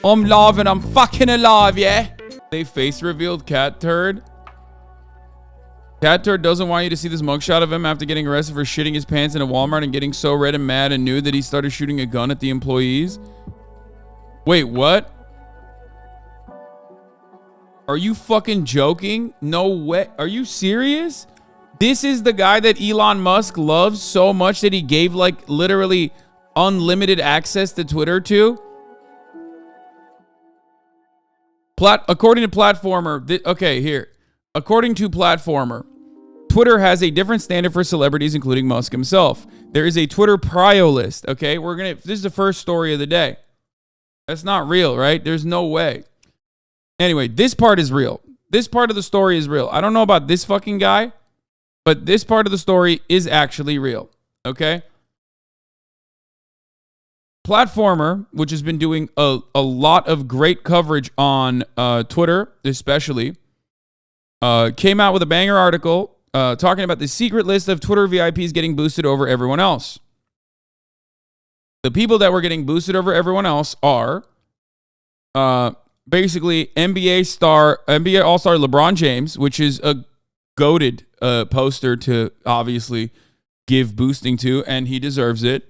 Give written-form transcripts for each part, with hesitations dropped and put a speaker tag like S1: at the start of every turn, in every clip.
S1: I'm live and I'm fucking alive, yeah? They face revealed Cat Turd. Cat Turd doesn't want you to see this mugshot of him after getting arrested for shitting his pants in a Walmart and getting so red and mad and nude that he started shooting a gun at the employees. Wait, what? Are you fucking joking? No way. Are you serious? This is the guy that Elon Musk loves so much that he gave like literally unlimited access to Twitter to? According to Platformer, okay, here. According to Platformer, Twitter has a different standard for celebrities, including Musk himself. There is a Twitter prio list, okay? This is the first story of the day. That's not real, right? There's no way. Anyway, this part is real. This part of the story is real. I don't know about this fucking guy, but this part of the story is actually real, okay? Platformer, which has been doing a lot of great coverage on Twitter, especially, came out with a banger article talking about the secret list of Twitter VIPs getting boosted over everyone else. The people that were getting boosted over everyone else are basically NBA All-Star LeBron James, which is a goated poster to obviously give boosting to, and he deserves it.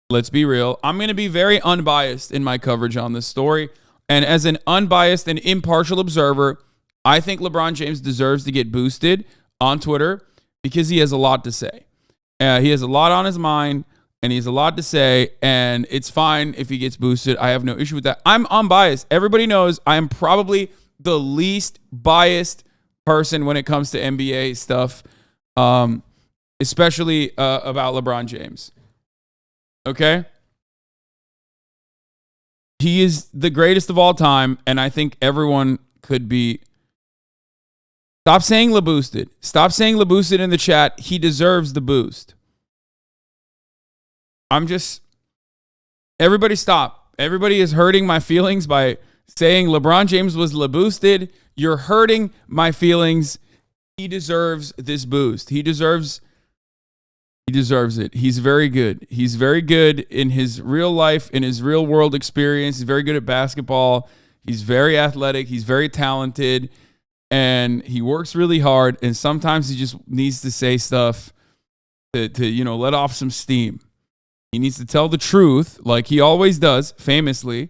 S1: Let's be real. I'm going to be very unbiased in my coverage on this story. And as an unbiased and impartial observer, I think LeBron James deserves to get boosted on Twitter because he has a lot to say. He has a lot on his mind, and he has a lot to say, and it's fine if he gets boosted. I have no issue with that. I'm unbiased. Everybody knows I am probably the least biased person when it comes to NBA stuff, especially about LeBron James. Okay? He is the greatest of all time, and I think everyone could be. Stop saying LeBoosted. Stop saying LeBoosted in the chat. He deserves the boost. Everybody stop. Everybody is hurting my feelings by saying LeBron James was LeBoosted. You're hurting my feelings. He deserves this boost. He deserves it. He's very good. He's very good in his real life, in his real world experience. He's very good at basketball. He's very athletic. He's very talented. And he works really hard. And sometimes he just needs to say stuff to let off some steam. He needs to tell the truth like he always does, famously.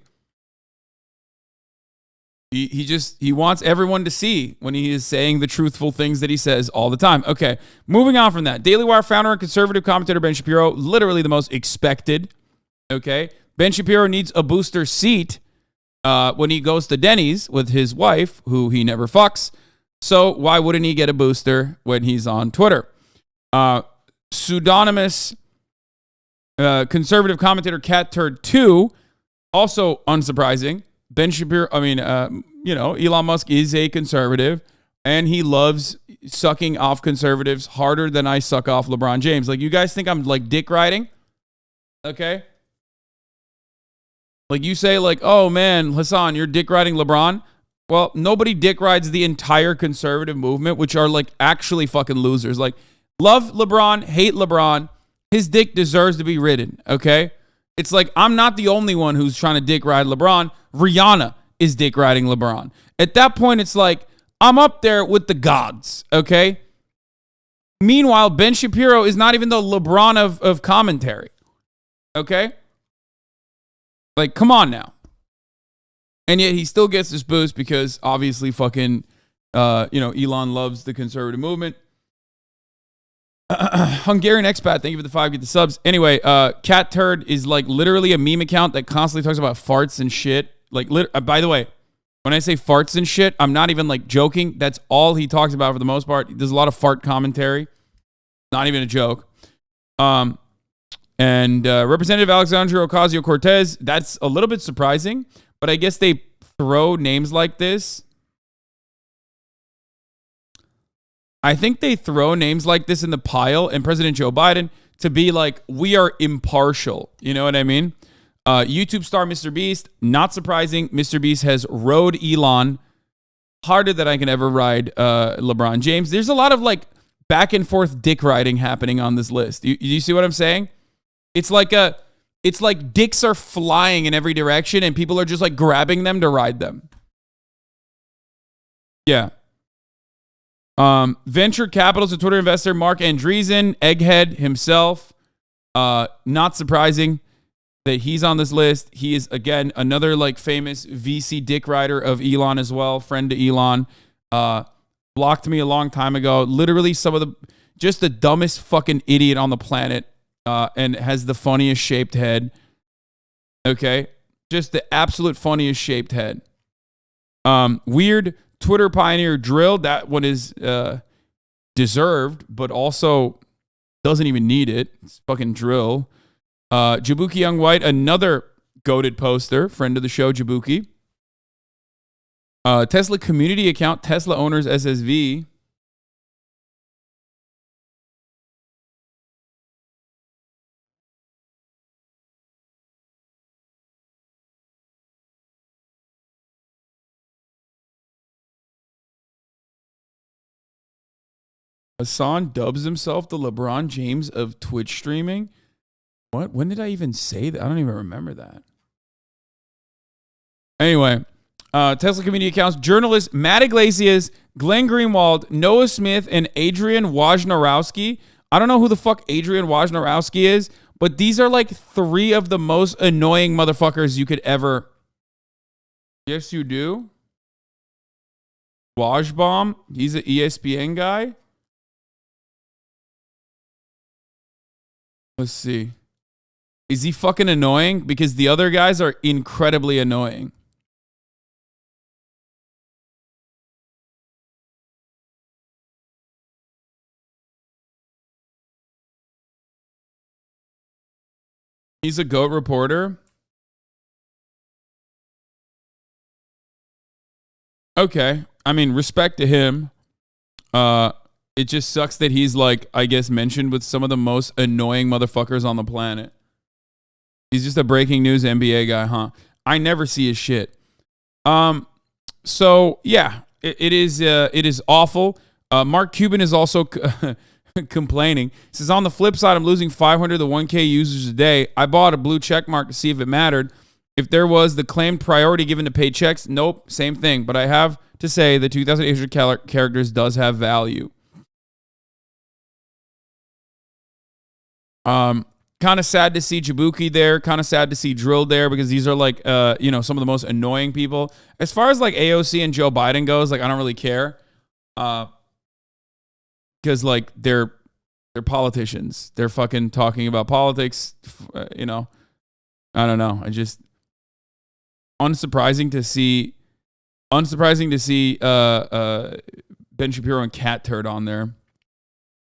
S1: He wants everyone to see when he is saying the truthful things that he says all the time. Okay, moving on from that. Daily Wire founder and conservative commentator Ben Shapiro, literally the most expected. Okay, Ben Shapiro needs a booster seat when he goes to Denny's with his wife, who he never fucks. So why wouldn't he get a booster when he's on Twitter? Pseudonymous conservative commentator Cat Turd 2, also unsurprising. Ben Shapiro, Elon Musk is a conservative, and he loves sucking off conservatives harder than I suck off LeBron James. Like, you guys think I'm, like, dick riding? Okay? Like, you say, like, oh, man, Hasan, you're dick riding LeBron? Well, nobody dick rides the entire conservative movement, which are, like, actually fucking losers. Like, love LeBron, hate LeBron. His dick deserves to be ridden, okay? It's like, I'm not the only one who's trying to dick ride LeBron. Rihanna is dick riding LeBron. At that point, it's like, I'm up there with the gods, okay? Meanwhile, Ben Shapiro is not even the LeBron of commentary, okay? Like, come on now. And yet he still gets this boost because obviously fucking, Elon loves the conservative movement. Hungarian expat, thank you for the 5, get the subs. Anyway, Cat Turd is like literally a meme account that constantly talks about farts and shit. Like, by the way, when I say farts and shit, I'm not even like joking. That's all he talks about for the most part. There's a lot of fart commentary. Not even a joke. And Representative Alexandria Ocasio-Cortez, that's a little bit surprising, but I guess they throw names like this. I think they throw names like this in the pile, and President Joe Biden, to be like, we are impartial. You know what I mean? YouTube star Mr. Beast, not surprising. Mr. Beast has rode Elon harder than I can ever ride LeBron James. There's a lot of like back and forth dick riding happening on this list. You see what I'm saying? It's like it's like dicks are flying in every direction and people are just like grabbing them to ride them. Yeah. Venture capitalist and Twitter investor Mark Andreessen, egghead himself. Not surprising that he's on this list. He is, again, another like famous VC dick rider of Elon as well, friend to Elon. Blocked me a long time ago. Literally just the dumbest fucking idiot on the planet, and has the funniest shaped head. Okay? Just the absolute funniest shaped head. Weird Twitter pioneer Drill. That one is deserved, but also doesn't even need it. It's fucking Drill. Jabuki Young White, another goated poster, friend of the show, Jabuki. Tesla community account, Tesla owners SSV. Hasan dubs himself the LeBron James of Twitch streaming. What? When did I even say that? I don't even remember that. Anyway, Tesla community accounts, journalists Matt Iglesias, Glenn Greenwald, Noah Smith, and Adrian Wojnarowski. I don't know who the fuck Adrian Wojnarowski is, but these are like three of the most annoying motherfuckers you could ever. Yes, you do. Wojbomb, he's an ESPN guy. Let's see. Is he fucking annoying? Because the other guys are incredibly annoying. He's a GOAT reporter. Okay. I mean, respect to him. It just sucks that he's like, I guess, mentioned with some of the most annoying motherfuckers on the planet. He's just a breaking news NBA guy, huh? I never see his shit. So yeah, it is awful. Mark Cuban is also complaining. He says, on the flip side, I'm losing 500 to 1K users a day. I bought a blue check mark to see if it mattered. If there was the claimed priority given to paychecks, nope, same thing. But I have to say the 2,800 characters does have value. Kind of sad to see Jabuki there. Kind of sad to see Drill there because these are like, some of the most annoying people. As far as like AOC and Joe Biden goes, like I don't really care, because like they're politicians. They're fucking talking about politics. I don't know. I just unsurprising to see Ben Shapiro and Cat Turd on there.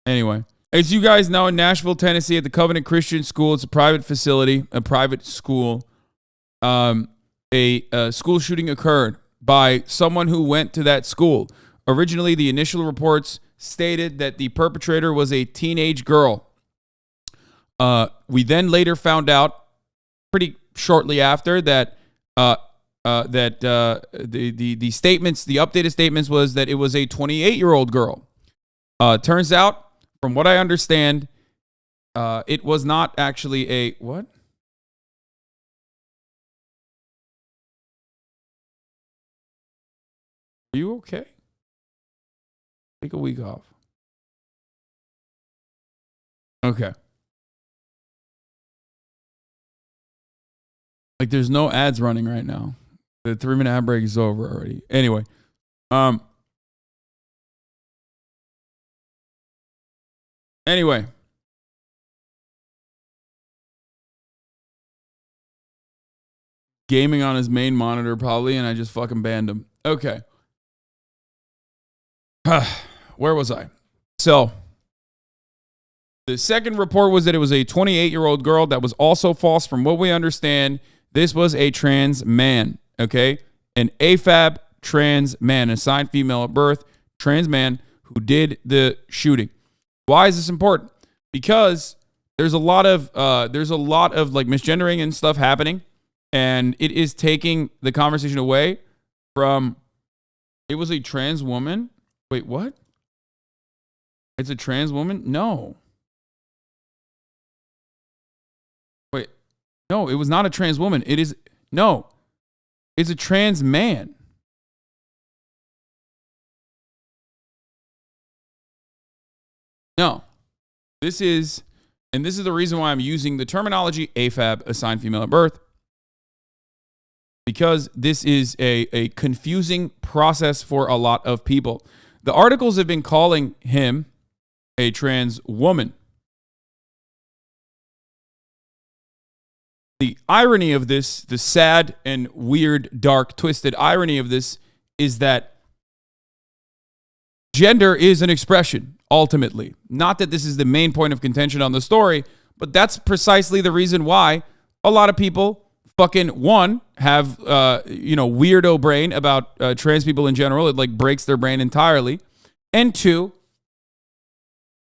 S1: Anyway. As you guys know, in Nashville, Tennessee, at the Covenant Christian School, it's a private facility, a private school. A school shooting occurred by someone who went to that school. Originally, the initial reports stated that the perpetrator was a teenage girl. We then later found out, pretty shortly after, that the statements, the updated statements, was that it was a 28-year-old girl. Turns out, from what I understand, it was not actually a what? Are you okay? Take a week off. Okay. Like there's no ads running right now. The 3-minute ad break is over already. Anyway, Anyway. Gaming on his main monitor probably, and I just fucking banned him. Okay. Where was I? So, the second report was that it was a 28-year-old girl. That was also false. From what we understand, this was a trans man, okay? An AFAB trans man, assigned female at birth, trans man who did the shooting. Why is this important? Because there's a lot of like misgendering and stuff happening, and it is taking the conversation away from it was a trans woman. Wait, what? It's a trans woman? No. Wait. No, it was not a trans woman. It's a trans man. No, this is the reason why I'm using the terminology AFAB, assigned female at birth, because this is a confusing process for a lot of people. The articles have been calling him a trans woman. The irony of this, the sad and weird, dark, twisted irony of this is that gender is an expression, ultimately. Not that this is the main point of contention on the story, but that's precisely the reason why a lot of people fucking, one, have, weirdo brain about trans people in general. It like breaks their brain entirely. And two,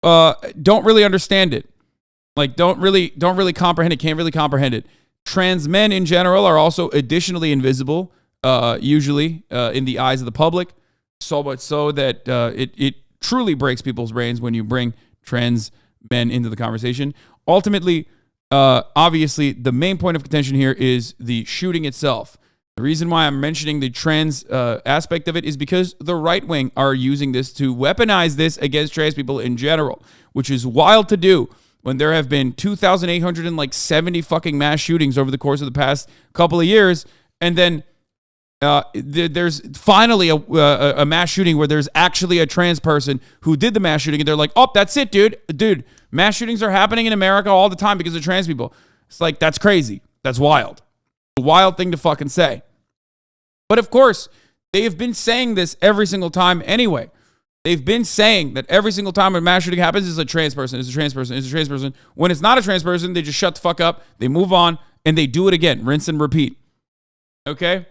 S1: don't really understand it. Like, don't really comprehend it, can't really comprehend it. Trans men in general are also additionally invisible, usually in the eyes of the public, so much so that it truly breaks people's brains when you bring trans men into the conversation. Ultimately, obviously, the main point of contention here is the shooting itself. The reason why I'm mentioning the trans aspect of it is because the right wing are using this to weaponize this against trans people in general, which is wild to do when there have been 2,870 fucking mass shootings over the course of the past couple of years, and then there's finally a mass shooting where there's actually a trans person who did the mass shooting, and they're like, oh, that's it, dude. Mass shootings are happening in America all the time because of trans people. It's like, that's crazy. That's wild. A wild thing to fucking say. But of course, they have been saying this every single time anyway. They've been saying that every single time a mass shooting happens, it's a trans person, it's a trans person, it's a trans person. When it's not a trans person, they just shut the fuck up, they move on, and they do it again. Rinse and repeat. Okay?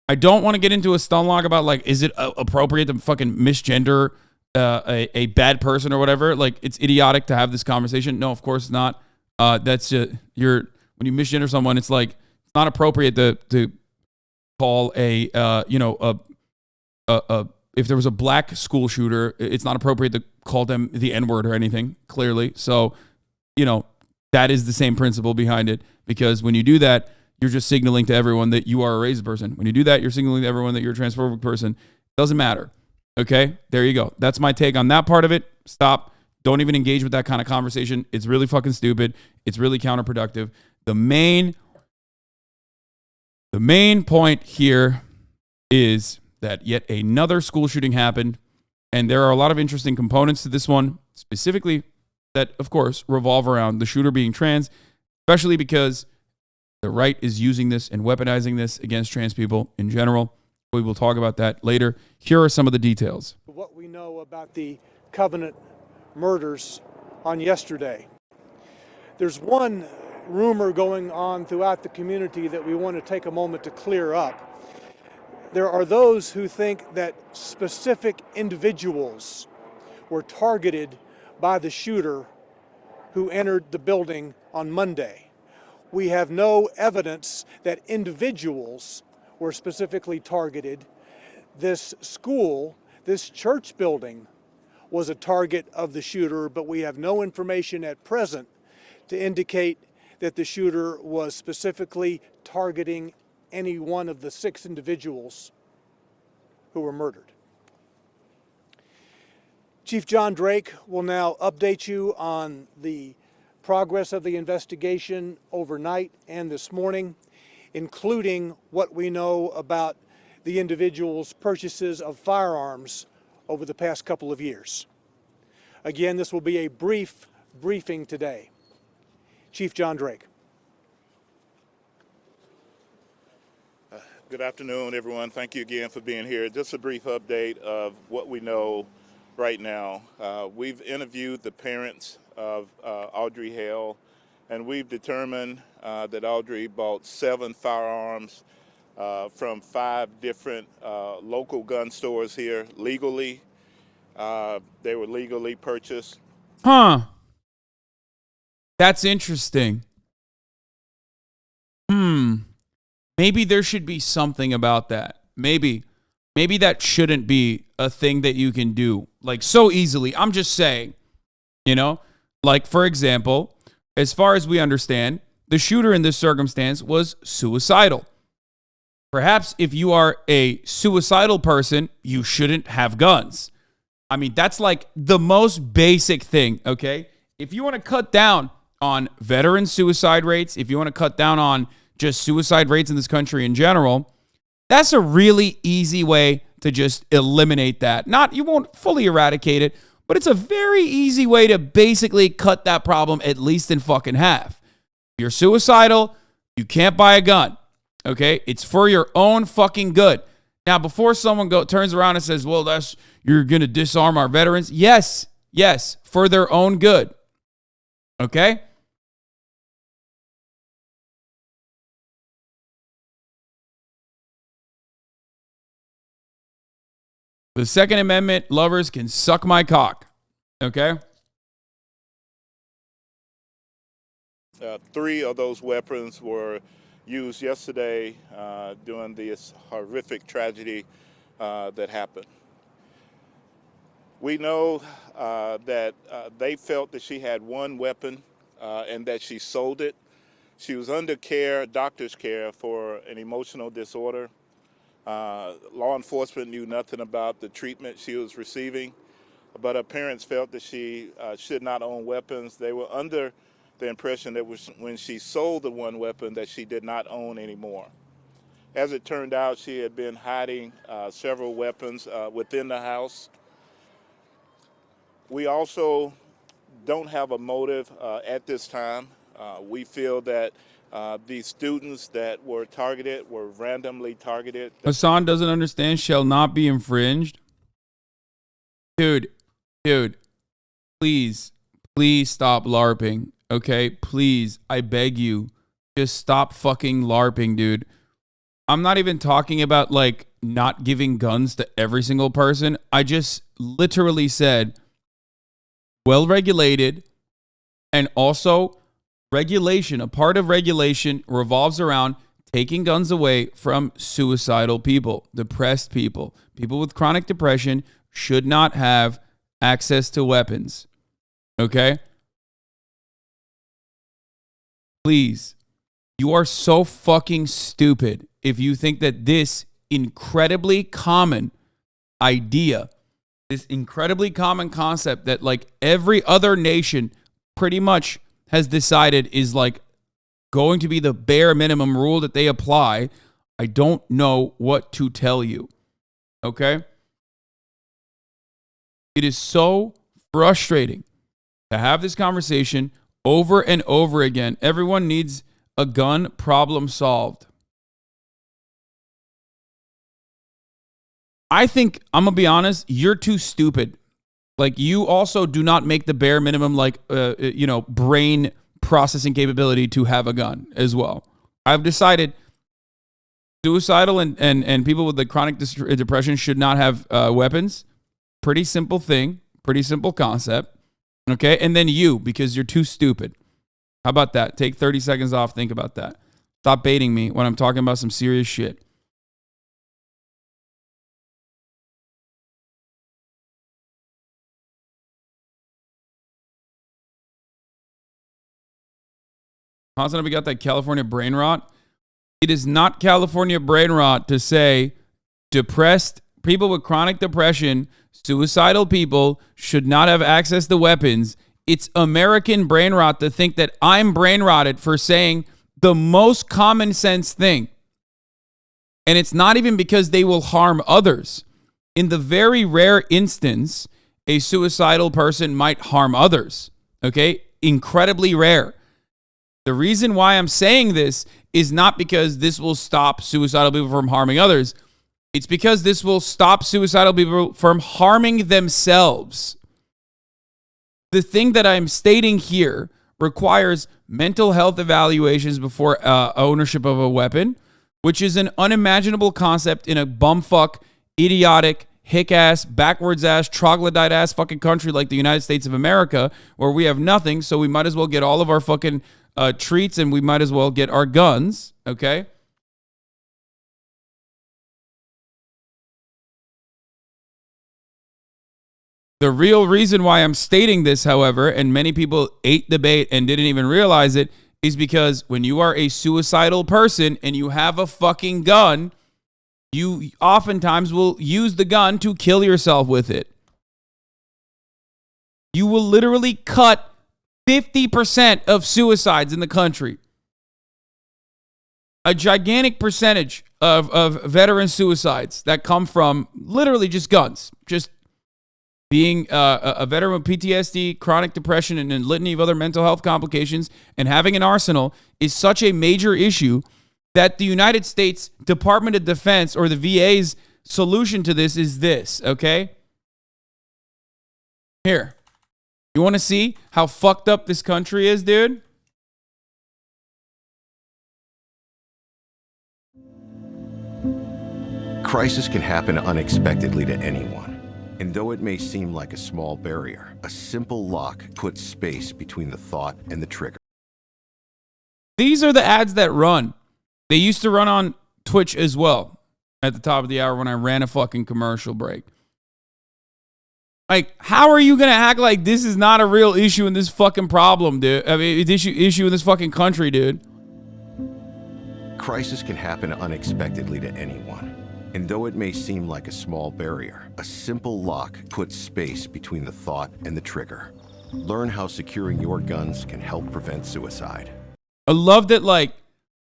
S1: I don't want to get into a stun log about, like, is it appropriate to fucking misgender a bad person or whatever? Like, it's idiotic to have this conversation. No, of course not. That's when you misgender someone, it's like, it's not appropriate to call if there was a black school shooter, it's not appropriate to call them the N-word or anything, clearly. So, that is the same principle behind it, because when you do that, you're just signaling to everyone that you are a racist person. When you do that, you're signaling to everyone that you're a transphobic person. Doesn't matter. Okay? There you go. That's my take on that part of it. Stop. Don't even engage with that kind of conversation. It's really fucking stupid. It's really counterproductive. The main point here is that yet another school shooting happened, and there are a lot of interesting components to this one, specifically that, of course, revolve around the shooter being trans, especially because the right is using this and weaponizing this against trans people in general. We will talk about that later. Here are some of the details.
S2: What we know about the Covenant murders on yesterday. There's one rumor going on throughout the community that we want to take a moment to clear up. There are those who think that specific individuals were targeted by the shooter who entered the building on Monday. We have no evidence that individuals were specifically targeted. This school, this church building, was a target of the shooter, but we have no information at present to indicate that the shooter was specifically targeting any one of the 6 individuals who were murdered. Chief John Drake will now update you on the progress of the investigation overnight and this morning, including what we know about the individual's purchases of firearms over the past couple of years. Again, this will be a brief briefing today. Chief John Drake.
S3: Good afternoon, everyone. Thank you again for being here. Just a brief update of what we know right now. We've interviewed the parents of Audrey Hale, and we've determined that Audrey bought 7 firearms from 5 different local gun stores here legally. They were legally purchased.
S1: Huh. That's interesting. Maybe there should be something about that. Maybe that shouldn't be a thing that you can do like so easily. I'm just saying, like, for example, as far as we understand, the shooter in this circumstance was suicidal. Perhaps if you are a suicidal person, you shouldn't have guns. I mean, that's like the most basic thing, okay? If you want to cut down on veteran suicide rates, if you want to cut down on just suicide rates in this country in general, that's a really easy way to just eliminate that. You won't fully eradicate it, but it's a very easy way to basically cut that problem at least in fucking half. If you're suicidal, you can't buy a gun, okay? It's for your own fucking good. Now, before someone turns around and says, well, you're going to disarm our veterans. Yes, for their own good, okay? The Second Amendment lovers can suck my cock, okay?
S3: 3 of those weapons were used yesterday during this horrific tragedy that happened. We know that they felt that she had one weapon and that she sold it. She was under doctor's care for an emotional disorder. Law enforcement knew nothing about the treatment she was receiving, but her parents felt that she should not own weapons. They were under the impression that when she sold the one weapon that she did not own anymore. As it turned out, she had been hiding several weapons within the house. We also don't have a motive at this time. We feel that these students that were targeted were randomly targeted.
S1: Hasan doesn't understand shall not be infringed. Dude, please stop LARPing, okay? Please, I beg you, just stop fucking LARPing, dude. I'm not even talking about, like, not giving guns to every single person. I just literally said well-regulated, and also regulation. A part of regulation revolves around taking guns away from suicidal people, depressed people. People with chronic depression should not have access to weapons. Okay? Please. You are so fucking stupid if you think that this incredibly common idea, this incredibly common concept that like every other nation pretty much has decided is like going to be the bare minimum rule that they apply. I don't know what to tell you. Okay? It is so frustrating to have this conversation over and over again. Everyone needs a gun, problem solved. I think, I'm going to be honest, you're too stupid. Like, you also do not make the bare minimum, like, brain processing capability to have a gun as well. I've decided suicidal and people with the chronic depression should not have weapons. Pretty simple thing. Pretty simple concept. Okay? And then you, because you're too stupid. How about that? Take 30 seconds off. Think about that. Stop baiting me when I'm talking about some serious shit. Hasanabi got that California brain rot. It is not California brain rot to say depressed people with chronic depression, suicidal people should not have access to weapons. It's American brain rot to think that I'm brain rotted for saying the most common sense thing. And it's not even because they will harm others. In the very rare instance, a suicidal person might harm others. Okay? Incredibly rare. The reason why I'm saying this is not because this will stop suicidal people from harming others. It's because this will stop suicidal people from harming themselves. The thing that I'm stating here requires mental health evaluations before ownership of a weapon, which is an unimaginable concept in a bumfuck, idiotic, hick-ass, backwards-ass, troglodyte-ass fucking country like the United States of America, where we have nothing, so we might as well get all of our fucking treats and we might as well get our guns, okay? The real reason why I'm stating this, however, and many people ate the bait and didn't even realize it, is because when you are a suicidal person and you have a fucking gun, you oftentimes will use the gun to kill yourself with it. You will literally cut 50% of suicides in the country. A gigantic percentage of veteran suicides that come from literally just guns. Just being a veteran with PTSD, chronic depression, and a litany of other mental health complications, and having an arsenal is such a major issue that the United States Department of Defense, or the VA's solution to this, is this, okay? Here. You want to see how fucked up this country is, dude?
S4: Crisis can happen unexpectedly to anyone. And though it may seem like a small barrier, a simple lock puts space between the thought and the trigger.
S1: These are the ads that run. They used to run on Twitch as well at the top of the hour when I ran a fucking commercial break. Like, how are you going to act like this is not a real issue in this fucking problem, dude? I mean, issue in this fucking country, dude.
S4: Crisis can happen unexpectedly to anyone. And though it may seem like a small barrier, a simple lock puts space between the thought and the trigger. Learn how securing your guns can help prevent suicide.
S1: I love that, like,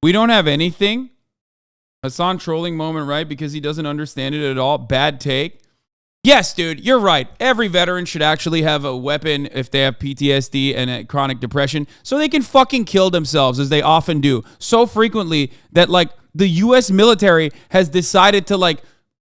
S1: we don't have anything. Hasan trolling moment, right? Because he doesn't understand it at all. Bad take. Yes, dude, you're right. Every veteran should actually have a weapon if they have PTSD and chronic depression, so they can fucking kill themselves, as they often do. So frequently that, like, the U.S. military has decided to, like,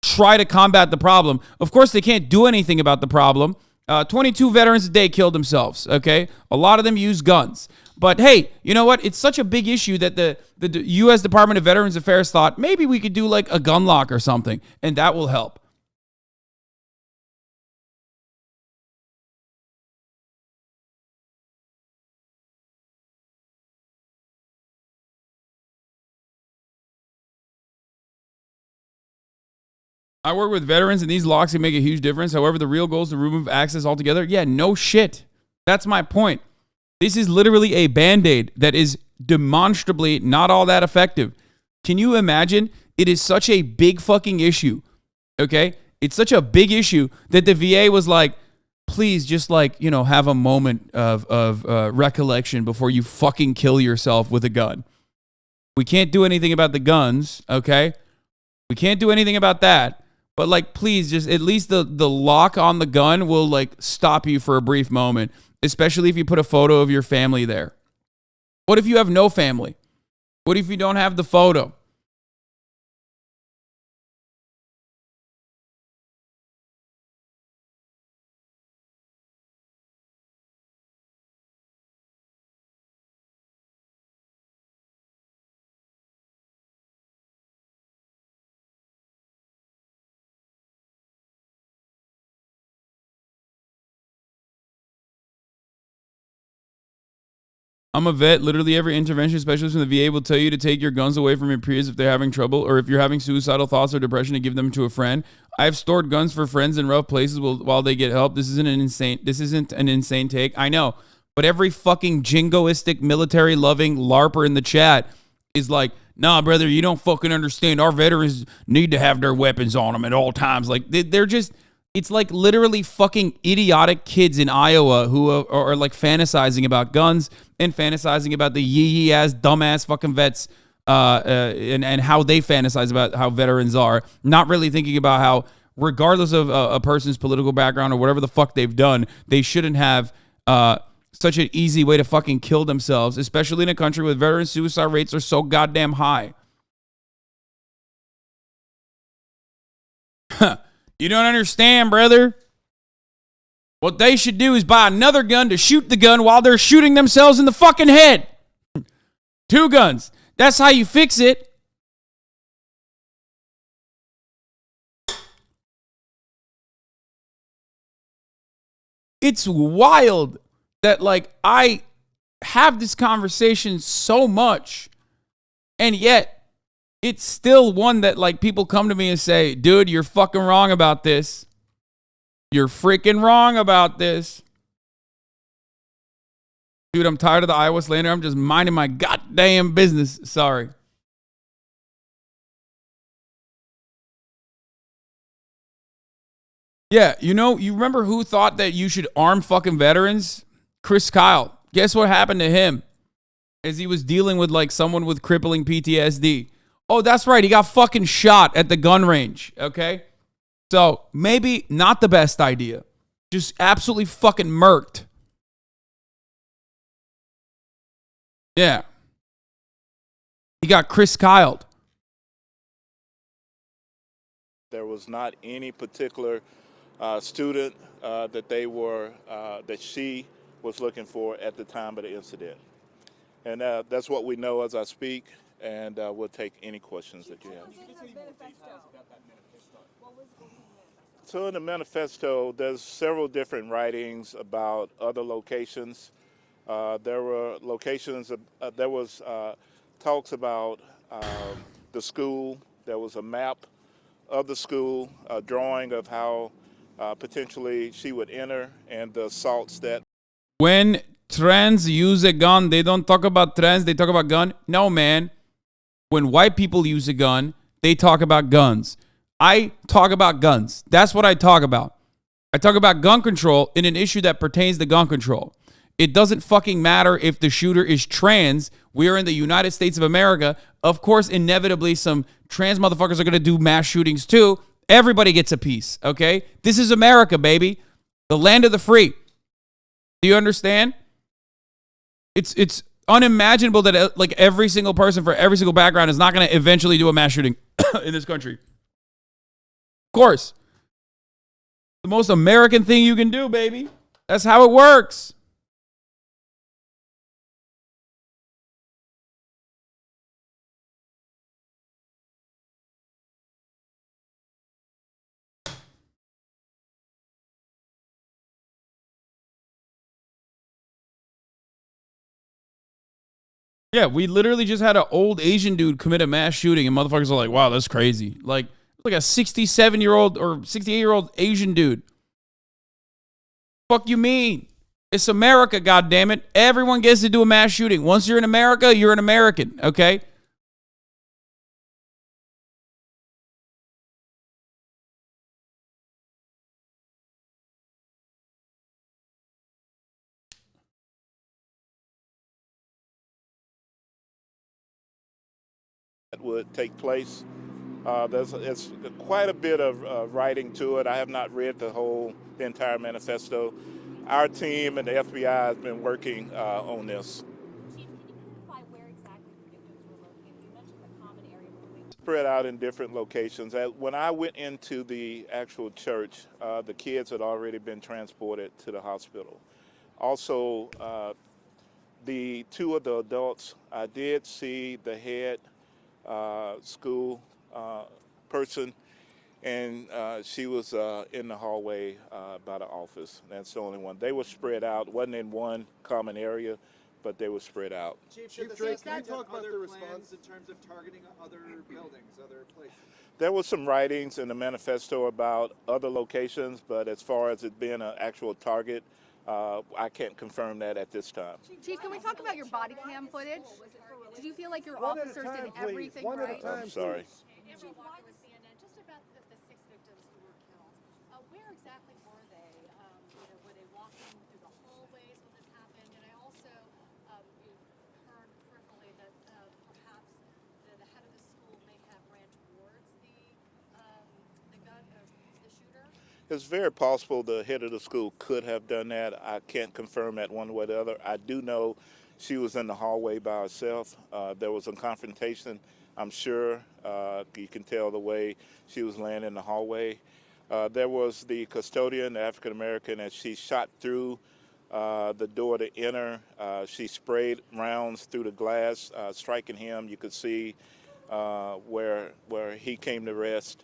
S1: try to combat the problem. Of course, they can't do anything about the problem. 22 veterans a day killed themselves, okay? A lot of them use guns. But hey, you know what? It's such a big issue that the U.S. Department of Veterans Affairs thought maybe we could do, like, a gun lock or something, and that will help. I work with veterans, and these locks can make a huge difference. However, the real goal is to remove access altogether. Yeah, no shit. That's my point. This is literally a Band-Aid that is demonstrably not all that effective. Can you imagine? It is such a big fucking issue, okay? It's such a big issue that the VA was like, please just, like, you know, have a moment of recollection before you fucking kill yourself with a gun. We can't do anything about the guns, okay? We can't do anything about that. But, like, please, just at least the lock on the gun will, like, stop you for a brief moment, especially if you put a photo of your family there. What if you have no family? What if you don't have the photo? I'm a vet. Literally every intervention specialist from the VA will tell you to take your guns away from your peers if they're having trouble, or if you're having suicidal thoughts or depression, to give them to a friend. I've stored guns for friends in rough places while they get help. This isn't an insane take. I know. But every fucking jingoistic, military-loving LARPer in the chat is like, nah, brother, you don't fucking understand. Our veterans need to have their weapons on them at all times. Like, they're just... It's like literally fucking idiotic kids in Iowa who are like fantasizing about guns and fantasizing about the yee ass dumbass fucking vets and how they fantasize about how veterans are, not really thinking about how, regardless of a person's political background or whatever the fuck they've done, they shouldn't have such an easy way to fucking kill themselves, especially in a country where veteran suicide rates are so goddamn high. You don't understand, brother. What they should do is buy another gun to shoot the gun while they're shooting themselves in the fucking head. 2 guns. That's how you fix it. It's wild that, like, I have this conversation so much, and yet it's still one that, like, people come to me and say, dude, you're fucking wrong about this. You're freaking wrong about this. Dude, I'm tired of the Iowa slander. I'm just minding my goddamn business. Sorry. Yeah, you remember who thought that you should arm fucking veterans? Chris Kyle. Guess what happened to him? As he was dealing with like someone with crippling PTSD. Oh, that's right. He got fucking shot at the gun range. Okay. So maybe not the best idea. Just absolutely fucking murked. Yeah. He got Chris Kyled.
S3: There was not any particular student that she was looking for at the time of the incident. And that's what we know as I speak, and we'll take any questions that you have. So in the manifesto, there's several different writings about other locations. There were locations, there was talks about the school. There was a map of the school, a drawing of how potentially she would enter, and the assaults that...
S1: When trans use a gun, they don't talk about trans, they talk about gun. No, man. When white people use a gun, they talk about guns. I talk about guns. That's what I talk about. I talk about gun control in an issue that pertains to gun control. It doesn't fucking matter if the shooter is trans. We are in the United States of America. Of course, inevitably, some trans motherfuckers are going to do mass shootings too. Everybody gets a piece, okay? This is America, baby. The land of the free. Do you understand? It's unimaginable that like every single person for every single background is not going to eventually do a mass shooting in this country. Of course. The most American thing you can do, baby. That's how it works. Yeah, we literally just had an old Asian dude commit a mass shooting, and motherfuckers are like, wow, that's crazy. Like a 67-year-old or 68-year-old Asian dude. Fuck you mean? It's America, goddammit. Everyone gets to do a mass shooting. Once you're in America, you're an American, okay?
S3: That would take place. It's quite a bit of writing to it. I have not read the entire manifesto. Our team and the FBI has been working on this.
S5: Chief, can you clarify where exactly the victims were located? You mentioned the common area.
S3: Spread out in different locations. When I went into the actual church, the kids had already been transported to the hospital. Also, the two of the adults, I did see the head school person, and she was in the hallway by the office. That's the only one. They were spread out. Wasn't in one common area, but they were spread out.
S6: Chief Drake, can you talk about the response in terms of targeting other buildings, other places?
S3: There was some writings in the manifesto about other locations, but as far as it being an actual target, I can't confirm that at this time.
S7: Chief, can we talk about your body cam footage? Did you feel like your officers did everything right?
S3: I'm sorry.
S5: Chief, why was CNN just about the 6 victims who were killed? Where exactly were they? Were they walking through the hallways when this happened? And I also heard peripherally that perhaps the head of the school may have ran towards the shooter.
S3: It's very possible the head of the school could have done that. I can't confirm that one way or the other. I do know she was in the hallway by herself. There was a confrontation, I'm sure. You can tell the way she was laying in the hallway. There was the custodian, the African-American, as she shot through the door to enter. She sprayed rounds through the glass, striking him. You could see where he came to rest.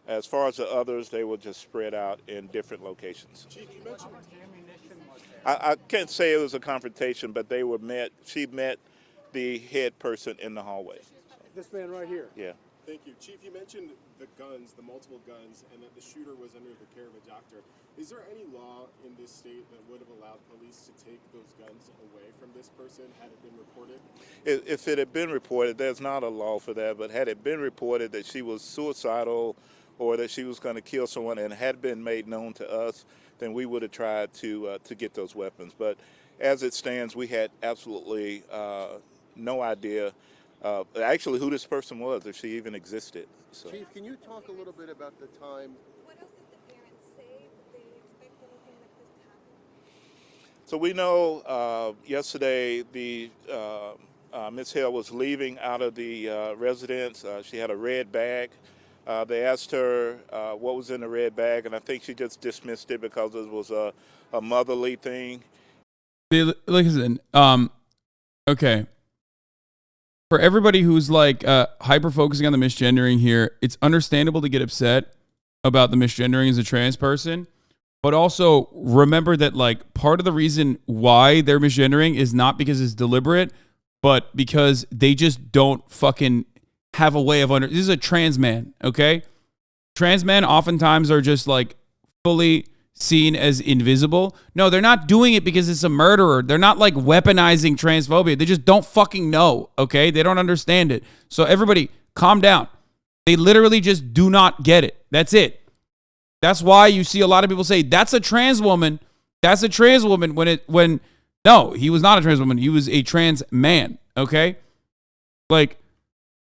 S3: As far as the others, they were just spread out in different locations.
S6: Chief, you mentioned ammunition was there.
S3: I can't say it was a confrontation, but they were met. She met the head person in the hallway.
S2: This man right here.
S3: Yeah.
S6: Thank you. Chief, you mentioned
S8: the guns, the multiple guns, and that the shooter was under the care of a doctor. Is there any law in this state that would have allowed police to take those guns away from this person had it been reported?
S3: If it had been reported, there's not a law for that, but had it been reported that she was suicidal or that she was going to kill someone and had been made known to us, then we would have tried to get those weapons. But as it stands, we had absolutely no idea actually who this person was, if she even existed. So.
S4: Chief, can you talk a little bit about the time?
S5: What else did the parents say? Did they expect anything like this to happen?
S3: So we know yesterday the Miss Hale was leaving out of the residence. She had a red bag. They asked her what was in the red bag, and I think she just dismissed it because it was a motherly thing.
S1: Listen, okay. For everybody who's like hyper focusing on the misgendering here, it's understandable to get upset about the misgendering as a trans person, but also remember that like part of the reason why they're misgendering is not because it's deliberate, but because they just don't fucking have a way of this is a trans man, okay? Trans men oftentimes are just like fully seen as invisible. No, they're not doing it because it's a murderer. They're not like weaponizing transphobia. They just don't fucking know, okay? They don't understand it. So everybody, calm down. They literally just do not get it. That's it. That's why you see a lot of people say, that's a trans woman. That's a trans woman when no, he was not a trans woman. He was a trans man, okay? Like,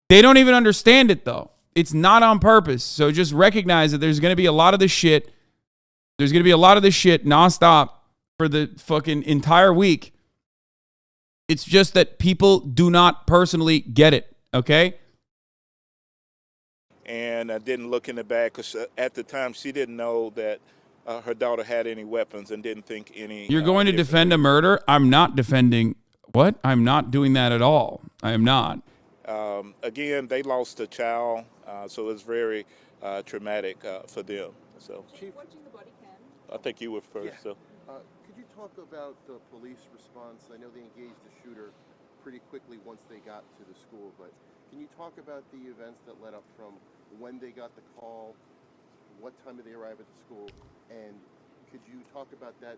S1: they don't even understand it though. It's not on purpose. So just recognize that there's going to be a lot of this shit. There's going to be a lot of this shit nonstop for the fucking entire week. It's just that people do not personally get it, okay?
S3: And I didn't look in the bag because at the time she didn't know that her daughter had any weapons and didn't think any.
S1: You're going to defend a murder? I'm not defending what? I'm not doing that at all. I am not.
S3: Again, they lost a child, so it's very traumatic for them. So,
S4: Chief,
S3: I think you were first.
S4: Yeah.
S3: So,
S4: could you talk about the police response? I know they engaged the shooter pretty quickly once they got to the school, but can you talk about the events that led up from when they got the call, what time did they arrive at the school, and could you talk about that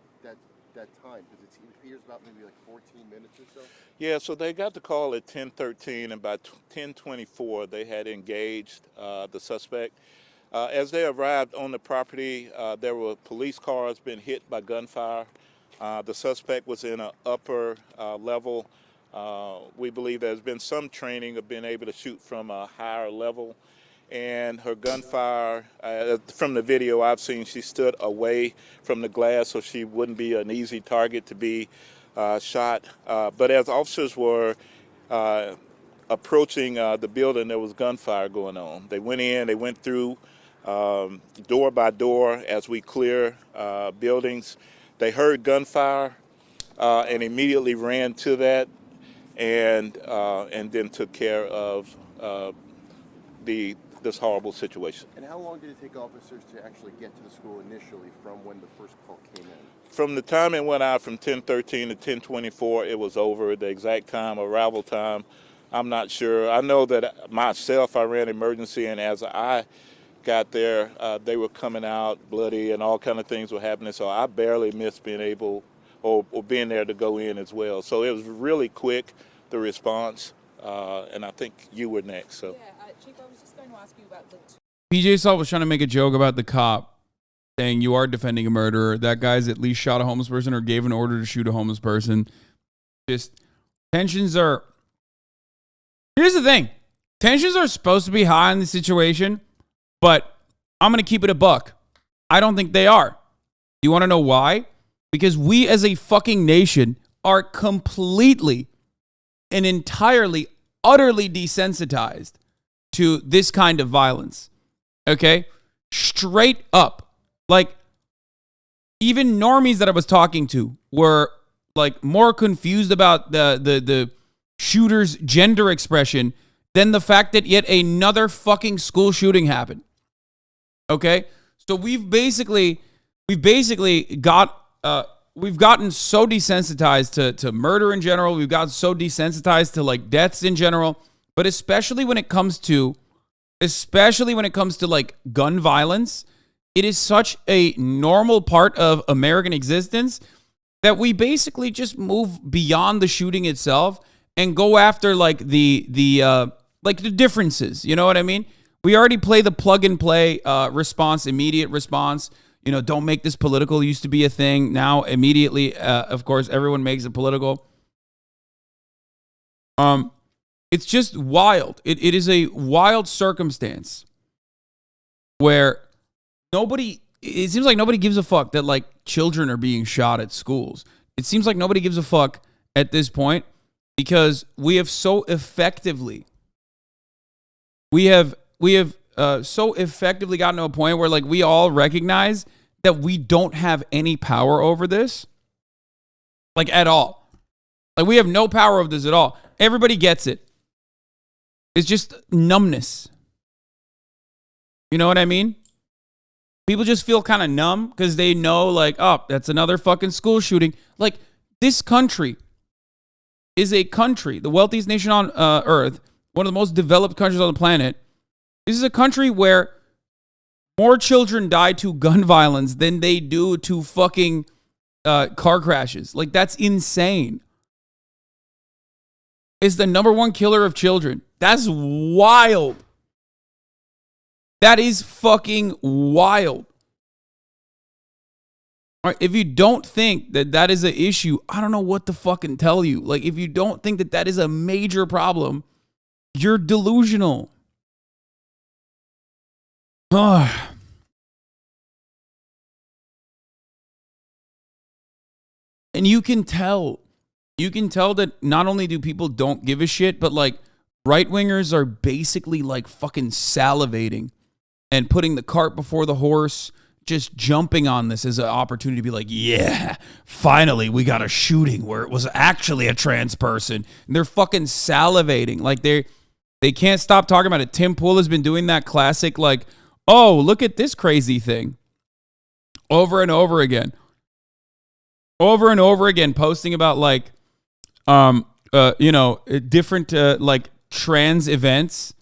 S4: time? Because it appears about maybe like 14 minutes or so.
S3: yeah, so they got the call at 10:13, and by 10:24 they had engaged the suspect. As they arrived on the property, there were police cars being hit by gunfire. The suspect was in an upper level. We believe there's been some training of being able to shoot from a higher level. And her gunfire, from the video I've seen, she stood away from the glass so she wouldn't be an easy target to be shot. But as officers were approaching the building, there was gunfire going on. They went in, they went through door by door as we clear buildings. They heard gunfire and immediately ran to that and then took care of this horrible situation.
S4: And how long did it take officers to actually get to the school initially from when the first call came in?
S3: From the time it went out from 10:13 to 10:24, it was over. The exact time, arrival time, I'm not sure. I know that myself, I ran emergency, and as I got there, they were coming out bloody and all kind of things were happening. So I barely missed being able or being there to go in as well. So it was really quick, the response, and I think you were next. So.
S9: Yeah, Chief, I was just going to ask you about the
S1: PJ Salt was trying to make a joke about the cop saying you are defending a murderer. That guy's at least shot a homeless person or gave an order to shoot a homeless person. Just tensions are. Here's the thing. Tensions are supposed to be high in the situation, but I'm going to keep it a buck. I don't think they are. You want to know why? Because we as a fucking nation are completely and entirely, utterly desensitized to this kind of violence. Okay? Straight up. Like, even normies that I was talking to were like more confused about the shooter's gender expression than the fact that yet another fucking school shooting happened. Okay? So we've basically got we've gotten so desensitized to murder in general. We've gotten so desensitized to like deaths in general, but especially when it comes to especially when it comes to like gun violence. It is such a normal part of American existence that we basically just move beyond the shooting itself and go after like the differences. You know what I mean? We already play the plug and play response, immediate response. You know, don't make this political used to be a thing. Now, immediately, of course, everyone makes it political. It's just wild. It is a wild circumstance where it seems like nobody gives a fuck that like children are being shot at schools. It seems like nobody gives a fuck at this point because we have so effectively so effectively gotten to a point where like we all recognize that we don't have any power over this, like at all. Like we have no power over this at all. Everybody gets it. It's just numbness. You know what I mean? People just feel kind of numb because they know like, oh, that's another fucking school shooting. Like this country is a country, the wealthiest nation on earth, one of the most developed countries on the planet. This is a country where more children die to gun violence than they do to fucking car crashes. Like, that's insane. It's the number one killer of children. That's wild. That is fucking wild. All right, if you don't think that that is an issue, I don't know what to fucking tell you. Like, if you don't think that that is a major problem, you're delusional. And you can tell that not only do people don't give a shit, but like right-wingers are basically like fucking salivating and putting the cart before the horse, just jumping on this as an opportunity to be like, yeah, finally we got a shooting where it was actually a trans person. And they're fucking salivating. Like they can't stop talking about it. Tim Pool has been doing that classic like, oh, look at this crazy thing. Over and over again. Over and over again, posting about like, different like trans events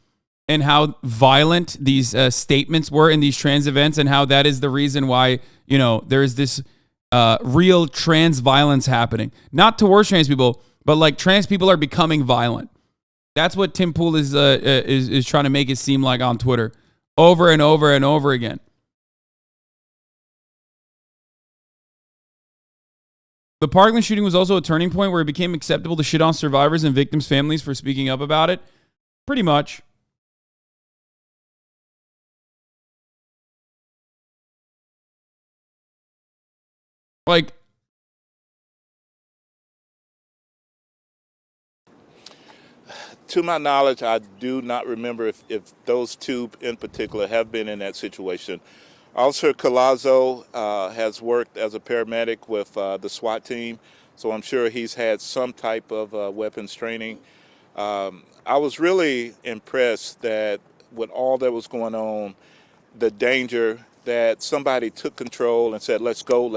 S1: and how violent these statements were in these trans events, and how that is the reason why there's this real trans violence happening. Not towards trans people, but like trans people are becoming violent. That's what Tim Pool is trying to make it seem like on Twitter, over and over and over again. The Parkland shooting was also a turning point where it became acceptable to shit on survivors and victims' families for speaking up about it. Pretty much. Like,
S3: to my knowledge, I do not remember if those two in particular have been in that situation. Officer Collazo has worked as a paramedic with the SWAT team, so I'm sure he's had some type of weapons training. I was really impressed that with all that was going on, the danger that somebody took control and said, let's go,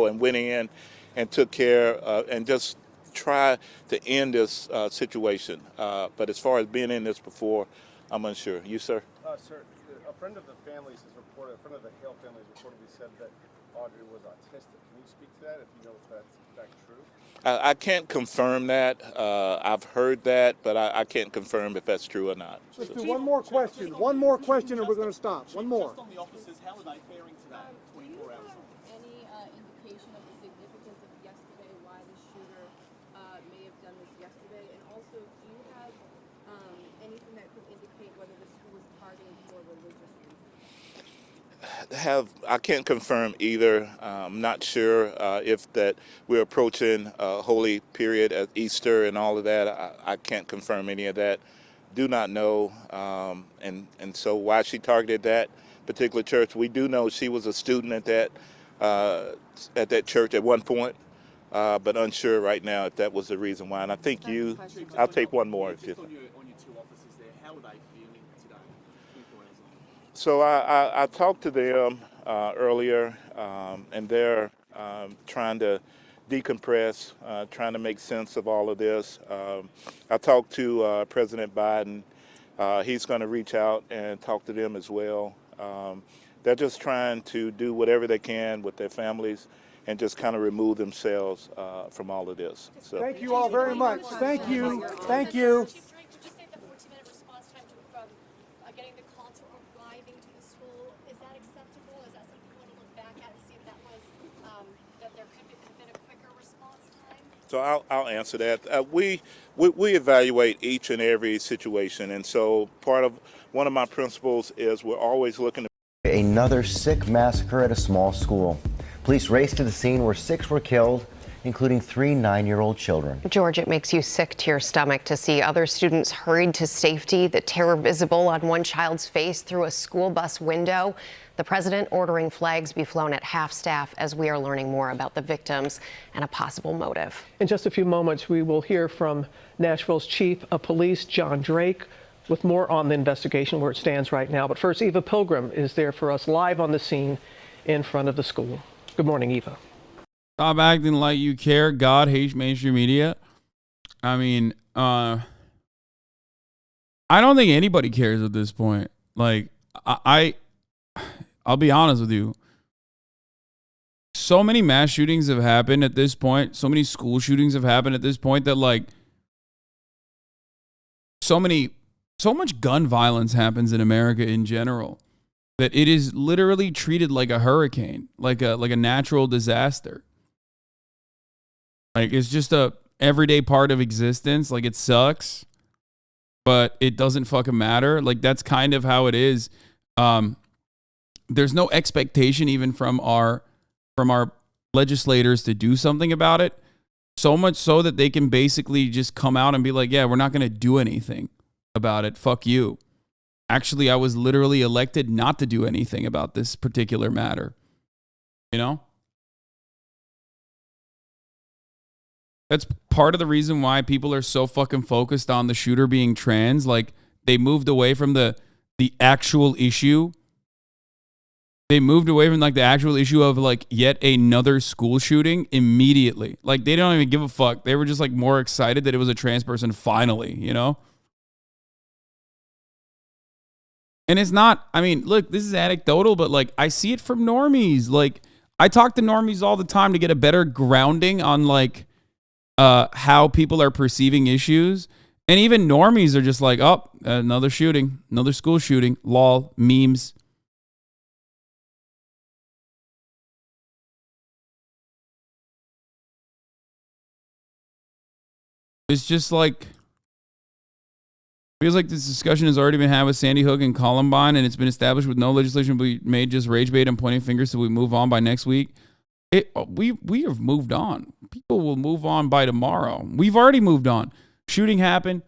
S3: and went in and took care and just try to end this situation. But as far as being in this before, I'm unsure. You, sir?
S10: Sir, a friend of the families has reported, a friend of the Hale family has reportedly said that Audrey was autistic. Can you speak to that if you know if that's in fact true?
S3: I can't confirm that. I've heard that, but I can't confirm if that's true or not.
S2: Let's do one more question. One more question and we're going to stop. One more.
S6: Just on the officers, how are they faring today, 24 hours on?
S9: Any indication of the significance of yesterday, why the shooter may have done this yesterday? And also, do you have anything that could indicate whether the school was targeted for religious reasons?
S3: I can't confirm either. I'm not sure if that we're approaching a holy period at Easter and all of that. I can't confirm any of that. Do not know. And so why she targeted that particular church, we do know she was a student at that church at one point, but unsure right now if that was the reason why. And I think I'll take one more.
S6: Just on your two officers there, how are they feeling today, 24 hours on?
S3: So I talked to them earlier, and they're trying to decompress, trying to make sense of all of this. I talked to President Biden He's going to reach out and talk to them as well. They're just trying to do whatever they can with their families and just kind of remove themselves from all of this. So.
S2: Thank you all very much. Thank you. Thank you.
S5: Chief Drake, would you say the 14-minute response time from getting the call to arriving to the school, is that acceptable? Is that something you want to look back at and see if that was, that there could have been a quicker response time?
S3: So I'll answer that. We evaluate each and every situation, and so one of my principles is we're always looking to.
S11: Another sick massacre at a small school. Police raced to the scene where 6 were killed, including 3 9-year-old children.
S12: George, it makes you sick to your stomach to see other students hurried to safety, the terror visible on one child's face through a school bus window. The president ordering flags be flown at half-staff as we are learning more about the victims and a possible motive.
S13: In just a few moments, we will hear from Nashville's chief of police, John Drake, with more on the investigation where it stands right now. But first, Eva Pilgrim is there for us live on the scene in front of the school. Good morning, Eva.
S1: Stop acting like you care. God hates mainstream media. I mean, I don't think anybody cares at this point. Like, I'll be honest with you. So many mass shootings have happened at this point. So many school shootings have happened at this point that, like, so much gun violence happens in America in general that it is literally treated like a hurricane, like a natural disaster. Like, it's just a everyday part of existence. Like, it sucks, but it doesn't fucking matter. Like, that's kind of how it is. There's no expectation even from our legislators to do something about it. So much so that they can basically just come out and be like, yeah, we're not going to do anything about it. Fuck you. Actually, I was literally elected not to do anything about this particular matter. You know? That's part of the reason why people are so fucking focused on the shooter being trans. Like, they moved away from the actual issue. They moved away from, like, the actual issue of, like, yet another school shooting immediately. Like, they don't even give a fuck. They were just, like, more excited that it was a trans person finally, you know? And it's not, I mean, look, this is anecdotal, but, like, I see it from normies. Like, I talk to normies all the time to get a better grounding on, like, how people are perceiving issues. And even normies are just like, oh, another shooting, another school shooting, lol, memes. It's just like, feels like this discussion has already been had with Sandy Hook and Columbine, and it's been established with no legislation be made, just rage bait and pointing fingers till we move on by next week. We have moved on. People will move on by tomorrow. We've already moved on. Shooting happened.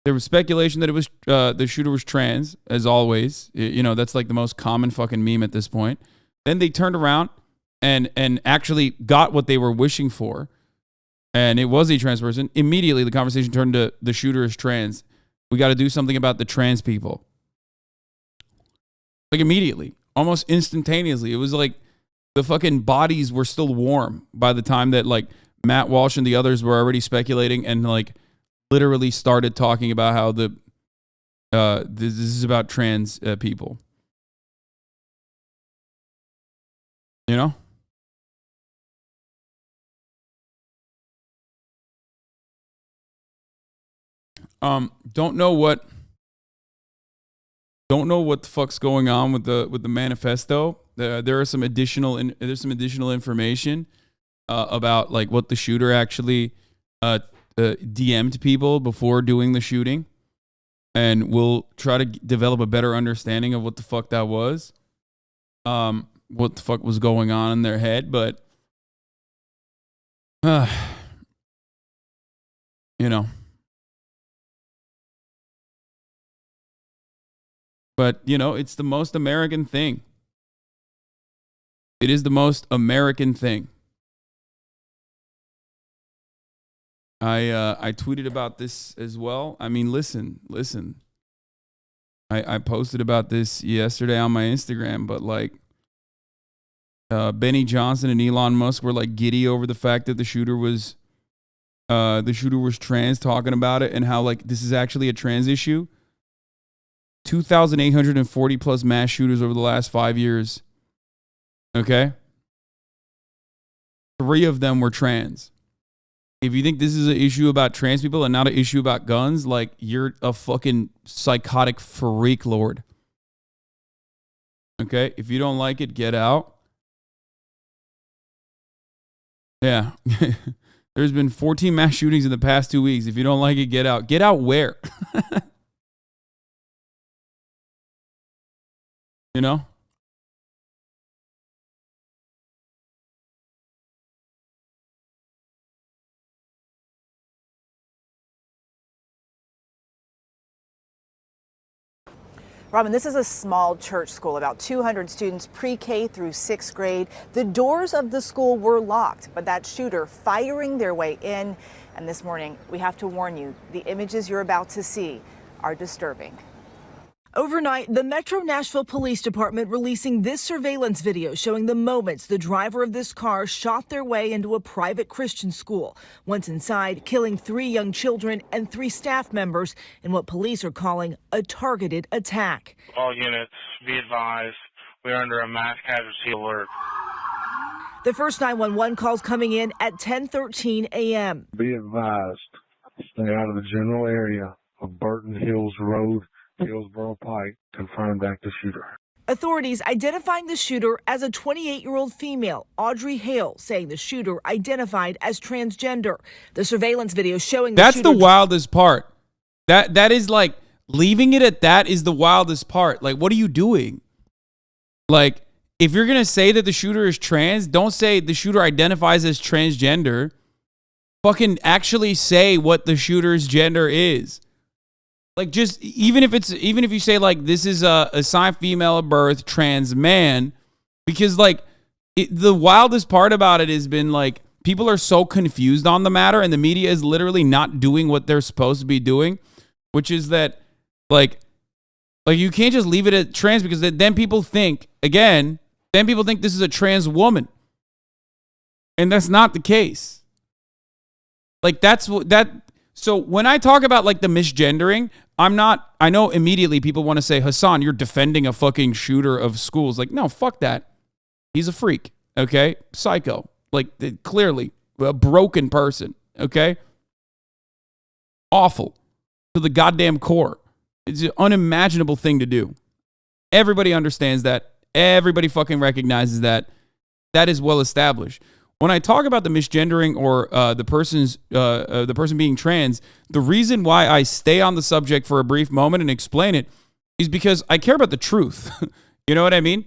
S1: There was speculation that it was the shooter was trans, as always. You know, that's like the most common fucking meme at this point. Then they turned around and actually got what they were wishing for, and it was a trans person. Immediately, the conversation turned to the shooter is trans. We got to do something about the trans people. Like, immediately, almost instantaneously. It was like the fucking bodies were still warm by the time that, like, Matt Walsh and the others were already speculating and, like, literally started talking about how this is about trans people. You know? Don't know what the fuck's going on with the manifesto. There are some additional information about, like, what the shooter actually DM'd people before doing the shooting, and we'll try to develop a better understanding of what the fuck that was, what the fuck was going on in their head. But you know. But, you know, it's the most American thing. It is the most American thing. I tweeted about this as well. I mean, listen. I posted about this yesterday on my Instagram, but, like, Benny Johnson and Elon Musk were, like, giddy over the fact that the shooter was trans, talking about it and how, like, this is actually a trans issue. 2,840 plus mass shooters over the last 5 years. Okay? 3 of them were trans. If you think this is an issue about trans people and not an issue about guns, like, you're a fucking psychotic freak, Lord. Okay? If you don't like it, get out. Yeah. There's been 14 mass shootings in the past 2 weeks. If you don't like it, get out. Get out where? You know?
S14: Robin, this is a small church school, about 200 students pre-K through 6th grade. The doors of the school were locked, but that shooter firing their way in. And this morning, we have to warn you, the images you're about to see are disturbing. Overnight, the Metro Nashville Police Department releasing this surveillance video showing the moments the driver of this car shot their way into a private Christian school. Once inside, killing 3 young children and 3 staff members in what police are calling a targeted attack.
S15: All units, be advised, we're under a mass casualty alert.
S14: The first 911 calls coming in at 10:13 a.m.
S16: Be advised, stay out of the general area of Burton Hills Road, Hillsborough Pike, confirmed active shooter.
S14: Authorities identifying the shooter as a 28-year-old female, Audrey Hale, saying the shooter identified as transgender. The surveillance video showing
S1: That's the wildest part. That is like, leaving it at that is the wildest part. Like, what are you doing? Like, if you're going to say that the shooter is trans, don't say the shooter identifies as transgender. Fucking actually say what the shooter's gender is. Like, just, even if you say, like, this is a assigned female at birth, trans man, because, like, the wildest part about it has been, like, people are so confused on the matter, and the media is literally not doing what they're supposed to be doing, which is that, like you can't just leave it at trans, because then people think, again, this is a trans woman. And that's not the case. Like, so when I talk about, like, the misgendering, I know immediately people want to say, Hasan, you're defending a fucking shooter of schools. Like, no, fuck that. He's a freak, okay? Psycho. Like, clearly, a broken person, okay? Awful to the goddamn core. It's an unimaginable thing to do. Everybody understands that. Everybody fucking recognizes that. That is well established. When I talk about the misgendering or the person being trans, the reason why I stay on the subject for a brief moment and explain it is because I care about the truth. You know what I mean?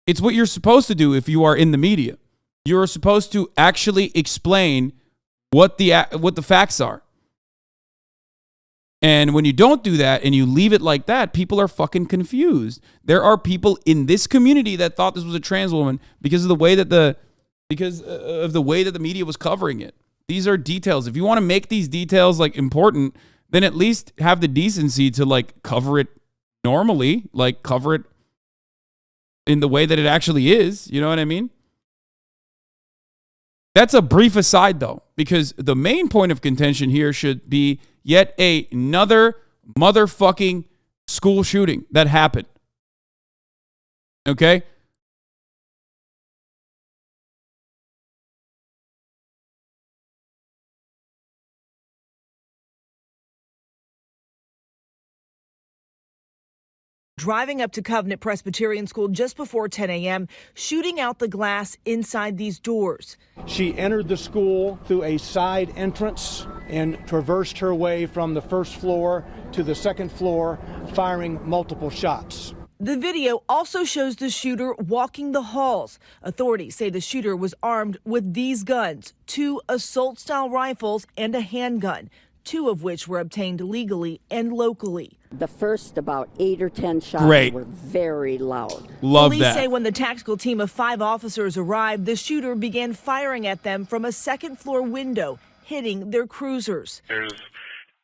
S1: It's what you're supposed to do if you are in the media. You're supposed to actually explain what the facts are. And when you don't do that and you leave it like that, people are fucking confused. There are people in this community that thought this was a trans woman because of the way that the media was covering it. These are details. If you want to make these details, like, important, then at least have the decency to, like, cover it normally, like, cover it in the way that it actually is. You know what I mean? That's a brief aside, though, because the main point of contention here should be yet another motherfucking school shooting that happened. Okay?
S14: Driving up to Covenant Presbyterian School just before 10 a.m., shooting out the glass inside these doors.
S2: She entered the school through a side entrance and traversed her way from the first floor to the second floor, firing multiple shots.
S14: The video also shows the shooter walking the halls. Authorities say the shooter was armed with these guns, 2 assault-style rifles and a handgun, 2 of which were obtained legally and locally.
S17: The first about 8 or 10 shots were very loud.
S1: Love
S14: Police
S1: that.
S14: say when the tactical team of 5 officers arrived, the shooter began firing at them from a second-floor window, hitting their cruisers.
S15: There's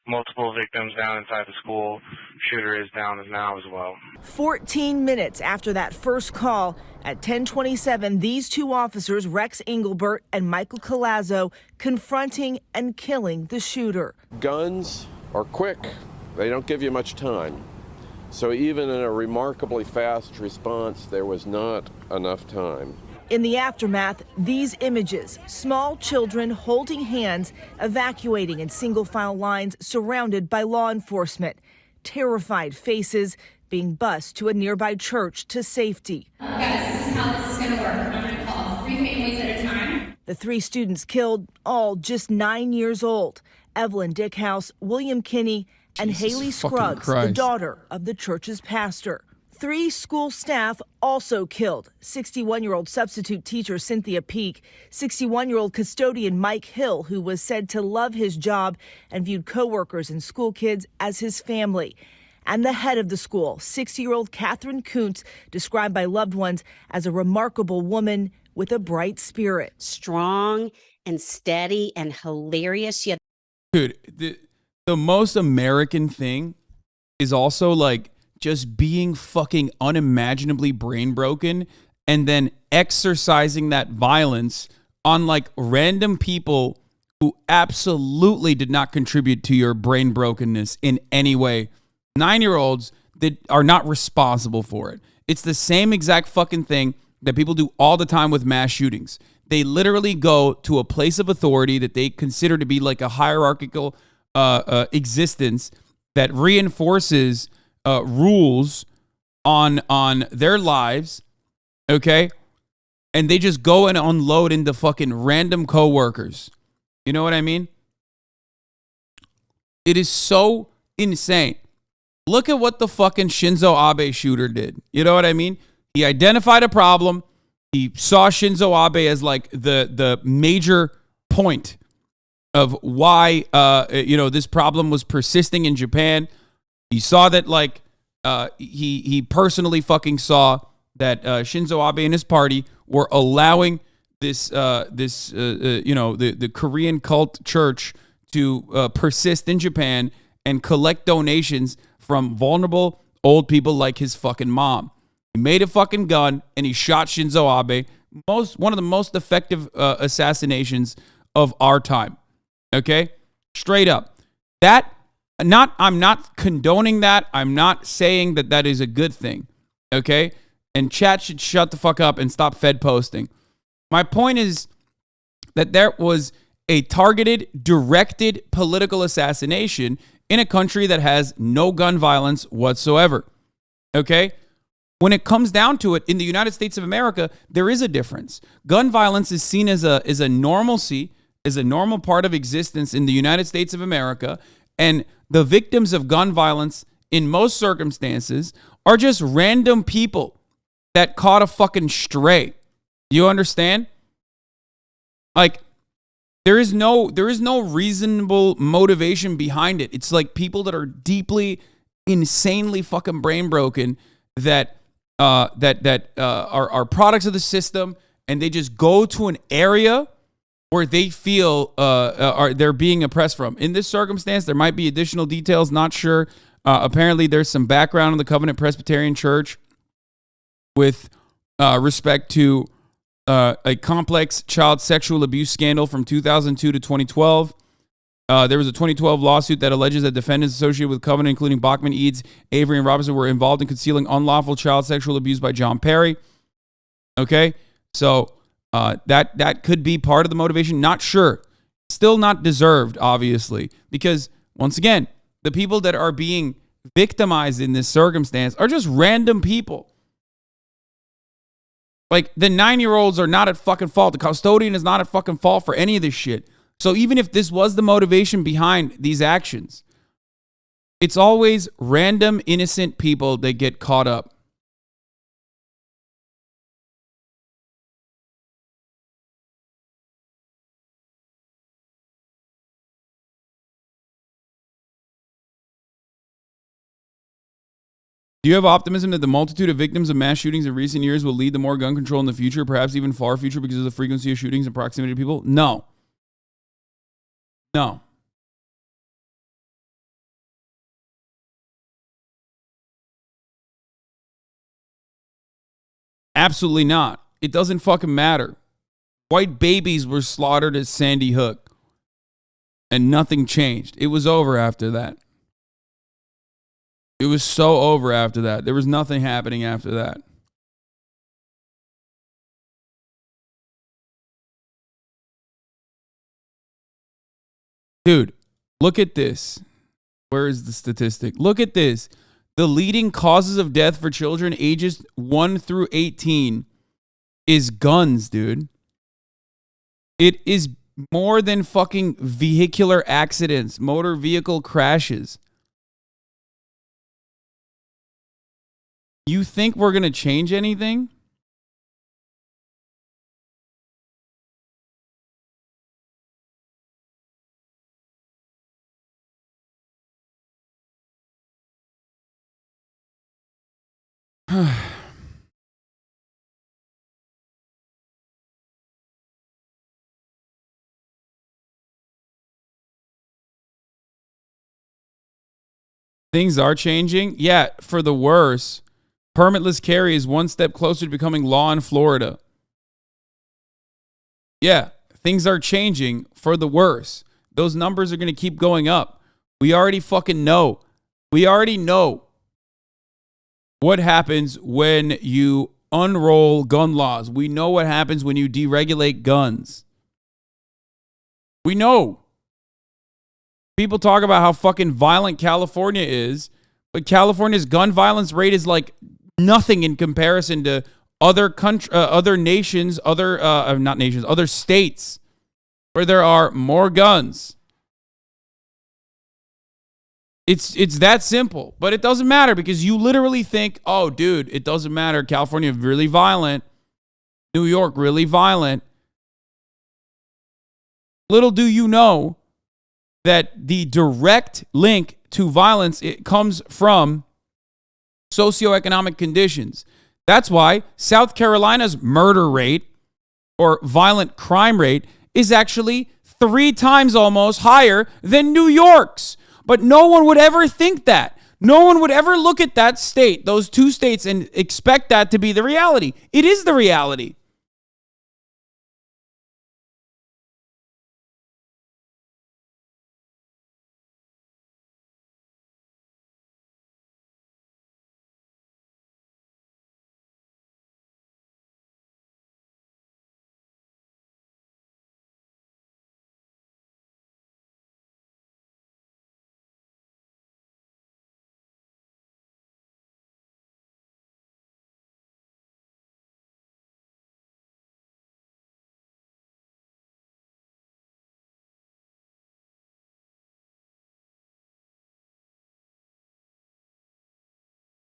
S15: multiple victims down inside the school. Shooter is down now as well.
S14: 14 minutes after that first call, at 10:27, these 2 officers, Rex Engelbert and Michael Colazzo, confronting and killing the shooter.
S18: Guns are quick. They don't give you much time. So even in a remarkably fast response, there was not enough time.
S14: In the aftermath, these images, small children holding hands, evacuating in single file lines surrounded by law enforcement, terrified faces being bused to a nearby church to safety.
S19: Guys, this is how this is going to work. I'm going to call 3 families at a time.
S14: The 3 students killed, all just 9 years old. Evelyn Dickhouse, William Kinney, and Haley Scruggs, the daughter of the church's pastor. 3 school staff also killed. 61-year-old substitute teacher Cynthia Peak, 61-year-old custodian Mike Hill, who was said to love his job and viewed coworkers and school kids as his family. And the head of the school, 60-year-old Catherine Kuntz, described by loved ones as a remarkable woman with a bright spirit.
S17: Strong and steady and hilarious.
S1: Dude, the most American thing is also like just being fucking unimaginably brain broken and then exercising that violence on like random people who absolutely did not contribute to your brain brokenness in any way. 9-year-olds that are not responsible for it. It's the same exact fucking thing that people do all the time with mass shootings. They literally go to a place of authority that they consider to be like a hierarchical existence that reinforces rules on their lives, okay? And they just go and unload into fucking random coworkers. You know what I mean? It is so insane. Look at what the fucking Shinzo Abe shooter did. You know what I mean? He identified a problem. He saw Shinzo Abe as like the major point of why this problem was persisting in Japan. He saw that like he personally fucking saw that Shinzo Abe and his party were allowing the Korean cult church to persist in Japan and collect donations from vulnerable old people like his fucking mom. He made a fucking gun and he shot Shinzo Abe. One of the most effective assassinations of our time. Okay? Straight up. I'm not condoning that. I'm not saying that that is a good thing. Okay? And chat should shut the fuck up and stop Fed posting. My point is that there was a targeted, directed political assassination in a country that has no gun violence whatsoever. Okay? When it comes down to it, in the United States of America, there is a difference. Gun violence is seen as a normalcy, as a normal part of existence in the United States of America, and the victims of gun violence in most circumstances are just random people that caught a fucking stray. You understand? Like, there is no reasonable motivation behind it. It's like people that are deeply, insanely fucking brain broken that are products of the system, and they just go to an area where they feel they're being oppressed from. In this circumstance, there might be additional details. Not sure. Apparently, there's some background on the Covenant Presbyterian Church with respect to a complex child sexual abuse scandal from 2002 to 2012. There was a 2012 lawsuit that alleges that defendants associated with Covenant, including Bachman, Eads, Avery, and Robinson, were involved in concealing unlawful child sexual abuse by John Perry. Okay, so that could be part of the motivation. Not sure. Still not deserved, obviously, because once again, the people that are being victimized in this circumstance are just random people. Like, the 9-year-olds are not at fucking fault. The custodian is not at fucking fault for any of this shit. So even if this was the motivation behind these actions, it's always random, innocent people that get caught up. Do you have optimism that the multitude of victims of mass shootings in recent years will lead to more gun control in the future, perhaps even far future, because of the frequency of shootings and proximity to people? No. No. Absolutely not. It doesn't fucking matter. White babies were slaughtered at Sandy Hook, and nothing changed. It was over after that. It was so over after that. There was nothing happening after that. Dude, look at this. Where is the statistic? Look at this. The leading causes of death for children ages 1 through 18 is guns, dude. It is more than fucking vehicular accidents, motor vehicle crashes. You think we're going to change anything? Things are changing. Yeah, for the worse. Permitless carry is one step closer to becoming law in Florida. Yeah, things are changing for the worse. Those numbers are going to keep going up. We already fucking know. We already know what happens when you unroll gun laws. We know what happens when you deregulate guns. We know. People talk about how fucking violent California is, but California's gun violence rate is like nothing in comparison to other nations, other states where there are more guns. It's that simple, but it doesn't matter because you literally think, oh, dude, it doesn't matter. California really violent. New York really violent. Little do you know that the direct link to violence, it comes from socioeconomic conditions. That's why South Carolina's murder rate or violent crime rate is actually 3 times almost higher than New York's. But no one would ever think that. No one would ever look at that state, those 2 states, and expect that to be the reality. It is the reality.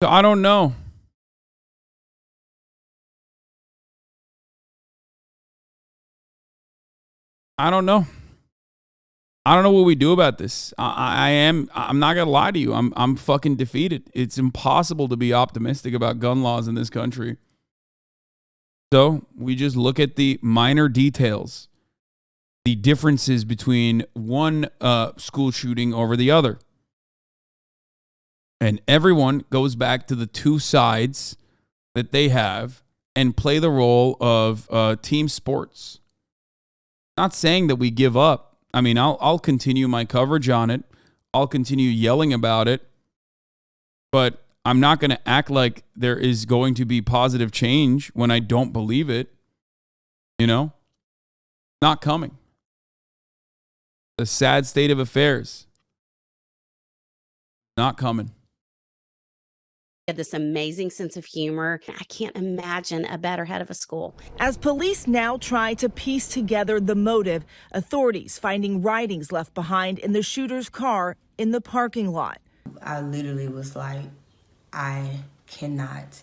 S1: So I don't know. I don't know. I don't know what we do about this. I'm not going to lie to you. I'm fucking defeated. It's impossible to be optimistic about gun laws in this country. So we just look at the minor details, the differences between one school shooting over the other. And everyone goes back to the 2 sides that they have and play the role of team sports. Not saying that we give up. I mean, I'll continue my coverage on it. I'll continue yelling about it. But I'm not going to act like there is going to be positive change when I don't believe it. You know? Not coming. The sad state of affairs. Not coming.
S20: Had this amazing sense of humor. I can't imagine a better head of a school.
S14: As police now try to piece together the motive, authorities finding writings left behind in the shooter's car in the parking lot.
S21: I literally was like, I cannot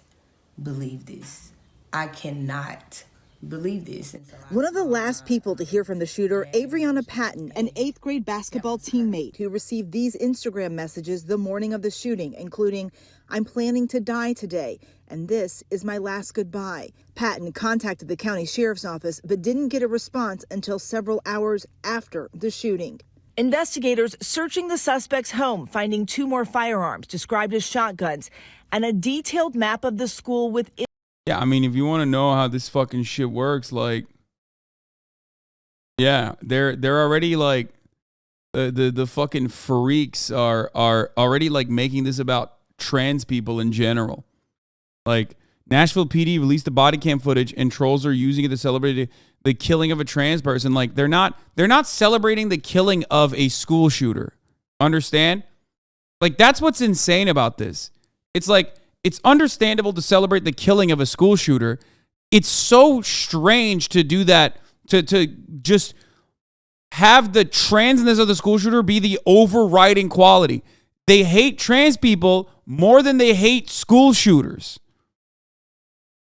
S21: believe this. I cannot believe this.
S14: One of the last people to hear from the shooter, Avriana Patton, an 8th grade basketball teammate who received these Instagram messages the morning of the shooting, including, "I'm planning to die today, and this is my last goodbye." Patton contacted the county sheriff's office, but didn't get a response until several hours after the shooting. Investigators searching the suspect's home, finding 2 more firearms described as shotguns, and a detailed map of the school with.
S1: Yeah, I mean, if you want to know how this fucking shit works, like, yeah, they're already like, the fucking freaks are already like making this about trans people in general. Like, Nashville PD released the body cam footage and trolls are using it to celebrate the killing of a trans person. Like, they're not celebrating the killing of a school shooter. Understand? Like, that's what's insane about this. It's like, it's understandable to celebrate the killing of a school shooter. It's so strange to do that, to just have the transness of the school shooter be the overriding quality. They hate trans people more than they hate school shooters.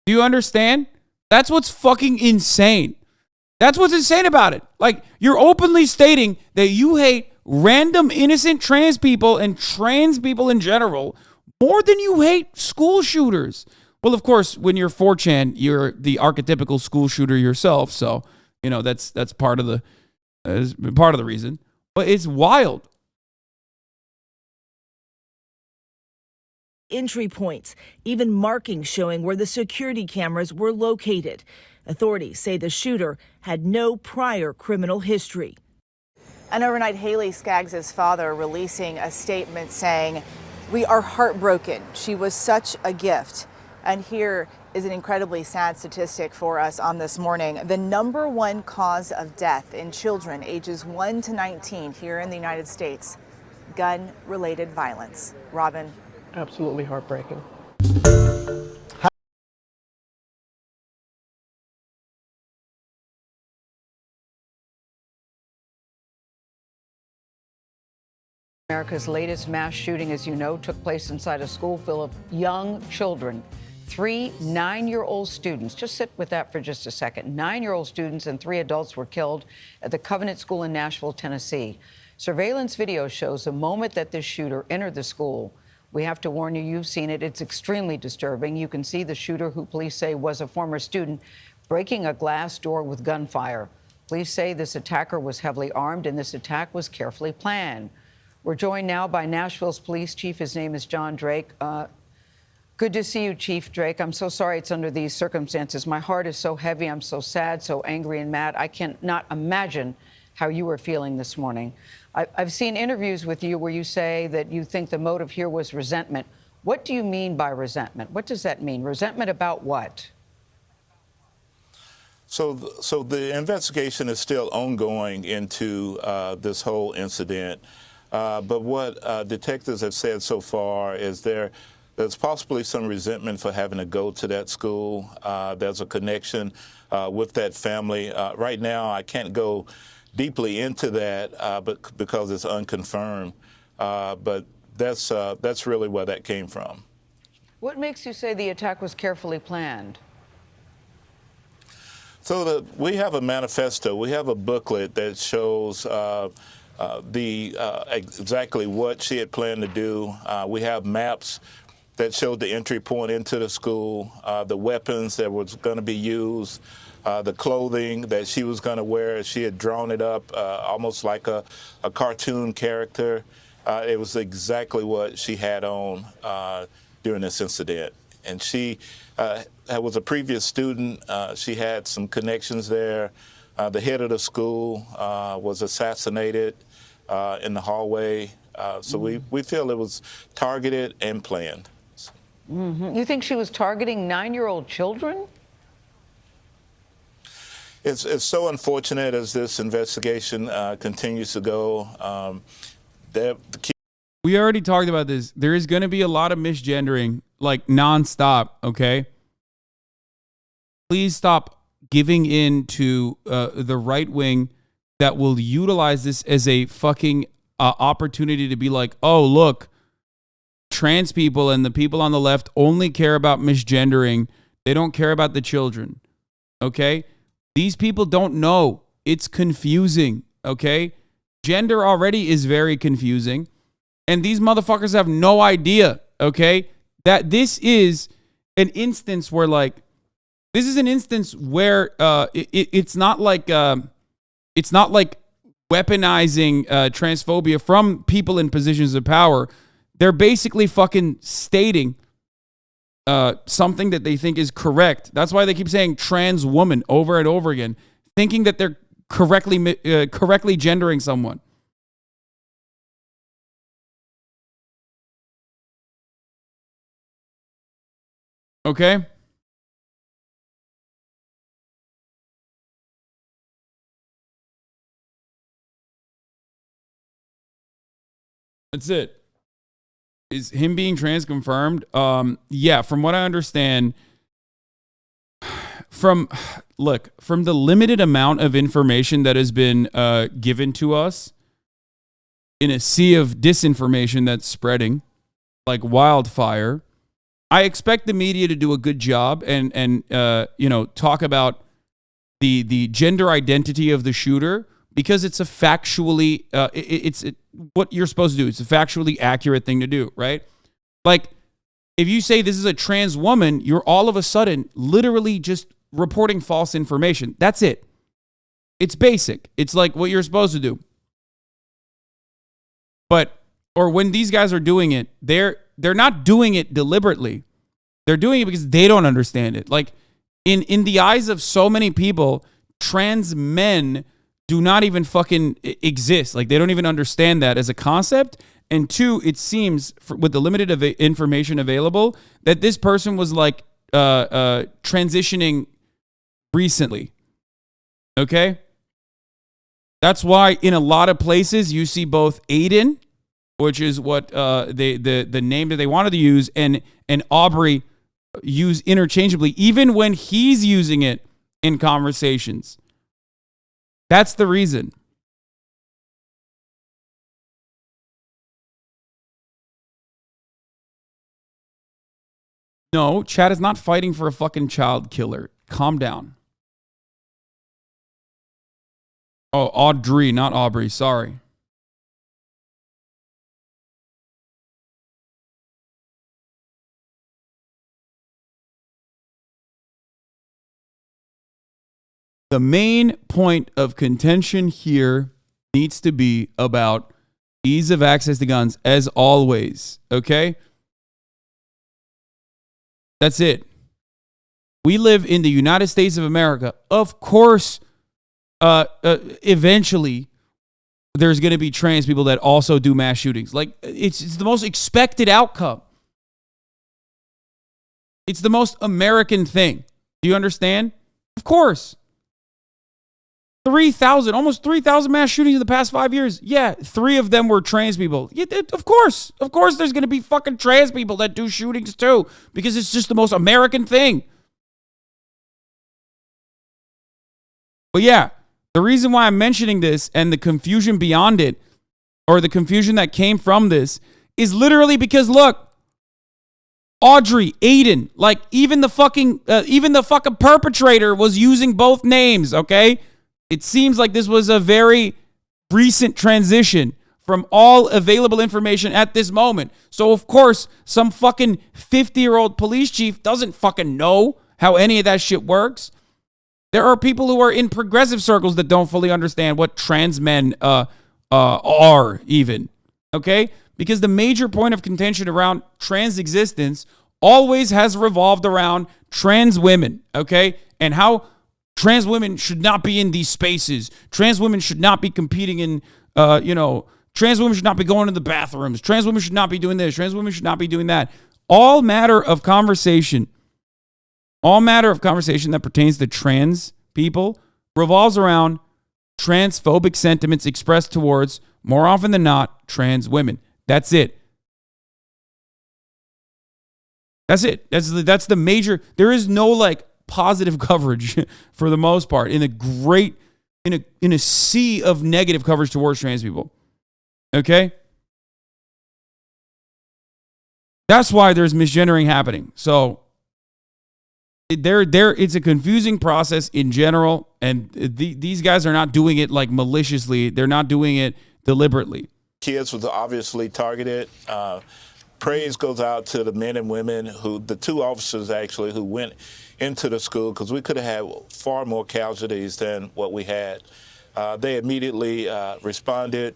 S1: Do you understand? That's what's fucking insane. That's what's insane about it. Like, you're openly stating that you hate random innocent trans people and trans people in general more than you hate school shooters. Well, of course, when you're 4chan, you're the archetypical school shooter yourself. So, you know, that's part of the reason. But it's wild.
S7: Entry points, even markings showing where the security cameras were located. Authorities say the shooter had no prior criminal history.
S14: And overnight, Haley Skaggs' father releasing a statement saying, "We are heartbroken. She was such a gift." And here is an incredibly sad statistic for us on this morning. The number one cause of death in children ages 1 to 19 here in the United States, gun-related violence. Robin.
S13: Absolutely heartbreaking.
S22: America's latest mass shooting, as you know, took place inside a school full of young children. 3 9-year-old students, just sit with that for just a second. 9-year-old students and 3 adults were killed at the Covenant School in Nashville, Tennessee. Surveillance video shows the moment that this shooter entered the school. We have to warn you, you've seen it. It's extremely disturbing. You can see the shooter, who police say was a former student, breaking a glass door with gunfire. Police say this attacker was heavily armed and this attack was carefully planned. We're joined now by Nashville's police chief. His name is John Drake. Good to see you, Chief Drake. I'm so sorry it's under these circumstances. My heart is so heavy. I'm so sad, so angry and mad. I cannot imagine how you were feeling this morning. I've seen interviews with you where you say that you think the motive here was resentment. What do you mean by resentment? What does that mean? Resentment about what?
S3: So the investigation is still ongoing into this whole incident. But what detectives have said so far is there's possibly some resentment for having to go to that school. There's a connection with that family. Right now, I can't go deeply into that, but because it's unconfirmed. But that's really where that came from.
S22: What makes you say the attack was carefully planned?
S3: So we have a manifesto. We have a booklet that shows exactly what she had planned to do. We have maps that showed the entry point into the school, the weapons that was going to be used, the clothing that she was going to wear. She had drawn it up almost like a cartoon character. It was exactly what she had on during this incident. And she was a previous student. She had some connections there. The head of the school was assassinated in the hallway. So we feel it was targeted and planned.
S22: Mm-hmm. You think she was targeting 9-year-old children?
S3: It's so unfortunate as this investigation continues to go.
S1: We already talked about this. There is going to be a lot of misgendering, like nonstop, okay? Please stop giving in to the right wing that will utilize this as a fucking opportunity to be like, oh, look, trans people and the people on the left only care about misgendering. They don't care about the children, okay? These people don't know. It's confusing, okay? Gender already is very confusing. And these motherfuckers have no idea, okay? That this is an instance where, like, this is an instance where it's not like weaponizing transphobia from people in positions of power. They're basically fucking stating something that they think is correct. That's why they keep saying trans woman over and over again, thinking that they're correctly gendering someone. Okay? That's it. Is him being trans confirmed? Yeah, from what I understand, from the limited amount of information that has been given to us in a sea of disinformation that's spreading like wildfire, I expect the media to do a good job and talk about the gender identity of the shooter, because it's a factually what you're supposed to do. It's a factually accurate thing to do, right? Like, if you say this is a trans woman, you're all of a sudden literally just reporting false information. That's it. It's basic. It's like what you're supposed to do. Or when these guys are doing it, they're not doing it deliberately. They're doing it because they don't understand it. Like, in the eyes of so many people, trans men do not even fucking exist. Like, they don't even understand that as a concept. And two, it seems, with the limited information available, that this person was like transitioning recently. Okay? That's why in a lot of places you see both Aiden, which is what the name that they wanted to use, and Aubrey use interchangeably, even when he's using it in conversations. That's the reason. No, Chad is not fighting for a fucking child killer. Calm down. Oh, Audrey, not Aubrey. Sorry. The main point of contention here needs to be about ease of access to guns, as always. Okay? That's it. We live in the United States of America. Of course, eventually, there's going to be trans people that also do mass shootings. Like, it's the most expected outcome. It's the most American thing. Do you understand? Of course. 3,000, almost 3,000 mass shootings in the past 5 years. Yeah, 3 of them were trans people. Yeah, of course. Of course there's going to be fucking trans people that do shootings too, because it's just the most American thing. But yeah, the reason why I'm mentioning this and the confusion beyond it, or the confusion that came from this, is literally because, look, Audrey, Aiden, like even the fucking perpetrator was using both names, okay? It seems like this was a very recent transition from all available information at this moment. So, of course, some fucking 50-year-old police chief doesn't fucking know how any of that shit works. There are people who are in progressive circles that don't fully understand what trans men are even, okay? Because the major point of contention around trans existence always has revolved around trans women, okay? And how trans women should not be in these spaces. Trans women should not be competing in, trans women should not be going to the bathrooms. Trans women should not be doing this. Trans women should not be doing that. All matter of conversation that pertains to trans people revolves around transphobic sentiments expressed towards, more often than not, trans women. That's it. That's it. That's the major. There is no like positive coverage for the most part in a sea of negative coverage towards trans people. Okay? That's why there's misgendering happening. So it's a confusing process in general, and these guys are not doing it like maliciously. They're not doing it deliberately.
S3: Kids was obviously targeted. Praise goes out to the men and women the 2 officers actually who went into the school, because we could have had far more casualties than what we had. They immediately responded,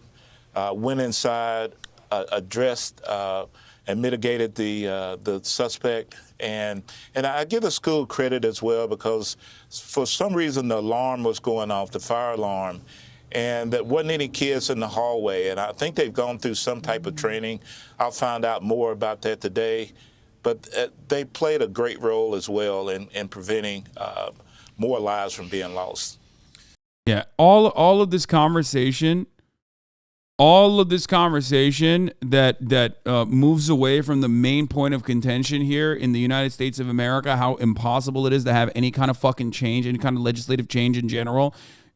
S3: went inside, addressed and mitigated the suspect. And I give the school credit as well, because for some reason the alarm was going off, the fire alarm, and there wasn't any kids in the hallway. And I think they've gone through some type of training. I'll find out more about that today. but they played a great role as well in preventing more lives from being lost.
S1: Yeah, all of this conversation that moves away from the main point of contention here in the United States of America, how impossible it is to have any kind of fucking change, any kind of legislative change in general.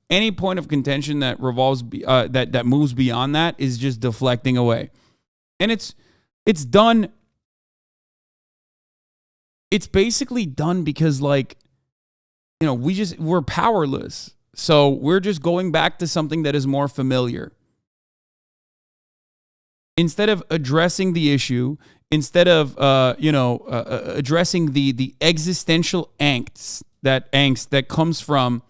S1: Any point of contention that revolves that moves beyond that is just deflecting away, and it's done. It's basically done because, like, you know, we're powerless, so we're just going back to something that is more familiar. Instead of addressing the issue, instead of addressing the existential angst that comes from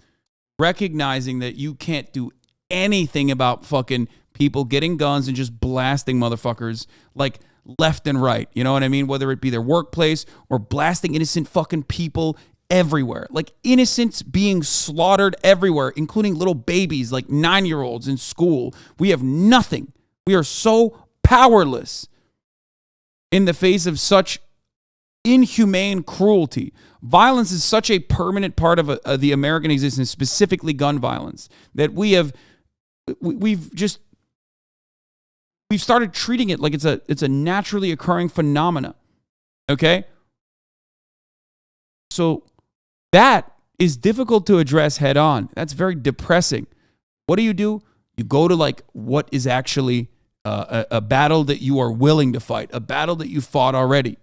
S1: recognizing that you can't do anything about fucking people getting guns and just blasting motherfuckers like left and right. You know what I mean? Whether it be their workplace or blasting innocent fucking people everywhere. Like innocents being slaughtered everywhere, including little babies like 9-year-olds in school. We have nothing. We are so powerless in the face of such inhumane cruelty. Violence is such a permanent part of the American existence, specifically gun violence, that we've started treating it like it's a naturally occurring phenomena. Okay? So that is difficult to address head on. That's very depressing. What do? You go to like what is actually a battle that you are willing to fight, a battle that you fought already.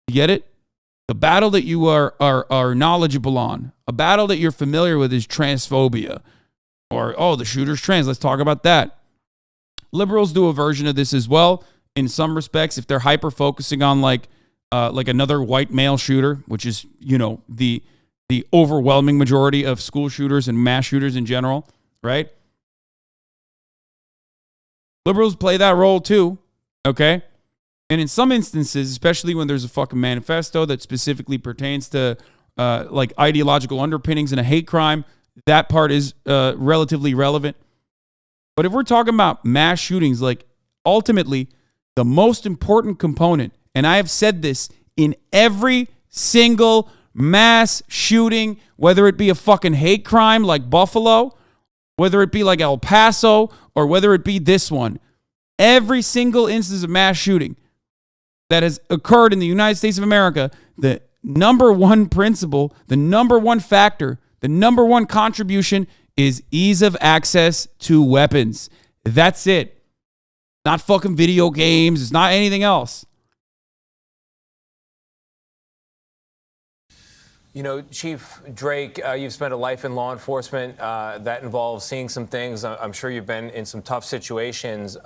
S1: You get it? The battle that you are knowledgeable on, a battle that you're familiar with is transphobia. Or, oh, the shooter's trans. Let's talk about that. Liberals do a version of this as well in some respects. If they're hyper-focusing on like another white male shooter, which is, you know, the overwhelming majority of school shooters and mass shooters in general, right? Liberals play that role too, okay? And in some instances, especially when there's a fucking manifesto that specifically pertains to like ideological underpinnings and a hate crime, that part is relatively relevant. But if we're talking about mass shootings, like ultimately the most important component, and I have said this in every single mass shooting, whether it be a fucking hate crime like Buffalo, whether it be like El Paso, or whether it be this one, every single instance of mass shooting that has occurred in the United States of America, the number one principle, the number one factor, the number one contribution is ease of access to weapons. That's it. Not fucking video games. It's not anything else.
S4: You know, Chief Drake, you've spent a life in law enforcement. That involves seeing some things. I'm sure you've been in some tough situations.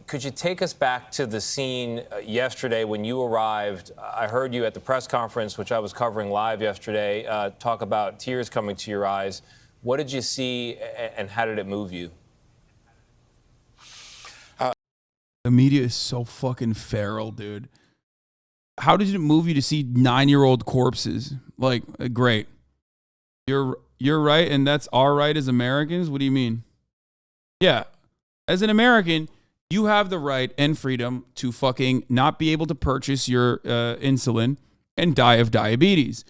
S4: Could you take us back to the scene yesterday when you arrived? I heard you at the press conference, which I was covering live yesterday, talk about tears coming to your eyes. What did you see and how did it move you?
S1: The media is so fucking feral, dude. How did it move you to see 9-year-old corpses? Like, great. You're right, and that's our right as Americans? What do you mean? Yeah. As an American, you have the right and freedom to fucking not be able to purchase your insulin and die of diabetes.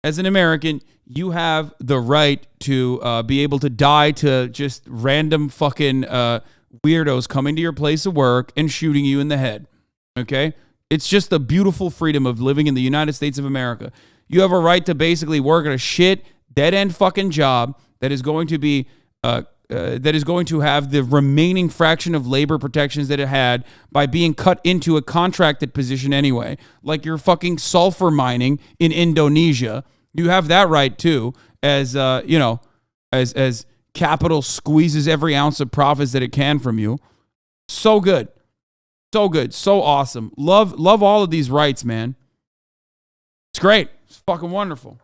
S1: As an American, you have the right to be able to die to just random fucking weirdos coming to your place of work and shooting you in the head. Okay? It's just the beautiful freedom of living in the United States of America. You have a right to basically work at a shit, dead-end fucking job that is going to be that is going to have the remaining fraction of labor protections that it had by being cut into a contracted position anyway. Like you're fucking sulfur mining in Indonesia. You have that right too, as as capital squeezes every ounce of profits that it can from you. So good. So good. So awesome. Love all of these rights, man. It's great. It's fucking wonderful.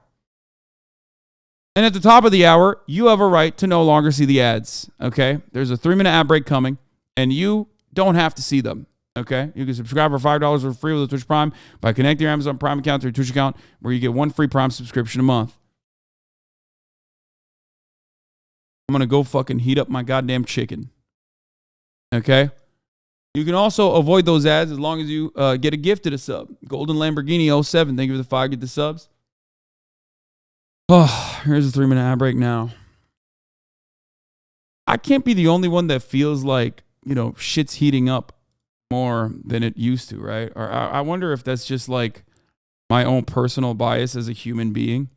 S1: And at the top of the hour, you have a right to no longer see the ads, okay? There's a 3-minute ad break coming, and you don't have to see them, okay? You can subscribe for $5 for free with a Twitch Prime by connecting your Amazon Prime account to your Twitch account, where you get 1 free Prime subscription a month. I'm going to go fucking heat up my goddamn chicken, okay? You can also avoid those ads as long as you get a gifted a sub. Golden Lamborghini 07. Thank you for the 5. Get the subs. Oh, here's a 3-minute ad break now. I can't be the only one that feels like, shit's heating up more than it used to, right? Or I wonder if that's just like my own personal bias as a human being.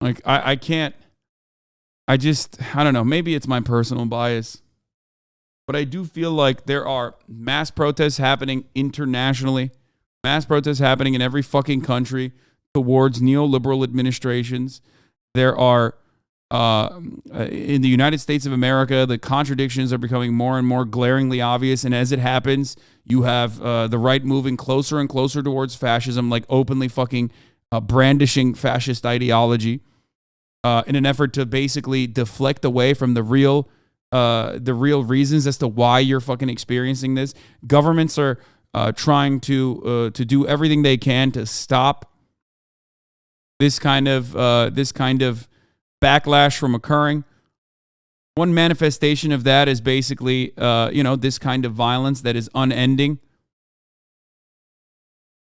S1: Like, I don't know. Maybe it's my personal bias. But I do feel like there are mass protests happening internationally, mass protests happening in every fucking country towards neoliberal administrations. There are, in the United States of America, the contradictions are becoming more and more glaringly obvious. And as it happens, you have the right moving closer and closer towards fascism, like openly fucking brandishing fascist ideology in an effort to basically deflect away from the real reasons as to why you're fucking experiencing this. Governments are trying to do everything they can to stop this kind of backlash from occurring. One manifestation of that is basically this kind of violence that is unending.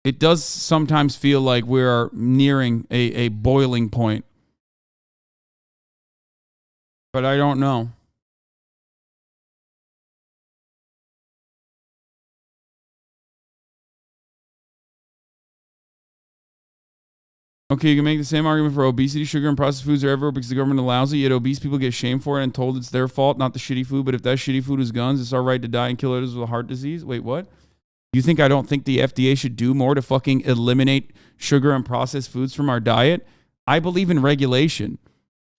S1: It does sometimes feel like we're nearing a boiling point, but I don't know. Okay, you can make the same argument for obesity. Sugar and processed foods are everywhere because the government allows it, yet obese people get shamed for it and told it's their fault, not the shitty food. But if that shitty food is guns, it's our right to die and kill others with a heart disease. Wait, what? You think I don't think the FDA should do more to fucking eliminate sugar and processed foods from our diet? I believe in regulation.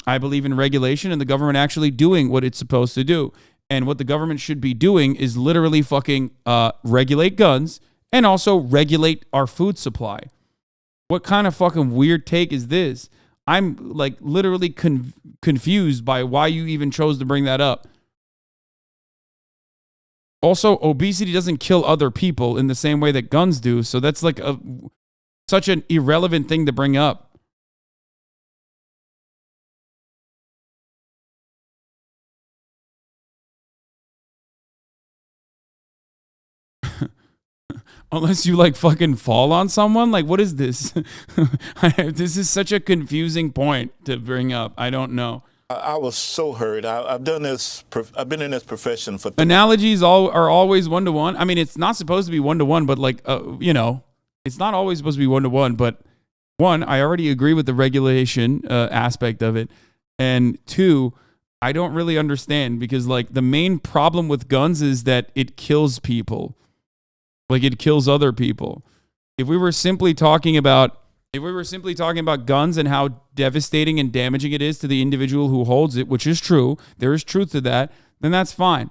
S1: I believe in regulation and the government actually doing what it's supposed to do. And what the government should be doing is literally fucking regulate guns and also regulate our food supply. What kind of fucking weird take is this? I'm like literally confused by why you even chose to bring that up. Also, obesity doesn't kill other people in the same way that guns do. So that's like such an irrelevant thing to bring up. Unless you like fucking fall on someone. Like, what is this? This is such a confusing point to bring up. I don't know.
S3: I was so hurt. I've done this. I've been in this profession for.
S1: Analogies are always 1-to-1. I mean, it's not supposed to be 1-to-1, but like, it's not always supposed to be 1-to-1. But one, I already agree with the regulation aspect of it, and two, I don't really understand because like the main problem with guns is that it kills people. Like it kills other people. If we were simply talking about guns and how devastating and damaging it is to the individual who holds it, which is true, there is truth to that, then that's fine.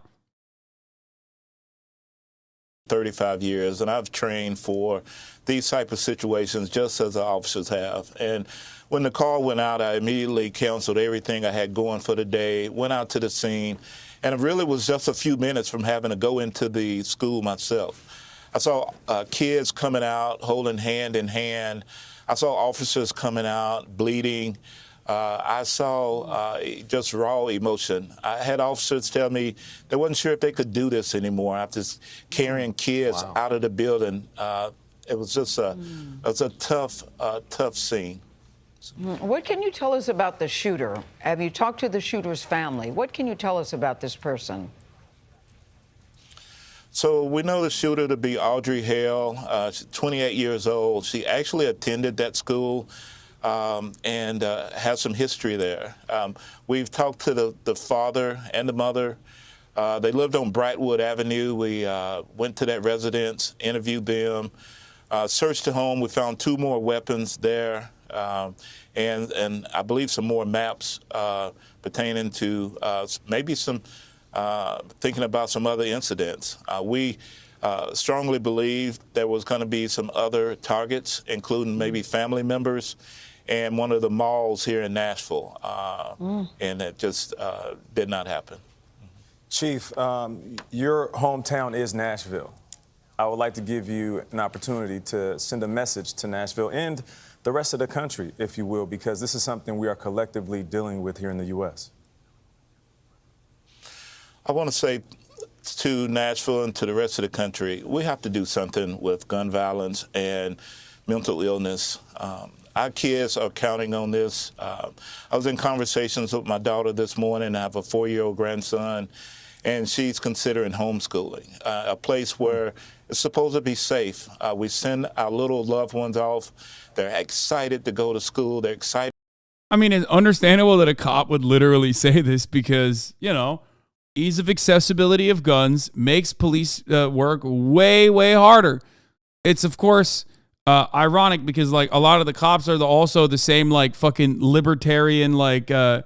S3: 35 years, and I've trained for these type of situations just as the officers have. And when the call went out, I immediately canceled everything I had going for the day, went out to the scene, and it really was just a few minutes from having to go into the school myself. I saw kids coming out holding hand in hand. I saw officers coming out bleeding. I saw just raw emotion. I had officers tell me they wasn't sure if they could do this anymore after carrying kids out of the building. It was just a tough scene.
S22: What can you tell us about the shooter? Have you talked to the shooter's family? What can you tell us about this person?
S3: So we know the shooter to be Audrey Hale. She's 28 years old. She actually attended that school and has some history there. We've talked to the father and the mother. They lived on Brightwood Avenue. We went to that residence, interviewed them, searched the home. We found 2 more weapons there, and I believe some more maps pertaining to maybe some thinking about some other incidents. We strongly believe there was going to be some other targets, including maybe family members, and one of the malls here in Nashville, and it just did not happen.
S8: Chief, your hometown is Nashville. I would like to give you an opportunity to send a message to Nashville and the rest of the country, if you will, because this is something we are collectively dealing with here in the U.S.
S3: I want to say to Nashville and to the rest of the country, we have to do something with gun violence and mental illness. Our kids are counting on this. I was in conversations with my daughter this morning. I have a 4-year-old grandson, and she's considering homeschooling, a place where it's supposed to be safe. We send our little loved ones off. They're excited to go to school. They're excited.
S1: I mean, it's understandable that a cop would literally say this because, you know, ease of accessibility of guns makes police work way, way harder. It's, of course, ironic because, like, a lot of the cops are also the same, like, fucking libertarian, like, gun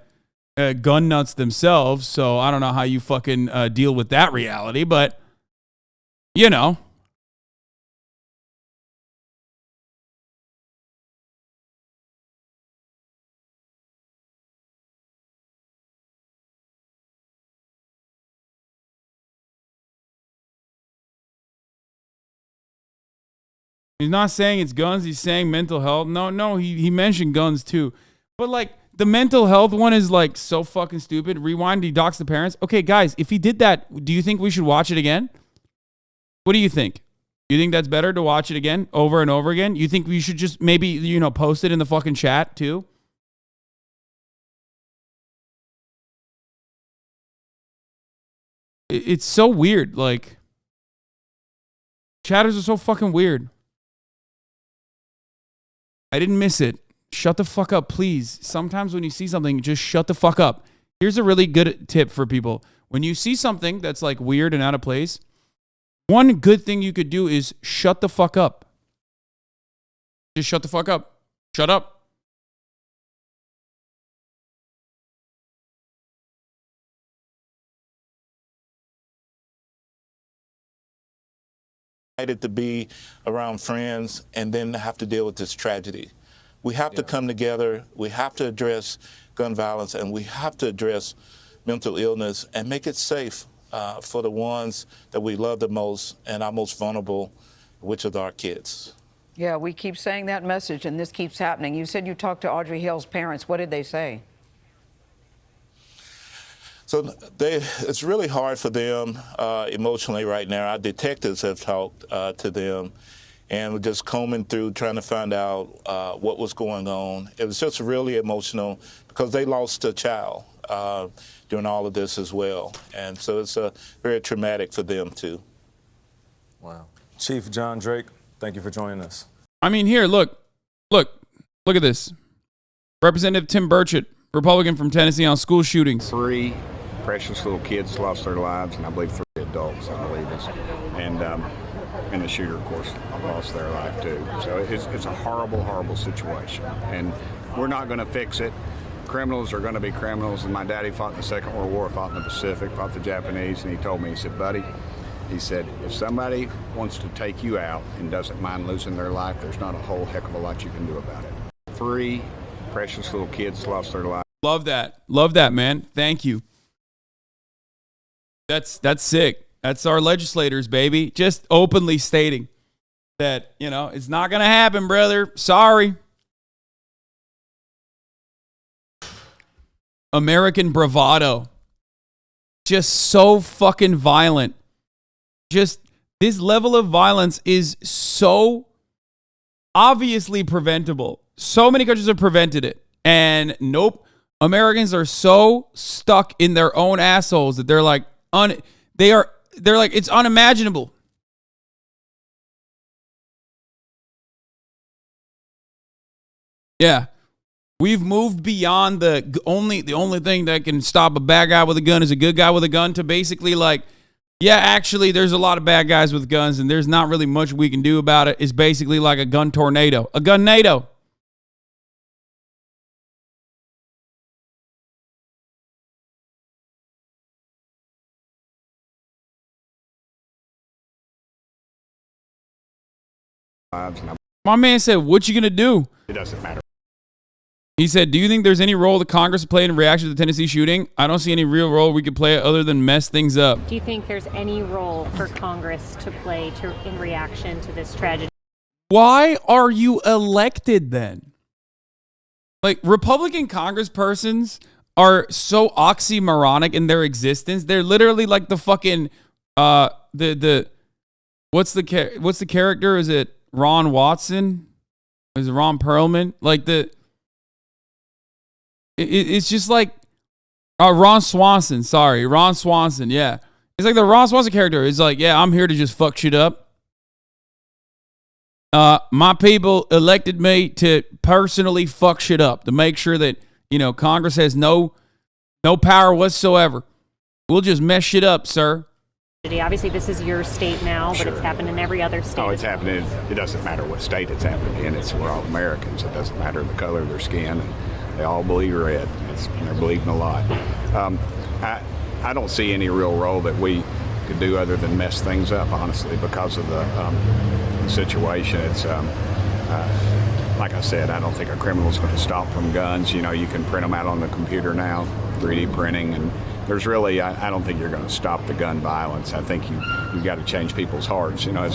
S1: nuts themselves. So I don't know how you fucking deal with that reality, but, you know. He's not saying it's guns. He's saying mental health. No, he mentioned guns too. But like the mental health one is like so fucking stupid. Rewind, he docks the parents. Okay, guys, if he did that, do you think we should watch it again? What do you think? You think that's better to watch it again over and over again? You think we should just maybe, you know, post it in the fucking chat too? It's so weird. Like, chatters are so fucking weird. I didn't miss it. Shut the fuck up, please. Sometimes when you see something, just shut the fuck up. Here's a really good tip for people. When you see something that's like weird and out of place, one good thing you could do is shut the fuck up. Just shut the fuck up. Shut up.
S3: To be around friends and then have to deal with this tragedy. We have to come together. We have to address gun violence, and we have to address mental illness and make it safe for the ones that we love the most and are most vulnerable, which are our kids.
S22: Yeah, we keep saying that message, and this keeps happening. You said you talked to Audrey Hale's parents. What did they say?
S3: So it's really hard for them emotionally right now. Our detectives have talked to them, and we're just combing through trying to find out what was going on. It was just really emotional because they lost a child during all of this as well. And so it's very traumatic for them, too.
S8: Wow. Chief John Drake, thank you for joining us.
S1: I mean, here, look at this. Representative Tim Burchett, Republican from Tennessee, on school shootings.
S10: 3 precious little kids lost their lives, and I believe 3 adults, and the shooter, of course, lost their life too. So it's a horrible, horrible situation, and we're not going to fix it. Criminals are going to be criminals, and my daddy fought in the Second World War, fought in the Pacific, fought the Japanese, and he told me, he said, buddy, he said, if somebody wants to take you out and doesn't mind losing their life, there's not a whole heck of a lot you can do about it. 3 precious little kids lost their lives.
S1: Love that, man. Thank you. That's sick. That's our legislators, baby. Just openly stating that, you know, it's not going to happen, brother. Sorry. American bravado. Just so fucking violent. Just this level of violence is so obviously preventable. So many countries have prevented it. And nope. Americans are so stuck in their own assholes that they're like, they're like, it's unimaginable. Yeah. We've moved beyond the only thing that can stop a bad guy with a gun is a good guy with a gun to basically like, yeah, actually there's a lot of bad guys with guns and there's not really much we can do about it. It's basically like a gun tornado, a gun NATO. My man said, what you gonna do?
S10: It doesn't matter.
S1: He said, do you think there's any role that Congress played in reaction to the Tennessee shooting? I don't see any real role we could play other than mess things up.
S6: Do you think there's any role for Congress to play in reaction to this tragedy?
S1: Why are you elected then? Like, Republican congresspersons are so oxymoronic in their existence. They're literally like the fucking what's the character? Is it Ron Watson? Is it Ron Perlman? Like it's just like Ron Swanson. Sorry, Ron Swanson. Yeah, it's like the Ron Swanson character. It's like, yeah, I'm here to just fuck shit up. My people elected me to personally fuck shit up, to make sure that, you know, Congress has no power whatsoever. We'll just mess shit up, sir.
S6: Obviously, this is your state now, but it's happened in every other state.
S10: Oh, it's happening. It doesn't matter what state it's happening in. We're all Americans. It doesn't matter the color of their skin. And they all believe red. They're believing a lot. I don't see any real role that we could do other than mess things up, honestly, because of the situation. It's like I said, I don't think a criminal's going to stop from guns. You know, you can print them out on the computer now, 3D printing, and there's really, I don't think you're going to stop the gun violence. I think you've got to change people's hearts. You know,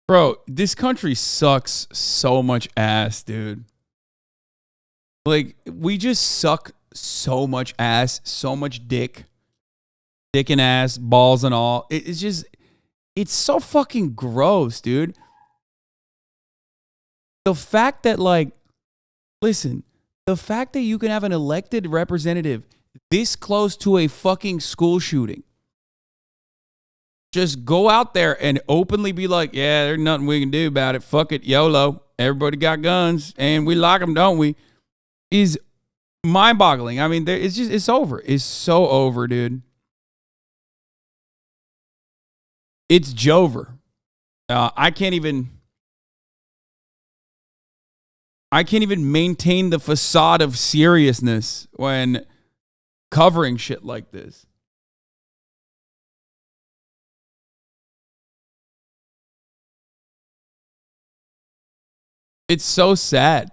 S1: bro, this country sucks so much ass, dude. Like, we just suck so much ass, so much dick and ass, balls and all. It's just, it's so fucking gross, dude. The fact that, like, listen, the fact that you can have an elected representative this close to a fucking school shooting, just go out there and openly be like, yeah, there's nothing we can do about it. Fuck it, YOLO. Everybody got guns and we like them, don't we? Is mind-boggling. I mean, it's over. It's so over, dude. It's Jover. I can't even maintain the facade of seriousness when covering shit like this. It's so sad.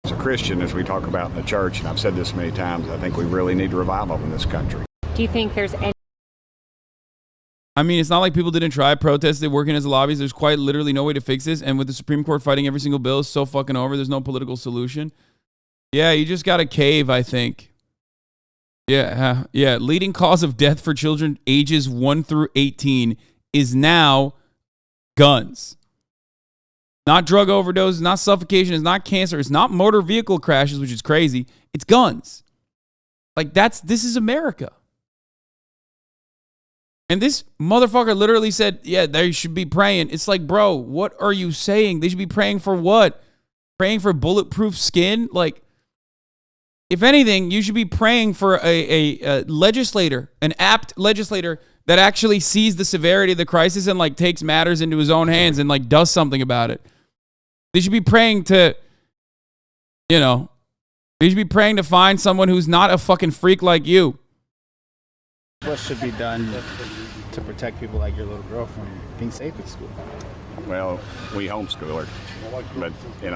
S10: as a Christian, as we talk about in the church, and I've said this many times, I think we really need revival in this country.
S6: Do you think there's any...
S1: I mean, it's not like people didn't try, protested, working as lobbies. There's quite literally no way to fix this. And with the Supreme Court fighting every single bill, it's so fucking over. There's no political solution. Yeah, you just got to cave, I think. Yeah. Leading cause of death for children ages 1 through 18 is now guns. Not drug overdoses, not suffocation, it's not cancer, it's not motor vehicle crashes, which is crazy. It's guns. Like, this is America. And this motherfucker literally said, yeah, they should be praying. It's like, bro, what are you saying? They should be praying for what? Praying for bulletproof skin? Like, if anything, you should be praying for a legislator, an apt legislator that actually sees the severity of the crisis and like takes matters into his own hands and like does something about it. They should be praying to, they should be praying to find someone who's not a fucking freak like you.
S9: What should be done to protect people like your little girl from being safe at school?
S10: Well, we homeschool her, but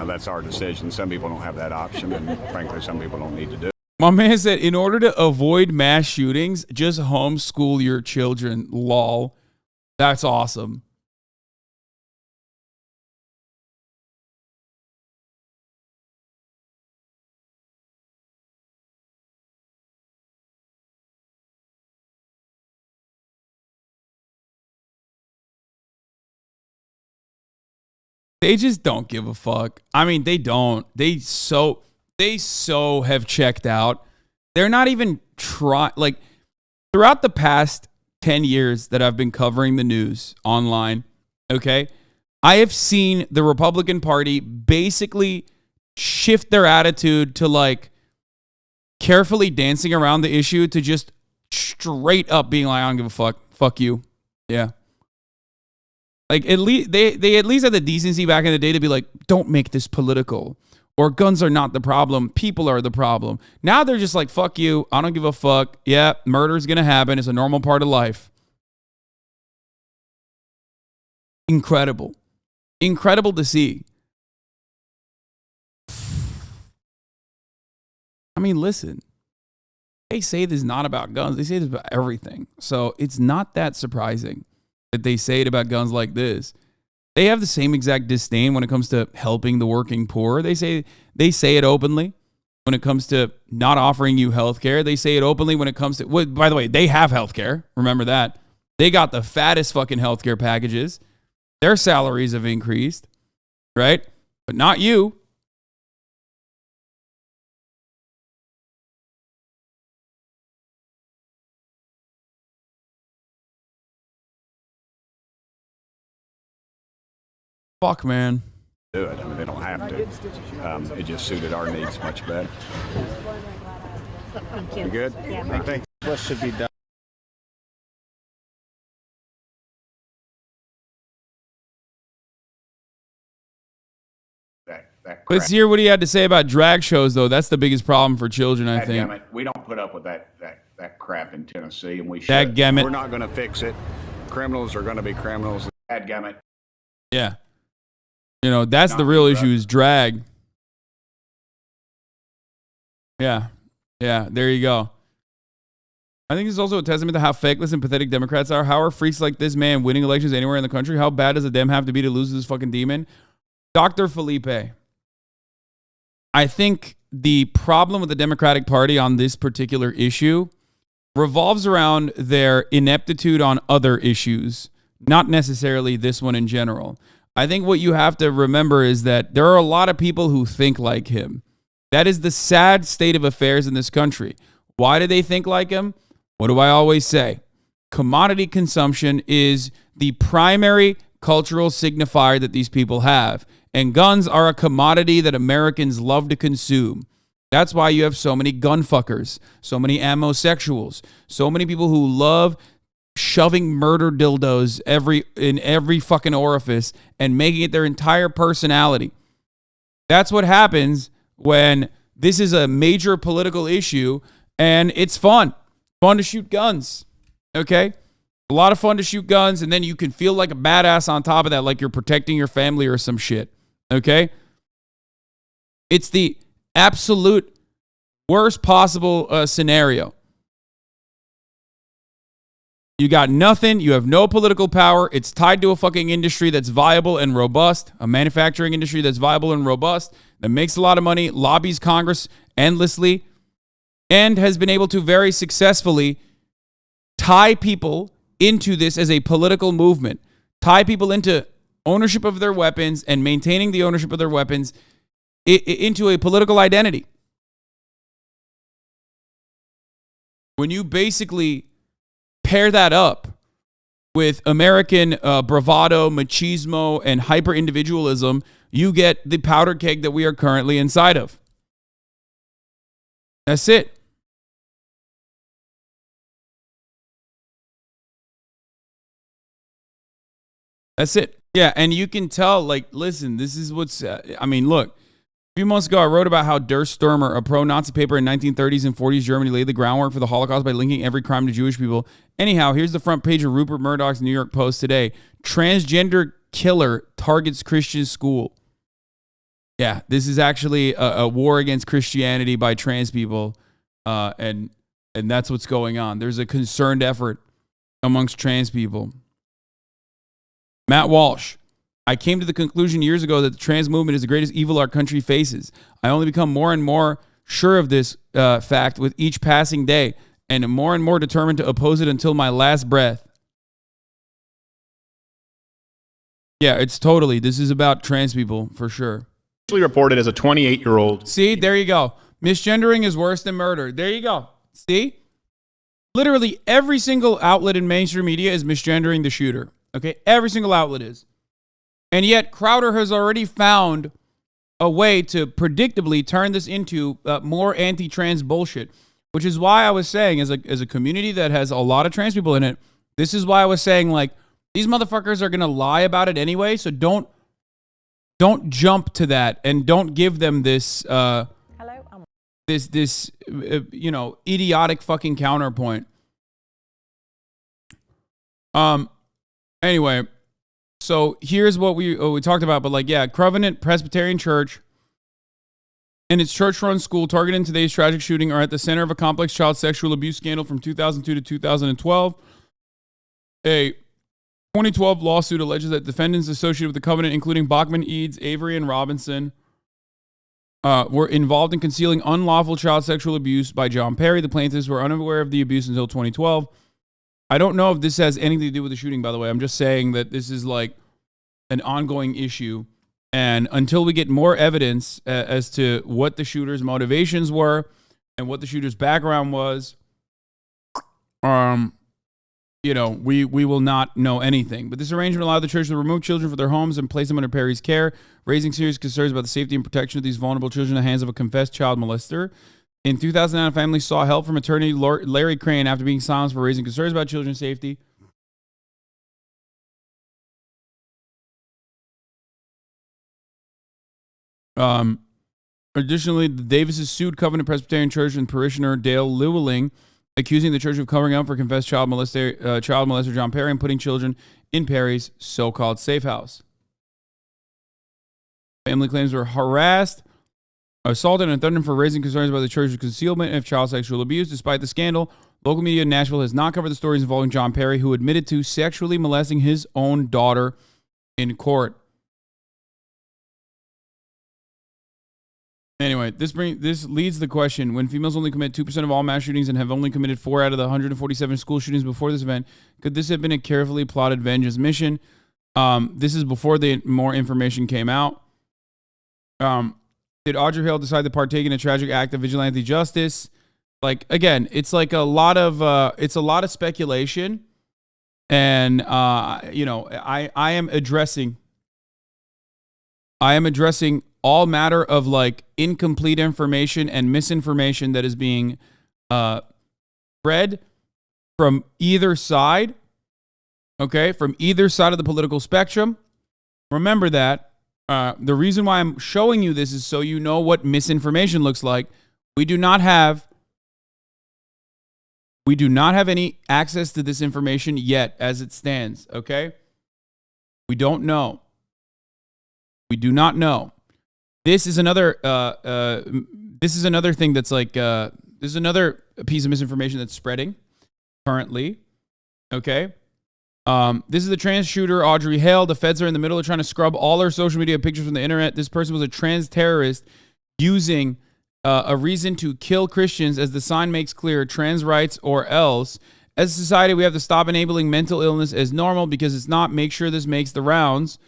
S10: that's our decision. Some people don't have that option, and frankly, some people don't need to do it.
S1: My man said, in order to avoid mass shootings, just homeschool your children. Lol. That's awesome. They just don't give a fuck. I mean, they don't. They so have checked out. They're not even trying. Like, throughout the past 10 years that I've been covering the news online, okay, I have seen the Republican Party basically shift their attitude to like carefully dancing around the issue to just straight up being like, I don't give a fuck. Fuck you. Yeah. Like, at least they at least had the decency back in the day to be like, don't make this political, or guns are not the problem, people are the problem. Now they're just like, fuck you, I don't give a fuck. Yeah, murder's gonna happen. It's a normal part of life. Incredible to see. I mean, listen, they say this is not about guns. They say this about everything. So it's not that surprising that they say it about guns like this. They have the same exact disdain when it comes to helping the working poor. They say it openly when it comes to not offering you health care. They say it openly when it comes to, well, by the way, they have health care. Remember that. They got the fattest fucking health care packages. Their salaries have increased, right? But not you. Fuck, man.
S10: Do it. I mean, they don't have to. It just suited our needs much better.
S6: Thank you.
S10: You good?
S6: Yeah.
S10: Hey, thanks.
S9: What should be done?
S10: That
S1: Let's hear what he had to say about drag shows, though. That's the biggest problem for children, I think.
S10: Dadgummit, we don't put up with that crap in Tennessee, and we should.
S1: Dadgummit.
S10: We're not going to fix it. Criminals are going to be criminals. Dadgummit.
S1: Yeah. You know, that's the real issue is drag. Yeah. Yeah, there you go. I think it's also a testament to how fakeless and pathetic Democrats are. How are freaks like this man winning elections anywhere in the country? How bad does a Dem have to be to lose this fucking demon? Dr. Felipe, I think the problem with the Democratic Party on this particular issue revolves around their ineptitude on other issues, not necessarily this one in general. I think what you have to remember is that there are a lot of people who think like him. That is the sad state of affairs in this country. Why do they think like him? What do I always say? Commodity consumption is the primary cultural signifier that these people have. And guns are a commodity that Americans love to consume. That's why you have so many gun fuckers, so many ammosexuals, so many people who love shoving murder dildos in every fucking orifice and making it their entire personality. That's what happens when this is a major political issue and it's fun. Fun to shoot guns. Okay? A lot of fun to shoot guns, and then you can feel like a badass on top of that, like you're protecting your family or some shit. Okay? It's the absolute worst possible scenario. You got nothing. You have no political power. It's tied to a fucking industry that's viable and robust, a manufacturing industry that's viable and robust, that makes a lot of money, lobbies Congress endlessly, and has been able to very successfully tie people into this as a political movement, tie people into ownership of their weapons and maintaining the ownership of their weapons into a political identity. When you basically pair that up with American bravado, machismo, and hyper-individualism, you get the powder keg that we are currently inside of. That's it. That's it. Yeah, and you can tell, like, listen, this is what's, I mean, look, a few months ago, I wrote about how Der Stürmer, a pro-Nazi paper in 1930s and 40s Germany, laid the groundwork for the Holocaust by linking every crime to Jewish people. Anyhow, here's the front page of Rupert Murdoch's New York Post today. Transgender killer targets Christian school. Yeah, this is actually a war against Christianity by trans people, and that's what's going on. There's a concerned effort amongst trans people. Matt Walsh. I came to the conclusion years ago that the trans movement is the greatest evil our country faces. I only become more and more sure of this fact with each passing day, and am more and more determined to oppose it until my last breath. Yeah, it's totally. This is about trans people, for sure.
S5: Reported as a 28-year-old.
S1: See, there you go. Misgendering is worse than murder. There you go. See? Literally every single outlet in mainstream media is misgendering the shooter. Okay? Every single outlet is. And yet Crowder has already found a way to predictably turn this into more anti-trans bullshit, which is why I was saying, as a community that has a lot of trans people in it, this is why I was saying, like, these motherfuckers are going to lie about it anyway, so don't jump to that and don't give them this idiotic fucking counterpoint. Anyway, so here's what we talked about, but like, yeah, Covenant Presbyterian Church and its church-run school targeted in today's tragic shooting are at the center of a complex child sexual abuse scandal from 2002 to 2012. A 2012 lawsuit alleges that defendants associated with the covenant, including Bachman, Eads, Avery, and Robinson, were involved in concealing unlawful child sexual abuse by John Perry. The plaintiffs were unaware of the abuse until 2012. I don't know if this has anything to do with the shooting, by the way. I'm just saying that this is like an ongoing issue. And until we get more evidence as to what the shooter's motivations were and what the shooter's background was, we will not know anything. But this arrangement allowed the church to remove children from their homes and place them under Perry's care, raising serious concerns about the safety and protection of these vulnerable children in the hands of a confessed child molester. In 2009, a family saw help from attorney Larry Crane after being silenced for raising concerns about children's safety. Additionally, the Davises sued Covenant Presbyterian Church and parishioner Dale Llewellyn, accusing the church of covering up for confessed child molester John Perry and putting children in Perry's so-called safe house. Family claims were harassed, assaulted, and threatened for raising concerns about the church's concealment of child sexual abuse. Despite the scandal, local media in Nashville has not covered the stories involving John Perry, who admitted to sexually molesting his own daughter in court. Anyway, this leads to the question: when females only commit 2% of all mass shootings and have only committed 4 out of the 147 school shootings before this event, could this have been a carefully plotted vengeance mission? This is before more information came out. Did Audrey Hale decide to partake in a tragic act of vigilante justice? Like, again, it's like a lot of speculation, and I am addressing all matter of like incomplete information and misinformation that is being spread from either side. Okay, from either side of the political spectrum. Remember that. The reason why I'm showing you this is so you know what misinformation looks like. We do not have any access to this information yet as it stands, okay? We don't know. We do not know. This is another thing that's like this is another piece of misinformation that's spreading currently. Okay? This is the trans shooter, Audrey Hale. The feds are in the middle of trying to scrub all her social media pictures from the internet. This person was a trans terrorist using a reason to kill Christians, as the sign makes clear, trans rights or else. As a society, we have to stop enabling mental illness as normal because it's not. Make sure this makes the rounds.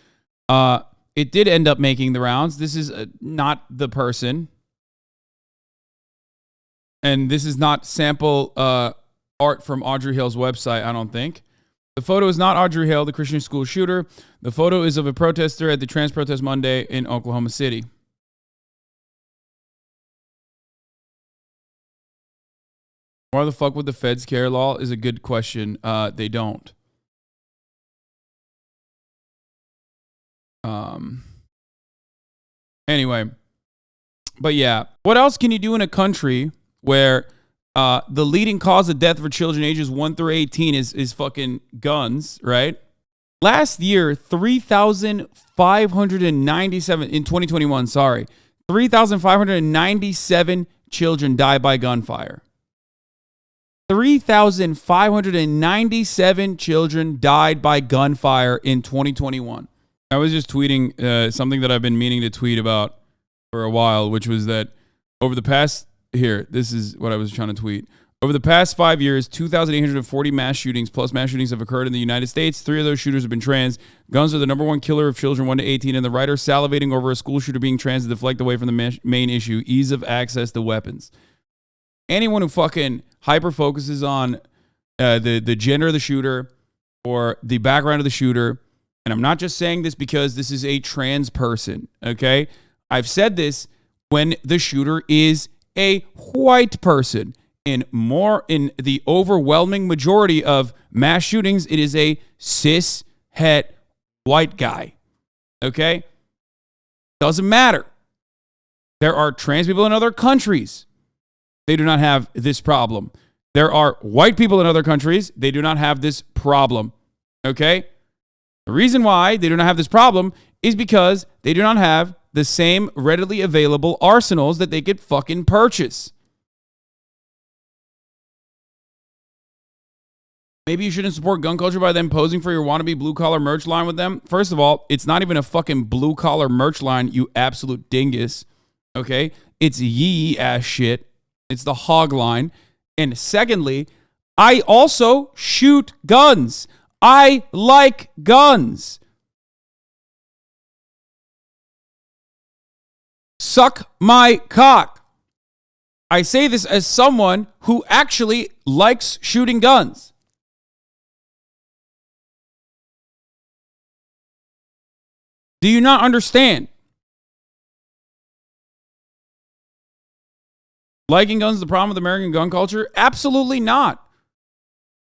S1: It did end up making the rounds. This is not the person. And this is not sample art from Audrey Hale's website, I don't think. The photo is not Audrey Hale, the Christian school shooter. The photo is of a protester at the trans protest Monday in Oklahoma City. Why the fuck would the feds care? Law is a good question. They don't. Anyway, but yeah, what else can you do in a country where the leading cause of death for children ages 1 through 18 is fucking guns, right? Last year, 3,597 in 2021, 3,597 children died by gunfire. 3,597 children died by gunfire in 2021. I was just tweeting something that I've been meaning to tweet about for a while, which was that over the past, this is what I was trying to tweet. Over the past 5 years, 2,840 mass shootings plus mass shootings have occurred in the United States. 3 of those shooters have been trans. Guns are the number one killer of children 1 to 18, and the writer salivating over a school shooter being trans to deflect away from the main issue, ease of access to weapons. Anyone who fucking hyper focuses on the gender of the shooter or the background of the shooter, and I'm not just saying this because this is a trans person, okay? I've said this when the shooter is a white person. In the overwhelming majority of mass shootings, it is a cis het white guy, okay? Doesn't matter. There are trans people in other countries. They do not have this problem. There are white people in other countries. They do not have this problem, okay? The reason why they do not have this problem is because they do not have the same readily available arsenals that they could fucking purchase. Maybe you shouldn't support gun culture by them posing for your wannabe blue-collar merch line with them. First of all, it's not even a fucking blue-collar merch line, you absolute dingus. Okay? It's yee-ass shit. It's the hog line. And secondly, I also shoot guns. I like guns. Suck my cock. I say this as someone who actually likes shooting guns. Do you not understand? Liking guns is the problem with American gun culture? Absolutely not.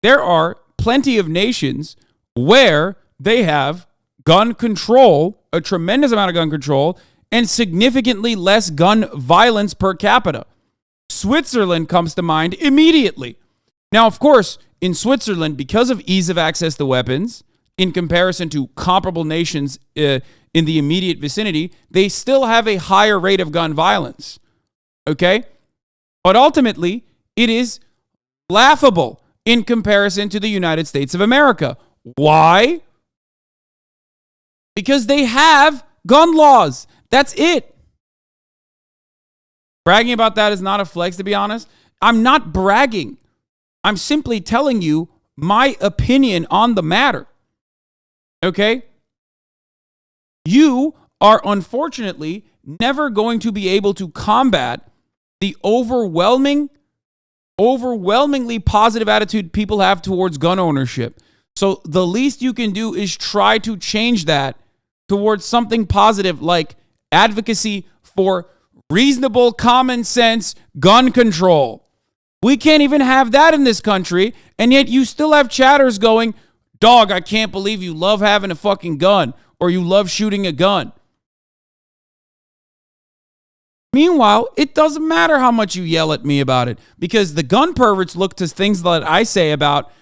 S1: There are plenty of nations where they have gun control, a tremendous amount of gun control, and significantly less gun violence per capita. Switzerland comes to mind immediately. Now, of course, in Switzerland, because of ease of access to weapons, in comparison to comparable nations in the immediate vicinity, they still have a higher rate of gun violence. Okay? But ultimately, it is laughable in comparison to the United States of America. Why? Because they have gun laws. That's it. Bragging about that is not a flex, to be honest. I'm not bragging. I'm simply telling you my opinion on the matter. Okay? You are unfortunately never going to be able to combat the overwhelmingly positive attitude people have towards gun ownership. So the least you can do is try to change that towards something positive like advocacy for reasonable, common sense gun control. We can't even have that in this country, and yet you still have chatters going, dog, I can't believe you love having a fucking gun or you love shooting a gun. Meanwhile, it doesn't matter how much you yell at me about it because the gun perverts look to things that I say about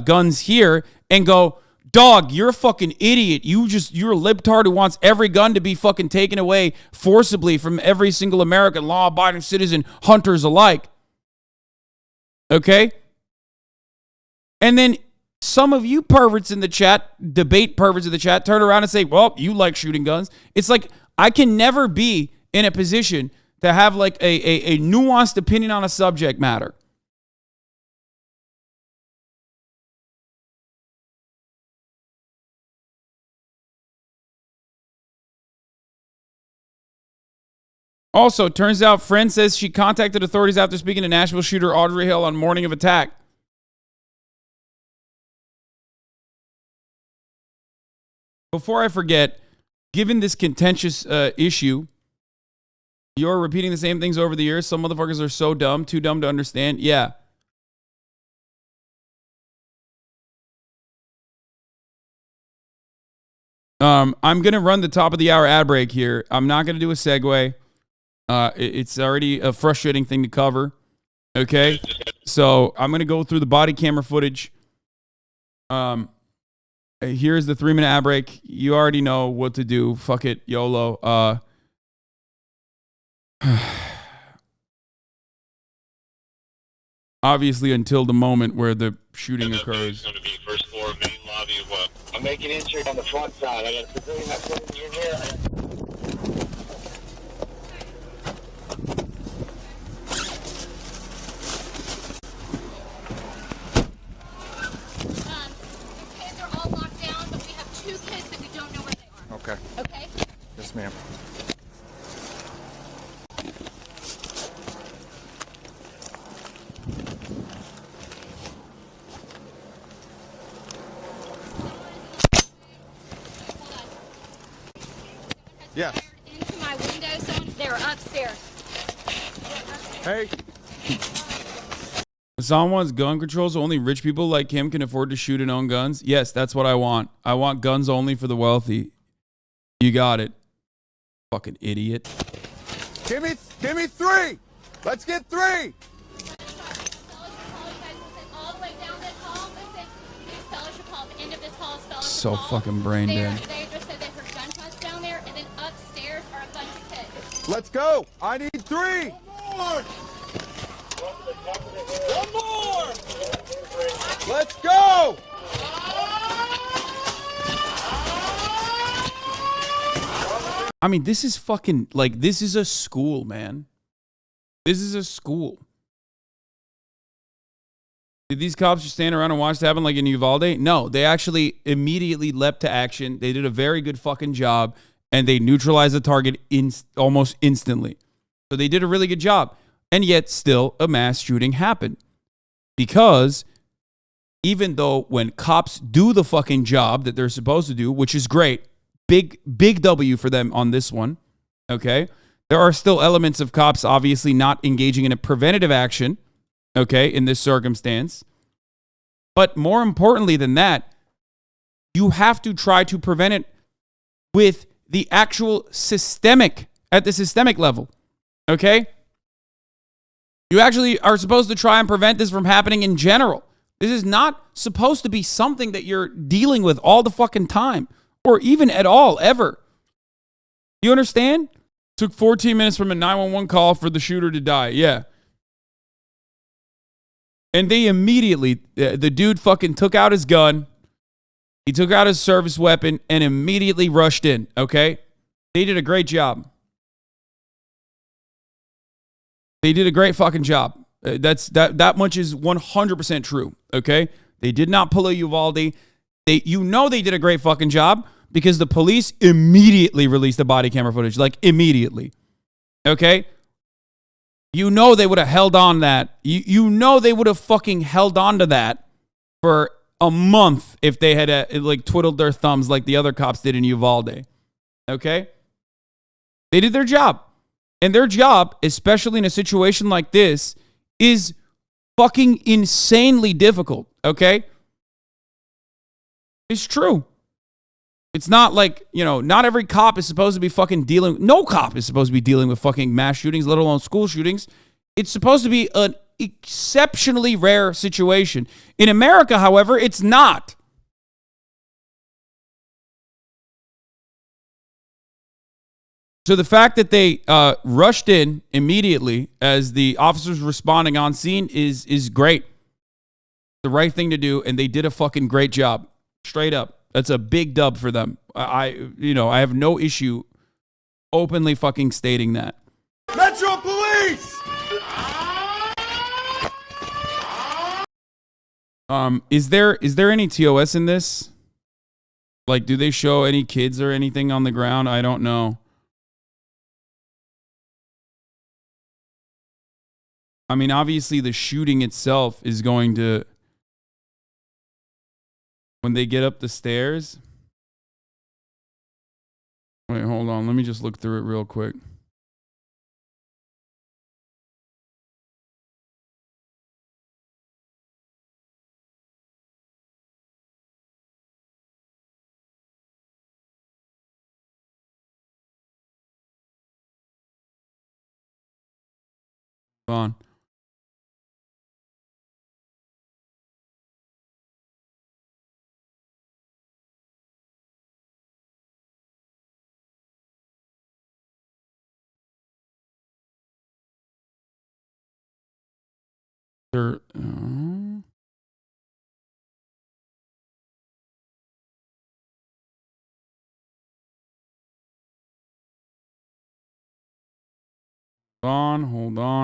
S1: guns here and go, dog, you're a fucking idiot. You're a libtard who wants every gun to be fucking taken away forcibly from every single American law-abiding citizen, hunters alike. Okay? And then some of you perverts in the chat, debate perverts in the chat, turn around and say, well, you like shooting guns. It's like I can never be in a position to have like a nuanced opinion on a subject matter. Also, turns out friend says she contacted authorities after speaking to Nashville shooter Audrey Hill on morning of attack. Before I forget, given this contentious issue, you're repeating the same things over the years. Some motherfuckers are so dumb, too dumb to understand. Yeah. I'm going to run the top of the hour ad break here. I'm not going to do a segue. It's already a frustrating thing to cover. Okay? So I'm going to go through the body camera footage. Here's the 3-minute ad break. You already know what to do. Fuck it. YOLO. Obviously, until the moment where the shooting occurs.
S11: Going to be first floor main lobby of what? I'm making entry on the front side. I got a civilian that's sitting in here.
S19: Kids are all locked down, but we have 2 kids that we don't know where they are.
S11: Okay.
S19: Okay?
S11: Yes, ma'am. Yeah.
S19: Into my window zone. They're upstairs.
S11: Hey.
S1: Hasan wants gun control so only rich people like him can afford to shoot and own guns. Yes, that's what I want. I want guns only for the wealthy. You got it. Fucking idiot.
S11: Give me 3. Let's get 3.
S1: So fucking brain dead.
S19: They just said they heard gunshots down there, and then upstairs are a bunch of
S12: Let's go. I need 3. One more. Let's go.
S1: I mean, this is fucking, like, this is a school, man. This is a school. Did these cops just stand around and watch it happen like in Uvalde? No, they actually immediately leapt to action. They did a very good fucking job, and they neutralized the target almost instantly. So they did a really good job. And yet still a mass shooting happened. Because even though when cops do the fucking job that they're supposed to do, which is great, big W for them on this one, okay? There are still elements of cops obviously not engaging in a preventative action, okay, in this circumstance. But more importantly than that, you have to try to prevent it with the actual at the systemic level, okay? You actually are supposed to try and prevent this from happening in general. This is not supposed to be something that you're dealing with all the fucking time, or even at all, ever. You understand? Took 14 minutes from a 911 call for the shooter to die. Yeah. And they immediately, the dude fucking took out his gun. He took out his service weapon and immediately rushed in, okay? They did a great job. They did a great fucking job. That much is 100% true, okay? They did not pull a Uvalde. They did a great fucking job because the police immediately released the body camera footage, like immediately, okay? You know they would have held on that. You know they would have fucking held on to that for a month if they had like twiddled their thumbs like the other cops did in Uvalde, okay? They did their job. And their job, especially in a situation like this, is fucking insanely difficult, okay? It's true. It's not like, not every cop is supposed to be fucking no cop is supposed to be dealing with fucking mass shootings, let alone school shootings. It's supposed to be an exceptionally rare situation. In America, however, it's not. So the fact that they rushed in immediately as the officers responding on scene is great. The right thing to do, and they did a fucking great job. Straight up. That's a big dub for them. I have no issue openly fucking stating that.
S12: Metro Police!
S1: Is there any TOS in this? Like, do they show any kids or anything on the ground? I don't know. I mean, obviously the shooting itself is going to, when they get up the stairs. Wait, hold on. Let me just look through it real quick. Hold on.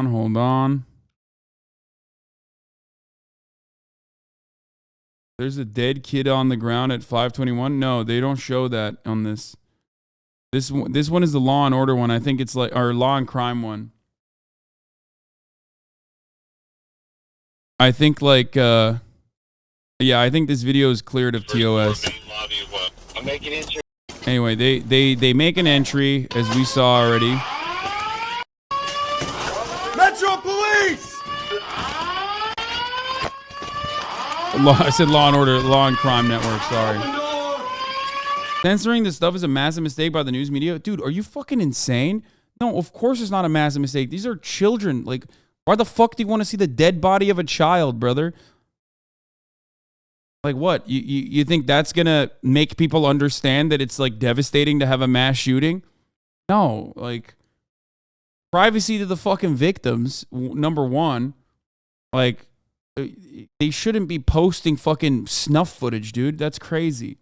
S1: Hold on. There's a dead kid on the ground at 521. No, they don't show that on this. This one is the Law and Order one. I think it's like, or Law and Crime one. I think like, yeah, I think this video is cleared of TOS. Anyway, they make an entry as we saw already.
S12: Metro Police!
S1: I said Law and Order, Law and Crime Network, sorry. Censoring this stuff is a massive mistake by the news media. Dude, are you fucking insane? No, of course it's not a massive mistake. These are children. Like, why the fuck do you want to see the dead body of a child, brother? Like what? You think that's going to make people understand that it's like devastating to have a mass shooting? No, like privacy to the fucking victims, number one. Like, they shouldn't be posting fucking snuff footage, dude. That's crazy.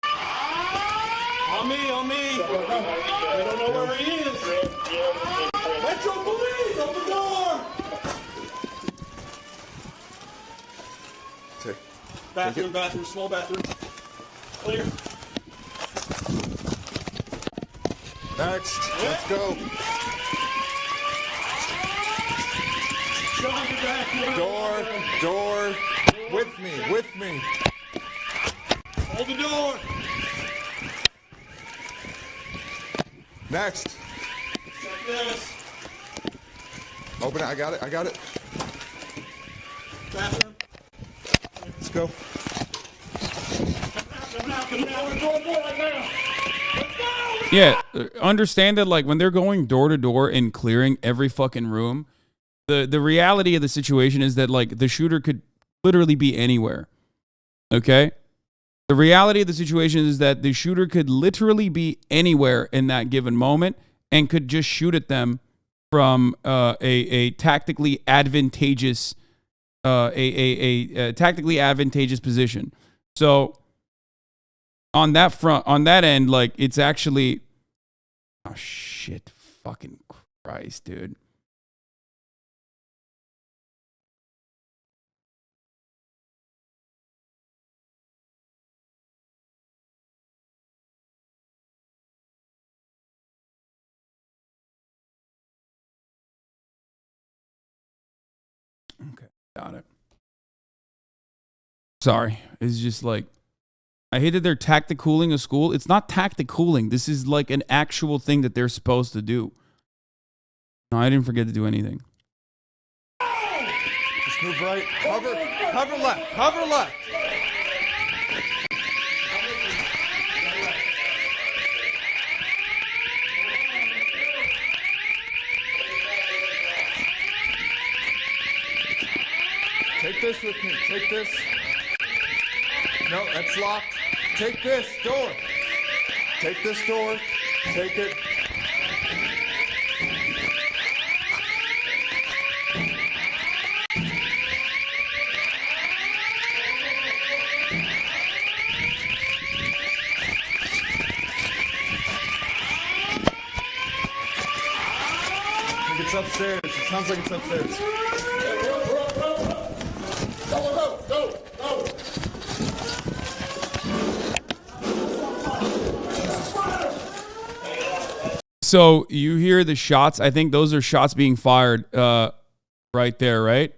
S12: On me, on me. We don't know where he is. Metro Police, open the door. Bathroom, bathroom, small bathroom. Clear. Next, let's go. Door, with me. Hold the door. Next. Check this. Open it, I got it. Bathroom. Let's go.
S1: Yeah, understand that, like, when they're going door to door and clearing every fucking room, the reality of the situation is that, like, the shooter could literally be anywhere. Okay? The reality of the situation is that the shooter could literally be anywhere in that given moment and could just shoot at them from a tactically advantageous tactically advantageous position. So on that front, on that end, like, it's actually, oh shit, fucking Christ, dude. Okay, got it. Sorry, it's just like, I hate that they're tactic-cooling a school. It's not tactic-cooling. This is like an actual thing that they're supposed to do. No, I didn't forget to do anything.
S12: Just move right. Cover left. Cover left. Take this with me. Take this. No, that's locked. Take this door. Take this door. Take it. I think it's upstairs. It sounds like it's upstairs. Go.
S1: So you hear the shots. I think those are shots being fired right there, right?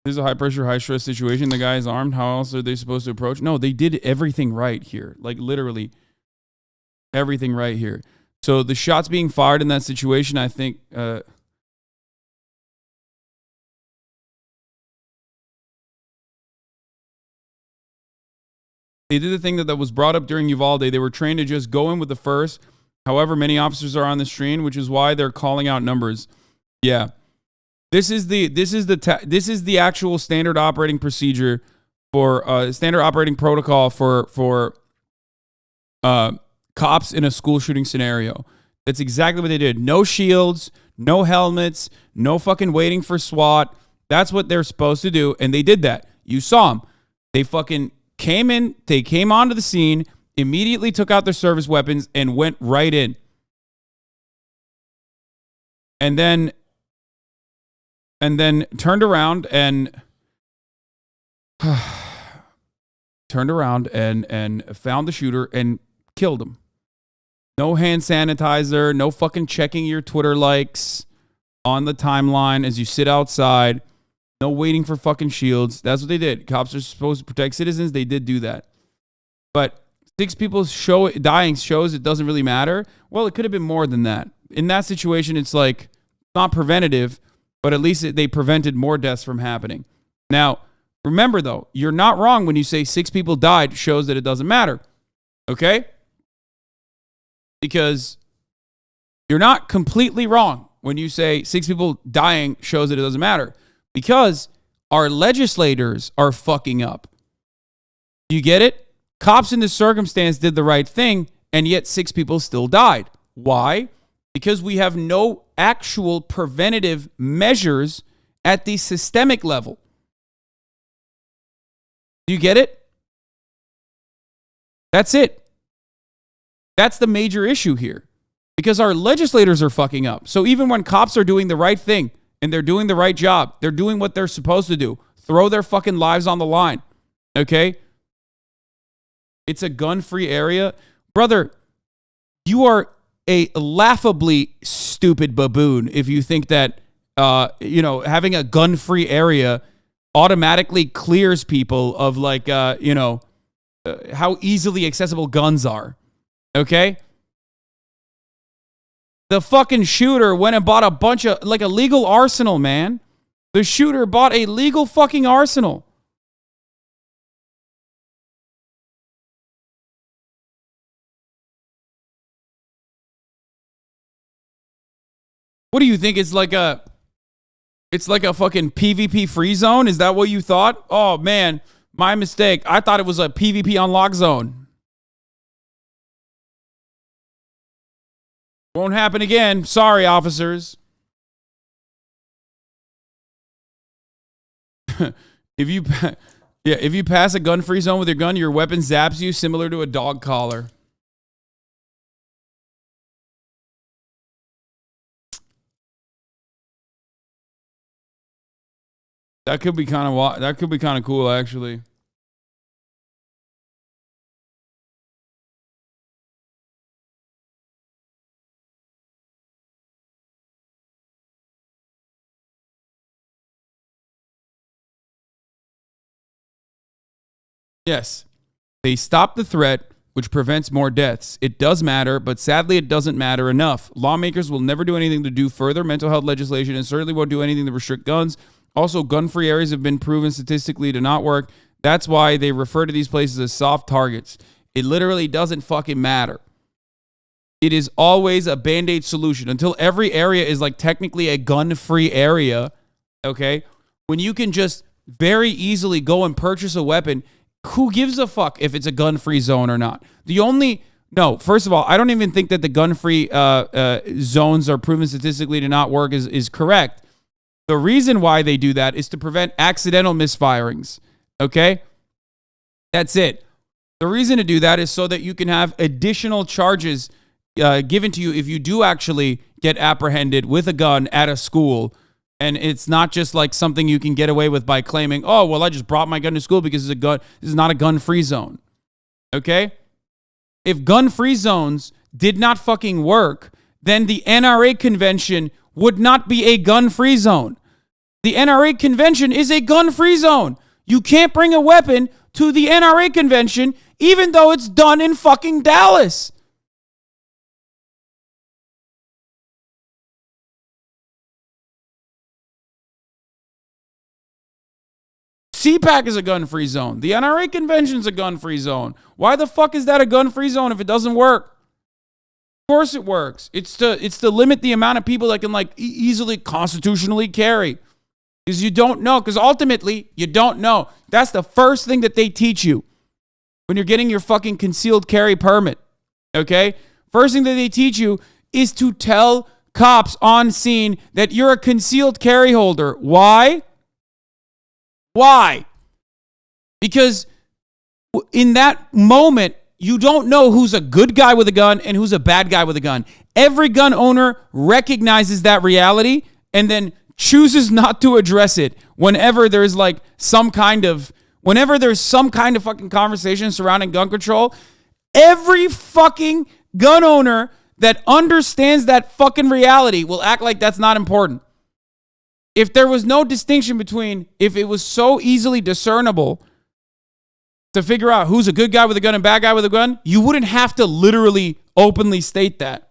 S1: This is a high pressure, high stress situation. The guy is armed. How else are they supposed to approach? No, they did everything right here. Like, literally everything right here. So the shots being fired in that situation, I think, they did the thing that was brought up during Uvalde. They were trained to just go in with the first. However, many officers are on the stream, which is why they're calling out numbers. Yeah, this is the actual standard operating procedure for standard operating protocol for cops in a school shooting scenario. That's exactly what they did. No shields, no helmets, no fucking waiting for SWAT. That's what they're supposed to do, and they did that. You saw them. They fucking came in, they came onto the scene, immediately took out their service weapons, and went right in. And then turned around and found the shooter and killed him. No hand sanitizer, no fucking checking your Twitter likes on the timeline as you sit outside. No waiting for fucking shields. That's what they did. Cops are supposed to protect citizens. They did do that. But 6 people dying shows it doesn't really matter. Well, it could have been more than that. In that situation, it's like not preventative, but at least they prevented more deaths from happening. Now, remember though, you're not wrong when you say 6 people died shows that it doesn't matter. Okay? Because you're not completely wrong when you say 6 people dying shows that it doesn't matter. Because our legislators are fucking up. Do you get it? Cops in this circumstance did the right thing, and yet 6 people still died. Why? Because we have no actual preventative measures at the systemic level. Do you get it? That's it. That's the major issue here. Because our legislators are fucking up. So even when cops are doing the right thing and they're doing the right job, they're doing what they're supposed to do, throw their fucking lives on the line. Okay? It's a gun-free area. Brother, you are a laughably stupid baboon if you think that, having a gun-free area automatically clears people of how easily accessible guns are. Okay? The fucking shooter went and bought a bunch of, a legal arsenal, man. The shooter bought a legal fucking arsenal. What do you think? It's like a fucking PvP free zone? Is that what you thought? Oh, man, my mistake. I thought it was a PvP unlock zone. Won't happen again. Sorry, officers. If you pass a gun-free zone with your gun, your weapon zaps you similar to a dog collar. That could be kind of cool, actually. Yes. They stop the threat, which prevents more deaths. It does matter, but sadly it doesn't matter enough. Lawmakers will never do anything to do further mental health legislation and certainly won't do anything to restrict guns. Also, gun-free areas have been proven statistically to not work. That's why they refer to these places as soft targets. It literally doesn't fucking matter. It is always a Band-Aid solution until every area is technically a gun-free area, okay? When you can just very easily go and purchase a weapon, who gives a fuck if it's a gun-free zone or not? First of all, I don't even think that the gun-free zones are proven statistically to not work is correct. The reason why they do that is to prevent accidental misfirings, okay? That's it. The reason to do that is so that you can have additional charges given to you if you do actually get apprehended with a gun at a school. And it's not just something you can get away with by claiming, oh, well, I just brought my gun to school because it's a gun. This is not a gun-free zone. Okay? If gun-free zones did not fucking work, then the NRA convention would not be a gun-free zone. The NRA convention is a gun-free zone. You can't bring a weapon to the NRA convention even though it's done in fucking Dallas. CPAC is a gun-free zone. The NRA convention's a gun-free zone. Why the fuck is that a gun-free zone if it doesn't work? Of course it works. It's to limit the amount of people that can easily constitutionally carry. Because you don't know. Because ultimately, you don't know. That's the first thing that they teach you when you're getting your fucking concealed carry permit. Okay? First thing that they teach you is to tell cops on scene that you're a concealed carry holder. Why? Why? Because in that moment, you don't know who's a good guy with a gun and who's a bad guy with a gun. Every gun owner recognizes that reality and then chooses not to address it whenever there's some kind of fucking conversation surrounding gun control. Every fucking gun owner that understands that fucking reality will act like that's not important. If there was no distinction between, if it was so easily discernible to figure out who's a good guy with a gun and bad guy with a gun, you wouldn't have to literally openly state that.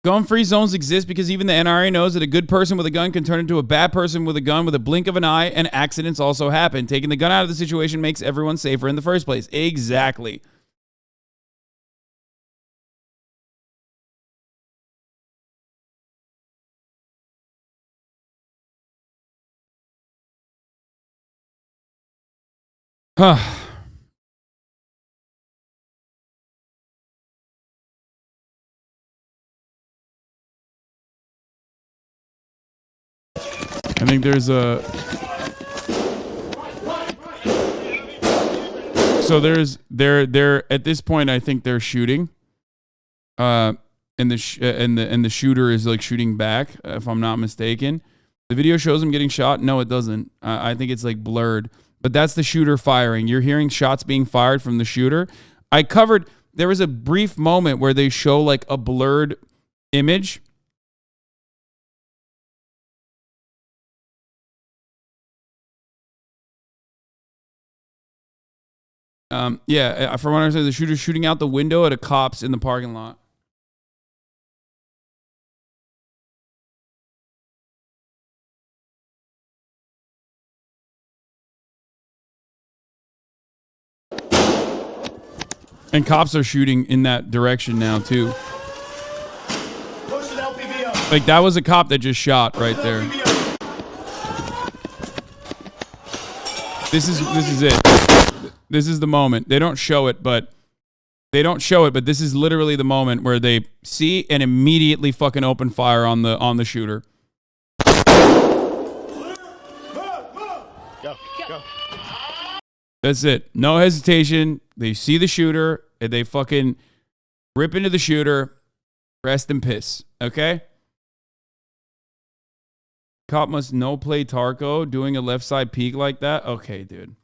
S1: Gun-free zones exist because even the NRA knows that a good person with a gun can turn into a bad person with a gun with a blink of an eye, and accidents also happen. Taking the gun out of the situation makes everyone safer in the first place. Exactly. Huh. I think there's a... So they're at this point, I think they're shooting. And the shooter is like shooting back, if I'm not mistaken. The video shows him getting shot. No, it doesn't. I think it's like blurred. But that's the shooter firing. You're hearing shots being fired from the shooter. There was a brief moment where they show like a blurred image. Yeah, from what I understand, the shooter's shooting out the window at a cops in the parking lot. And cops are shooting in that direction now too. Like that was a cop that just shot right there. This is it. This is the moment. They don't show it, but this is literally the moment where they see and immediately fucking open fire on the shooter.
S9: Go.
S1: That's it. No hesitation. They see the shooter and they fucking rip into the shooter, rest and piss. Okay? Cop must no play Tarko doing a left side peek like that. Okay, dude.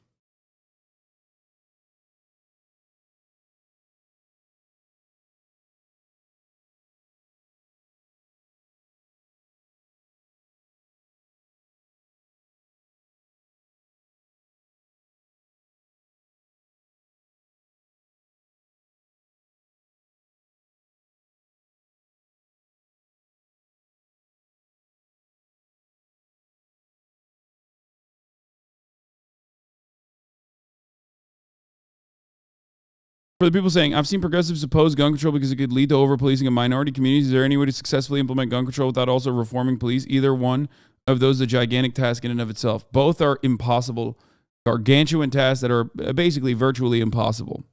S1: For the people saying, I've seen progressives oppose gun control because it could lead to over-policing of minority communities. Is there any way to successfully implement gun control without also reforming police? Either one of those is a gigantic task in and of itself. Both are impossible, gargantuan tasks that are basically virtually impossible.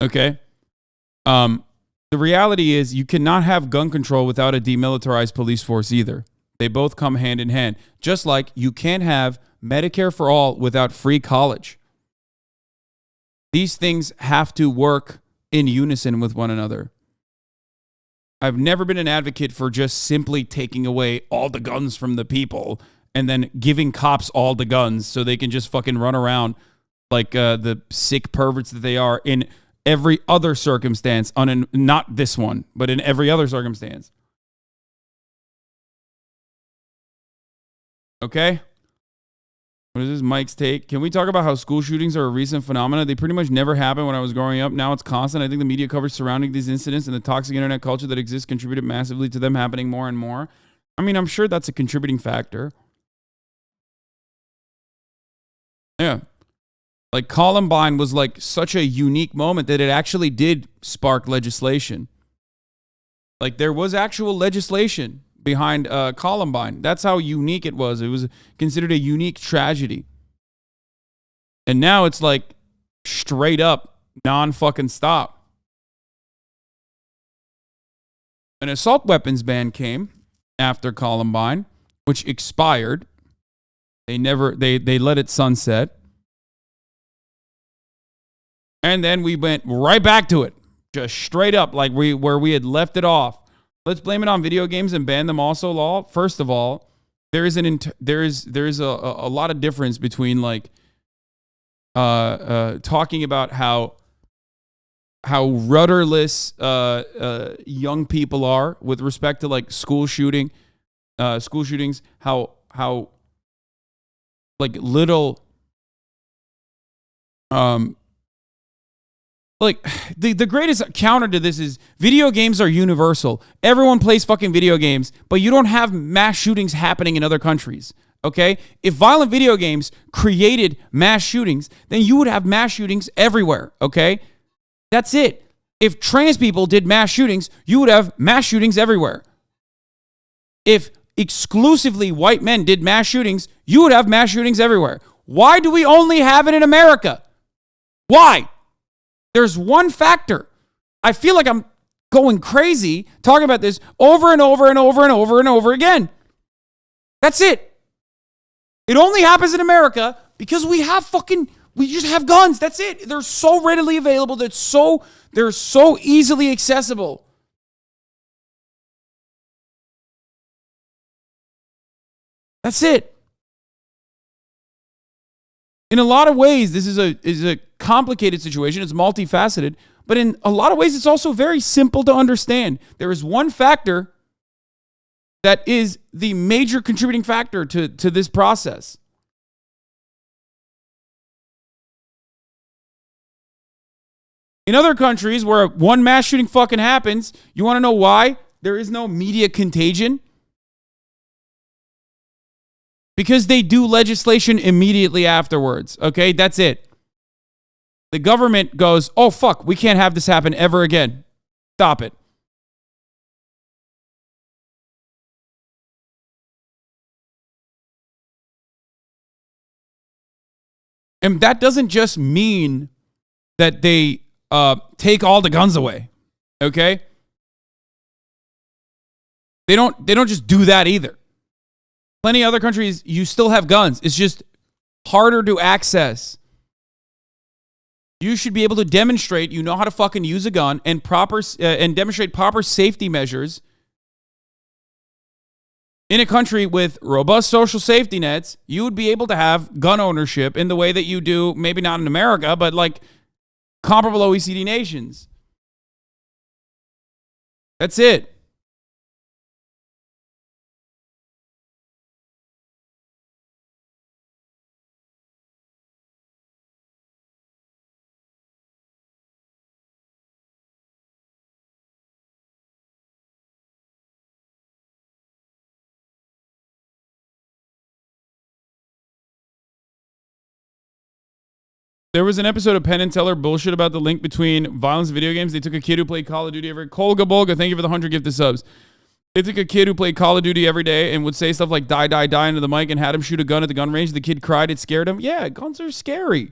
S1: Okay? The reality is you cannot have gun control without a demilitarized police force either. They both come hand in hand. Just like you can't have Medicare for all without free college. These things have to work in unison with one another. I've never been an advocate for just simply taking away all the guns from the people and then giving cops all the guns so they can just fucking run around like the sick perverts that they are in every other circumstance, not this one, but in every other circumstance. Okay? What is this, Mike's take? Can we talk about how school shootings are a recent phenomenon? They pretty much never happened when I was growing up. Now it's constant. I think the media coverage surrounding these incidents and the toxic internet culture that exists contributed massively to them happening more and more. I mean, I'm sure that's a contributing factor. Yeah. Like Columbine was like such a unique moment that it actually did spark legislation. Like there was actual legislation behind Columbine. That's how unique it was. It was considered a unique tragedy. And now it's like straight up non-fucking stop. An assault weapons ban came after Columbine, which expired. They let it sunset. And then we went right back to it. Just straight up like where we had left it off. Let's blame it on video games and ban them also, law. First of all, there is a lot of difference between like talking about how rudderless young people are with respect to like school shootings, how like little like the greatest counter to this is video games are universal. Everyone plays fucking video games, but you don't have mass shootings happening in other countries. Okay? If violent video games created mass shootings, then you would have mass shootings everywhere. Okay? That's it. If trans people did mass shootings, you would have mass shootings everywhere. If exclusively white men did mass shootings, you would have mass shootings everywhere. Why do we only have it in America? Why? There's one factor. I feel like I'm going crazy talking about this over and over and over and over and over again. That's it. It only happens in America because we just have guns. That's it. They're so readily available. They're so easily accessible. That's it. In a lot of ways, this is a complicated situation. It's multifaceted, but in a lot of ways, it's also very simple to understand. There is one factor that is the major contributing factor to this process. In other countries where one mass shooting fucking happens, you want to know why there is no media contagion? Because they do legislation immediately afterwards. Okay, that's it. The government goes, oh fuck, we can't have this happen ever again. Stop it. And that doesn't just mean that they take all the guns away, okay? They don't just do that either. Plenty of other countries, you still have guns. It's just harder to access. You should be able to demonstrate you know how to fucking use a gun and demonstrate proper safety measures. In a country with robust social safety nets, you would be able to have gun ownership in the way that you do, maybe not in America, but like comparable OECD nations. That's it. There was an episode of Penn and Teller bullshit about the link between violence and video games. They took a kid who played Call of Duty every... Kolga Bolga, thank you for the 100 gifted subs. They took a kid who played Call of Duty every day and would say stuff like die, die, die into the mic and had him shoot a gun at the gun range. The kid cried. It scared him. Yeah, guns are scary.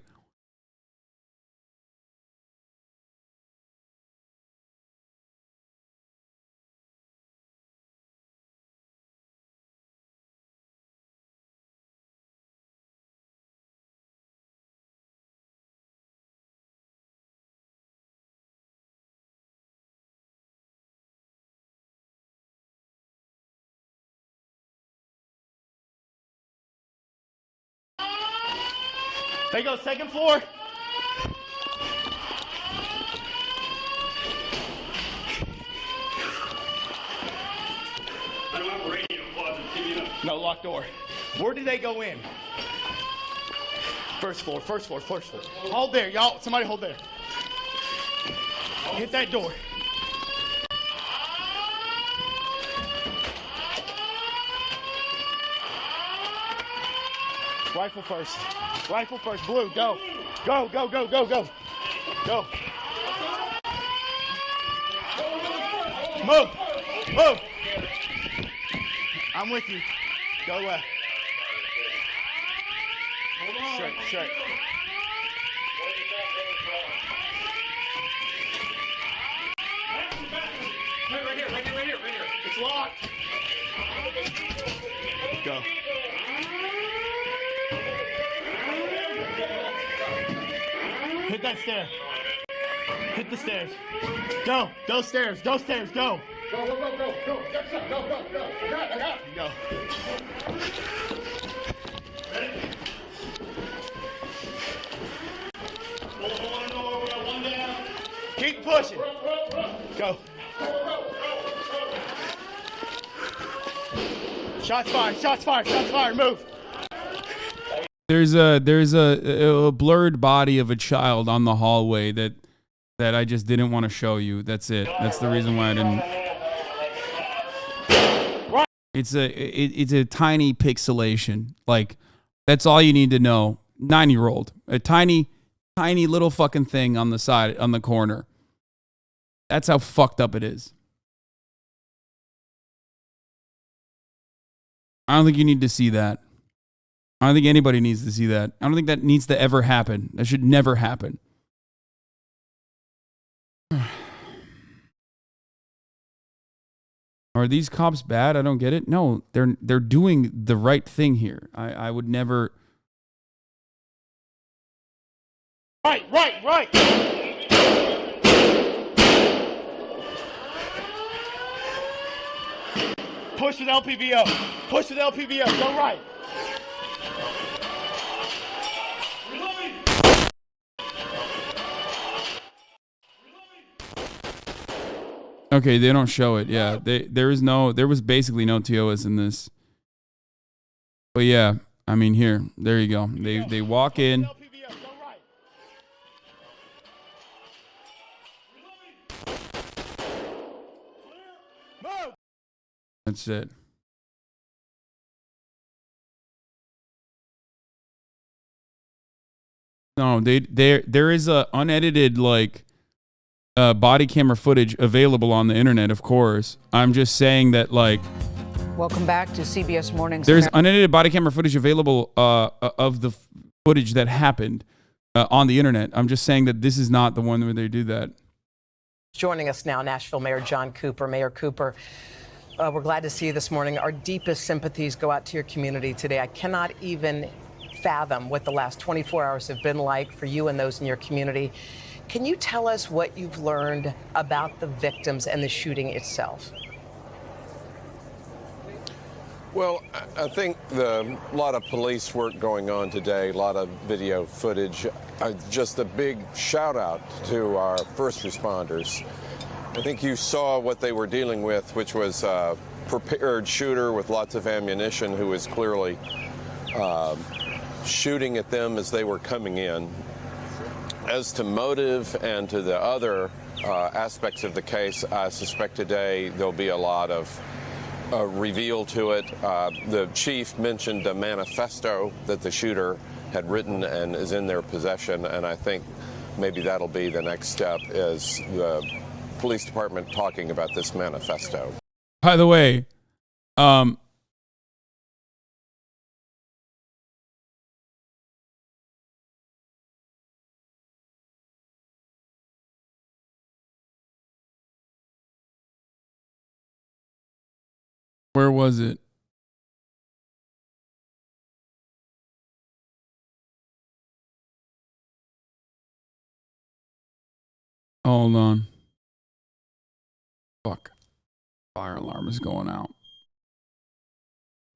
S2: There you go, second floor. I don't have a radio closet. Give me enough. No, locked door. Where did they go in? First floor, first floor, first floor. Hold there, y'all. Somebody hold there. Hit that door. Rifle first. Rifle first. Blue, go. Go, go, go, go, go. Go. Move. Move. I'm with you. Go left. Straight, straight. Right here, right here, right here, right here. It's locked. Go. Hit that stair. Hit the stairs. Go. Those stairs. Those stairs. Go. Go, go, go, go, go. Go, go, go. I got it. Go. Ready? One down. Keep pushing. Go. Shots fired. Shots fired. Shots fired. Move.
S1: There's a blurred body of a child on the hallway that that I just didn't want to show you. That's it. That's the reason why I didn't. It's a tiny pixelation. Like, that's all you need to know. 9-year-old, a tiny little fucking thing on the side, on the corner. That's how fucked up it is. I don't think you need to see that. I don't think anybody needs to see that. I don't think that needs to ever happen. That should never happen. Are these cops bad? I don't get it. No, they're doing the right thing here. I would never.
S2: Right. Push with LPVO. Push with LPVO. Go right.
S1: Okay, they don't show it. Yeah, there was basically no TOS in this. But yeah, I mean, there you go. They walk in. That's it. No, there is a unedited body camera footage available on the internet, of course. I'm just saying that
S22: Welcome back to CBS Mornings.
S1: There's unedited body camera footage available of the footage that happened on the internet. I'm just saying that this is not the one where they do that.
S15: Joining us now, Nashville Mayor John Cooper. Mayor Cooper, we're glad to see you this morning. Our deepest sympathies go out to your community today. I cannot even fathom what the last 24 hours have been like for you and those in your community. Can you tell us what you've learned about the victims and the shooting itself?
S18: Well, I think a lot of police work going on today, a lot of video footage. Just a big shout out to our first responders. I think you saw what they were dealing with, which was a prepared shooter with lots of ammunition who was clearly shooting at them as they were coming in. As to motive and to the other aspects of the case, I suspect today there'll be a lot of reveal to it. The chief mentioned a manifesto that the shooter had written and is in their possession, and I think maybe that'll be the next step, is the police department talking about this manifesto.
S1: By the way, where was it? Hold on. Fuck. Fire alarm is going out.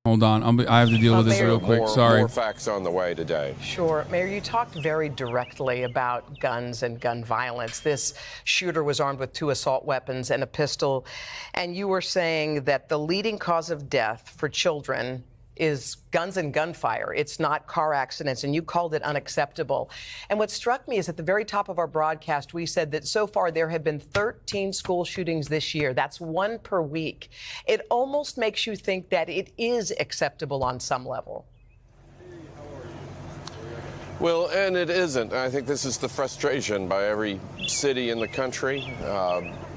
S1: Hold on. I have to deal with this real quick. Sorry.
S18: More facts on the way today.
S15: Sure. Mayor, you talked very directly about guns and gun violence. This shooter was armed with 2 assault weapons and a pistol. And you were saying that the leading cause of death for children is guns and gunfire. It's not car accidents, and you called it unacceptable. And what struck me is at the very top of our broadcast, we said that so far there have been 13 school shootings this year. That's 1 per week. It almost makes you think that it is acceptable on some level.
S18: Well, and it isn't. I think this is the frustration by every city in the country,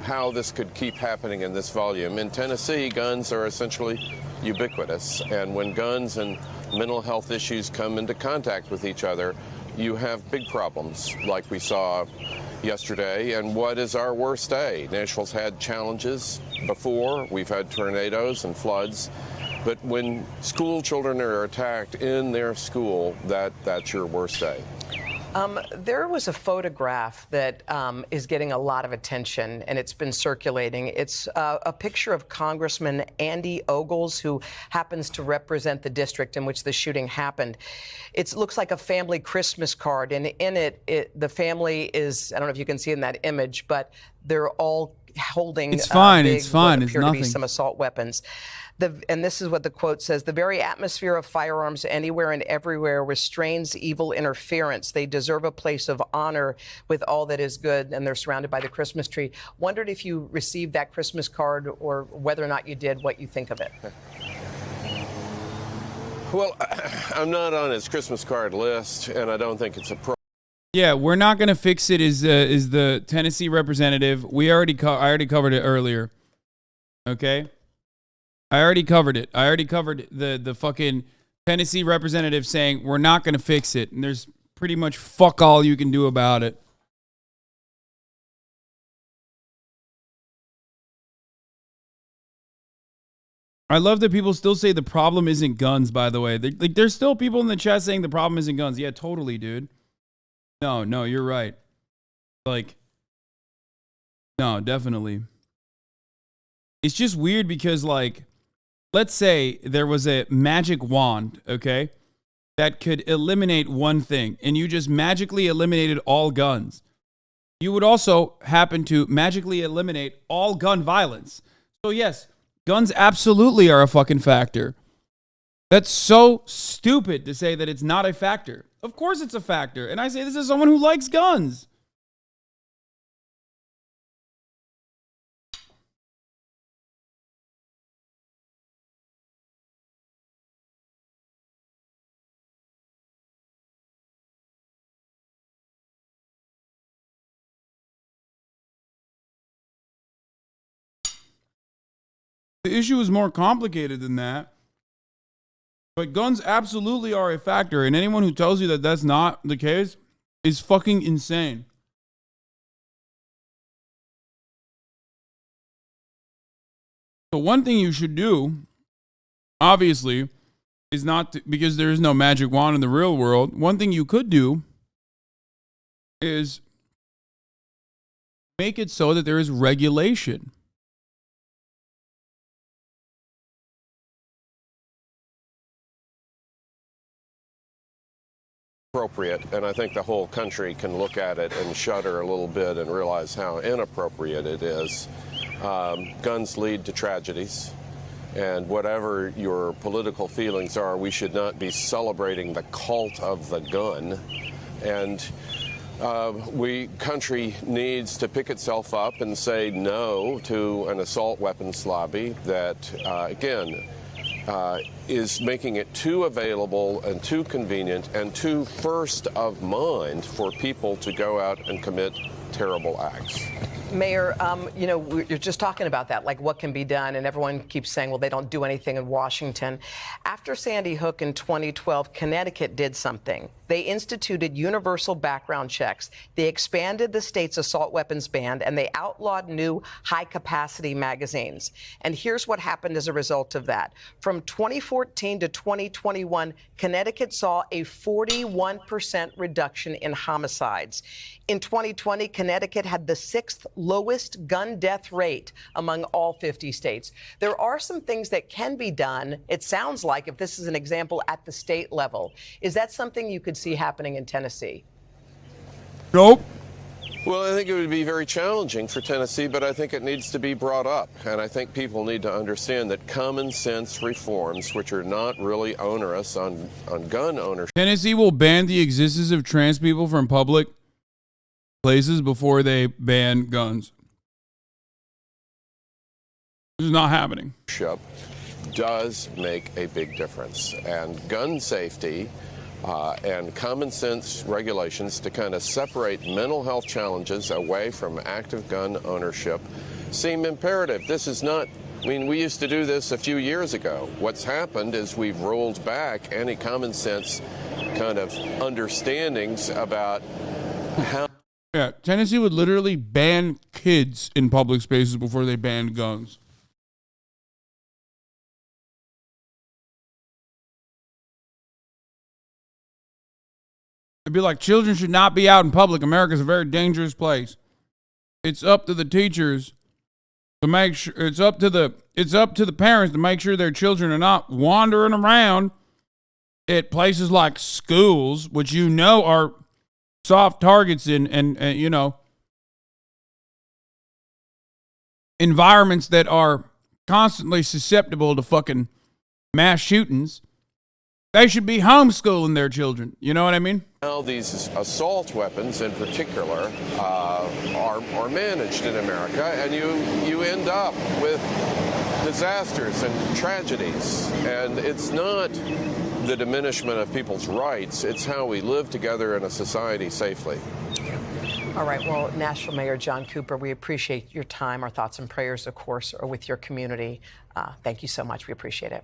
S18: how this could keep happening in this volume. In Tennessee, guns are essentially ubiquitous, and when guns and mental health issues come into contact with each other, you have big problems like we saw yesterday. And what is our worst day? Nashville's had challenges before. We've had tornadoes and floods. But when school children are attacked in their school, that's your worst day.
S15: There was a photograph that is getting a lot of attention, and it's been circulating. It's a picture of Congressman Andy Ogles, who happens to represent the district in which the shooting happened. It looks like a family Christmas card, and in it, the family is, I don't know if you can see in that image, but they're all holding
S1: It's fine.
S15: big,
S1: It's fine.
S15: what
S1: It's
S15: appear to be
S1: nothing.
S15: some assault weapons. And this is what the quote says: the very atmosphere of firearms anywhere and everywhere restrains evil interference. They deserve a place of honor with all that is good, and they're surrounded by the Christmas tree. Wondered if you received that Christmas card, or whether or not you did, what you think of it.
S18: Well, I'm not on his Christmas card list, and I don't think it's appropriate.
S1: Yeah, we're not gonna fix it. Is the Tennessee representative? I already covered it earlier. Okay, I already covered it. I already covered the fucking Tennessee representative saying we're not gonna fix it, and there's pretty much fuck all you can do about it. I love that people still say the problem isn't guns, by the way. There's still people in the chat saying the problem isn't guns. Yeah, totally, dude. No, you're right. Like, no, definitely. It's just weird because, like, let's say there was a magic wand, okay, that could eliminate one thing, and you just magically eliminated all guns. You would also happen to magically eliminate all gun violence. So, yes, guns absolutely are a fucking factor. That's so stupid to say that it's not a factor. Of course it's a factor. And I say this as someone who likes guns. The issue is more complicated than that. But guns absolutely are a factor, and anyone who tells you that that's not the case is fucking insane. So one thing you should do, obviously, is not to, because there is no magic wand in the real world. One thing you could do is make it so that there is regulation.
S18: Appropriate, and I think the whole country can look at it and shudder a little bit and realize how inappropriate it is. Guns lead to tragedies, and whatever your political feelings are, we should not be celebrating the cult of the gun. And country needs to pick itself up and say no to an assault weapons lobby that, again, is making it too available and too convenient and too first of mind for people to go out and commit terrible acts.
S15: Mayor, you're just talking about that, like what can be done, and everyone keeps saying, well, they don't do anything in Washington. After Sandy Hook in 2012, Connecticut did something. They instituted universal background checks. They expanded the state's assault weapons ban, and they outlawed new high-capacity magazines. And here's what happened as a result of that. From 2014 to 2021, Connecticut saw a 41% reduction in homicides. In 2020, Connecticut had the 6th lowest gun death rate among all 50 states. There are some things that can be done, it sounds like, if this is an example at the state level. Is that something you could see happening in Tennessee?
S1: Nope.
S18: Well, I think it would be very challenging for Tennessee, but I think it needs to be brought up. And I think people need to understand that common sense reforms, which are not really onerous on gun ownership.
S1: Tennessee will ban the existence of trans people from public places before they ban guns. This is not happening.
S18: Does make a big difference, and gun safety and common sense regulations to kind of separate mental health challenges away from active gun ownership seem imperative. This is not, I mean, we used to do this a few years ago. What's happened is we've rolled back any common sense kind of understandings about how.
S1: Yeah, Tennessee would literally ban kids in public spaces before they banned guns. It'd be like, children should not be out in public. America's a very dangerous place. It's up to the teachers to make sure, it's up to the parents to make sure their children are not wandering around at places like schools, which you know are soft targets and you know. environments that are constantly susceptible to fucking mass shootings, they should be homeschooling their children. You know what I mean?
S18: How these assault weapons in particular are managed in America, and you end up with disasters and tragedies. And it's not the diminishment of people's rights, it's how we live together in a society safely.
S15: All right, well, Nashville Mayor John Cooper, we appreciate your time. Our thoughts and prayers, of course, are with your community. Thank you so much. We appreciate it.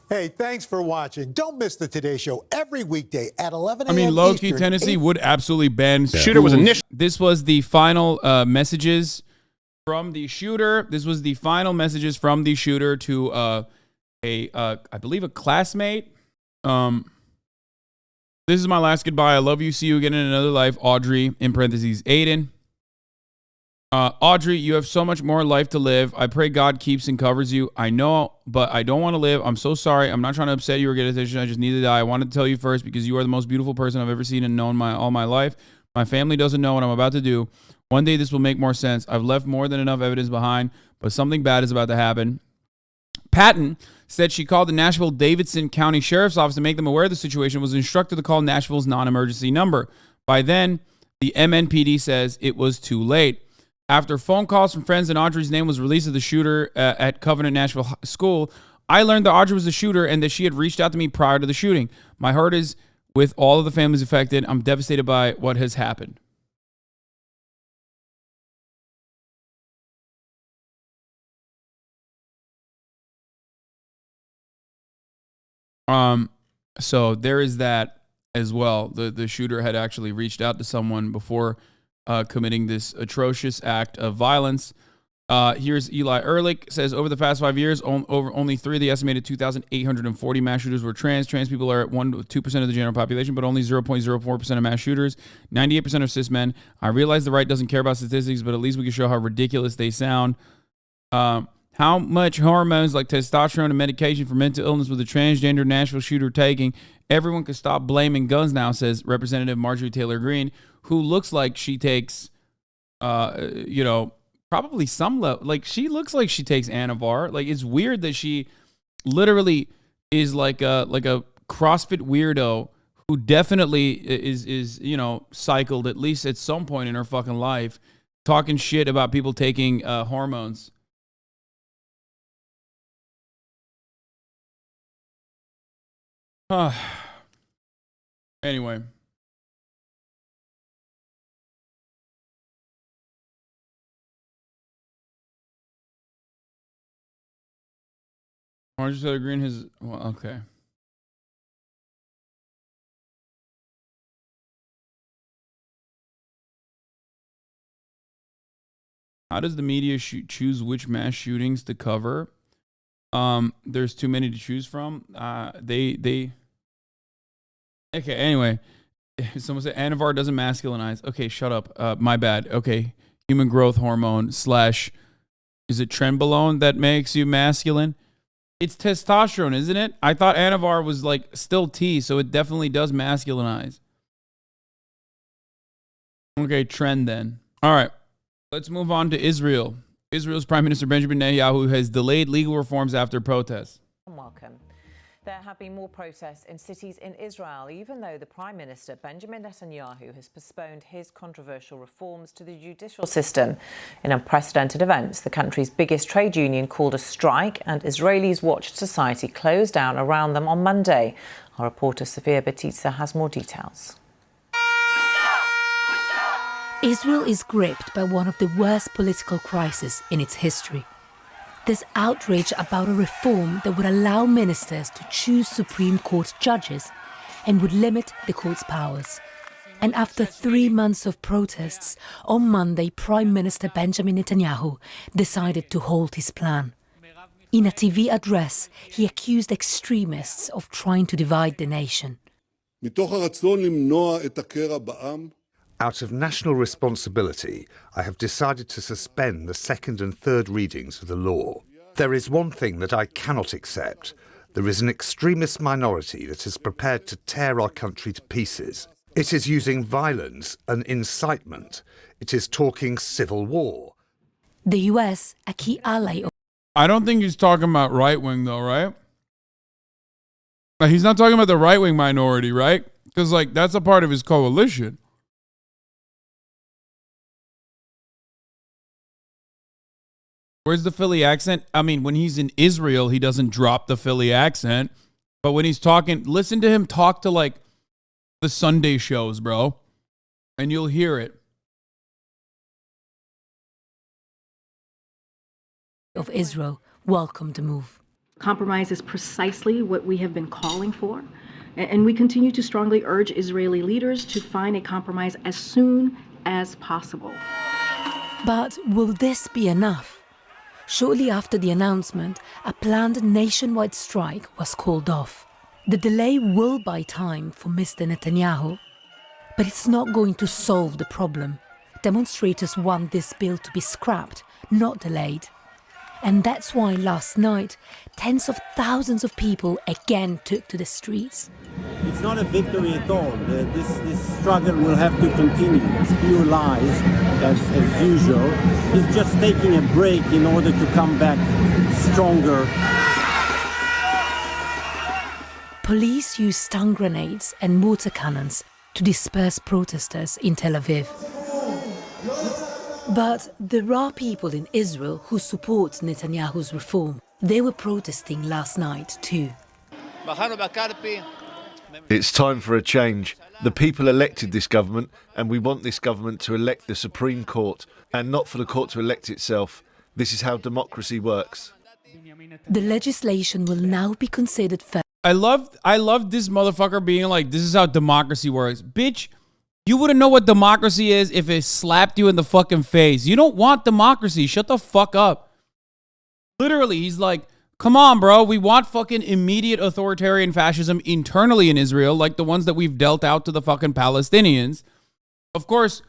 S16: Hey, thanks for watching. Don't miss the Today Show every weekday at 11 a.m.
S1: I mean, low-key,
S16: Eastern,
S1: Tennessee would absolutely ban
S5: Shooter was
S1: schools. This was the final messages from the shooter. This was the final messages from the shooter to I believe a classmate. This is my last goodbye. I love you. See you again in another life. Audrey, in parentheses, Aiden. Audrey, you have so much more life to live. I pray God keeps and covers you. I know, but I don't want to live. I'm so sorry. I'm not trying to upset you or get attention. I just need to die. I wanted to tell you first because you are the most beautiful person I've ever seen and known all my life. My family doesn't know what I'm about to do. One day this will make more sense. I've left more than enough evidence behind, but something bad is about to happen. Patton said she called the Nashville-Davidson County Sheriff's Office to make them aware of the situation, was instructed to call Nashville's non-emergency number. By then, the MNPD says it was too late. After phone calls from friends and Audrey's name was released as the shooter at Covenant Nashville School, I learned that Audrey was the shooter and that she had reached out to me prior to the shooting. My heart is with all of the families affected. I'm devastated by what has happened. So there is that as well. The shooter had actually reached out to someone before committing this atrocious act of violence. Here's Eli Ehrlich, says, over the past 5 years, only 3 of the estimated 2,840 mass shooters were trans. Trans people are at 1-2% of the general population, but only 0.04% of mass shooters. 98% are cis men. I realize the right doesn't care about statistics, but at least we can show how ridiculous they sound. How much hormones like testosterone and medication for mental illness with a transgender Nashville shooter taking? Everyone can stop blaming guns now, says Representative Marjorie Taylor Greene, who looks like she takes, probably some level. Like, she looks like she takes Anavar. Like, it's weird that she literally is like a CrossFit weirdo who definitely is cycled at least at some point in her fucking life, talking shit about people taking hormones. Anyway. Marjorie Taylor Greene has, well, okay. How does the media choose which mass shootings to cover? There's too many to choose from. Okay, anyway. Someone said Anavar doesn't masculinize. Okay, shut up. My bad. Okay. Human growth hormone / is it trenbolone that makes you masculine? It's testosterone, isn't it? I thought Anavar was like still T, so it definitely does masculinize. Okay, trend then. All right. Let's move on to Israel. Israel's Prime Minister Benjamin Netanyahu has delayed legal reforms after protests.
S17: Welcome. There have been more protests in cities in Israel, even though the Prime Minister, Benjamin Netanyahu, has postponed his controversial reforms to the judicial system. In unprecedented events, the country's biggest trade union called a strike, and Israelis watched society close down around them on Monday. Our reporter Sofia Batista has more details.
S23: Israel is gripped by one of the worst political crises in its history. There's outrage about a reform that would allow ministers to choose Supreme Court judges and would limit the court's powers. And after 3 months of protests, on Monday, Prime Minister Benjamin Netanyahu decided to halt his plan. In a TV address, he accused extremists of trying to divide the nation.
S24: Out of national responsibility, I have decided to suspend the second and third readings of the law. There is one thing that I cannot accept. There is an extremist minority that is prepared to tear our country to pieces. It is using violence and incitement. It is talking civil war.
S23: The US, a key ally of
S1: I don't think he's talking about right wing though, right? Like, he's not talking about the right wing minority, right? Because like that's a part of his coalition. Where's the Philly accent? I mean, when he's in Israel, he doesn't drop the Philly accent. But when he's talking, listen to him talk to like the Sunday shows, bro. And you'll hear it.
S23: of Israel welcomed the move.
S7: Compromise is precisely what we have been calling for, and we continue to strongly urge Israeli leaders to find a compromise as soon as possible.
S23: But will this be enough? Shortly after the announcement, a planned nationwide strike was called off. The delay will buy time for Mr. Netanyahu, but it's not going to solve the problem. Demonstrators want this bill to be scrapped, not delayed. And that's why last night, tens of thousands of people again took to the streets.
S14: It's not a victory at all. This struggle will have to continue. It's pure lies, as usual. He's just taking a break in order to come back stronger.
S23: Police used stun grenades and mortar cannons to disperse protesters in Tel Aviv. But there are people in Israel who support Netanyahu's reform. They were protesting last night too.
S20: It's time for a change. The people elected this government, and we want this government to elect the Supreme Court, and not for the court to elect itself. This is how democracy works.
S23: The legislation will now be considered fair.
S1: I love this motherfucker being like, this is how democracy works. Bitch, you wouldn't know what democracy is if it slapped you in the fucking face. You don't want democracy. Shut the fuck up. Literally, he's like, come on, bro. We want fucking immediate authoritarian fascism internally in Israel, like the ones that we've dealt out to the fucking Palestinians. Of course,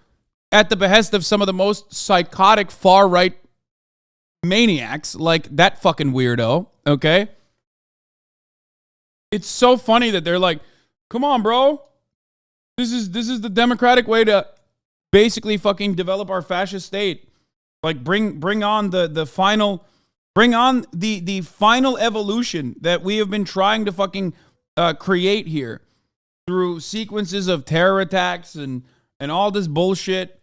S1: at the behest of some of the most psychotic far-right maniacs, like that fucking weirdo, okay? It's so funny that they're like, come on, bro. This is the democratic way to basically fucking develop our fascist state. Like bring on the final evolution that we have been trying to fucking create here through sequences of terror attacks and all this bullshit.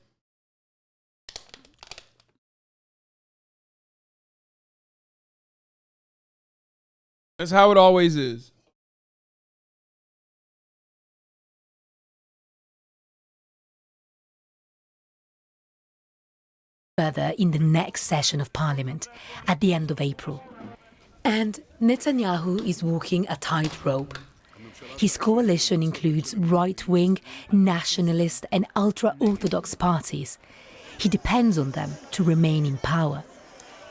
S1: That's how it always is.
S23: Further in the next session of parliament at the end of April. And Netanyahu is walking a tightrope. His coalition includes right-wing, nationalist and ultra-Orthodox parties. He depends on them to remain in power.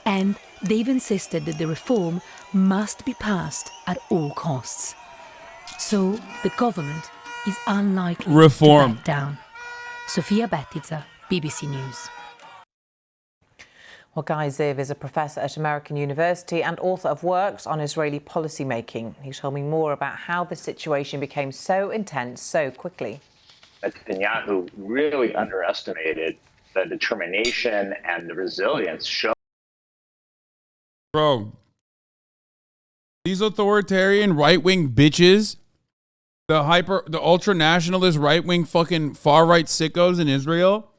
S23: And they've insisted that the reform must be passed at all costs. So the government is unlikely to back down. Sofia Bettiza, BBC News.
S17: Well, Guy Ziv is a professor at American University and author of works on Israeli policymaking. He told me more about how the situation became so intense so quickly.
S21: Netanyahu really underestimated the determination and the resilience shown.
S1: Bro, these authoritarian right-wing bitches, the ultra-nationalist right-wing fucking far-right sickos in Israel,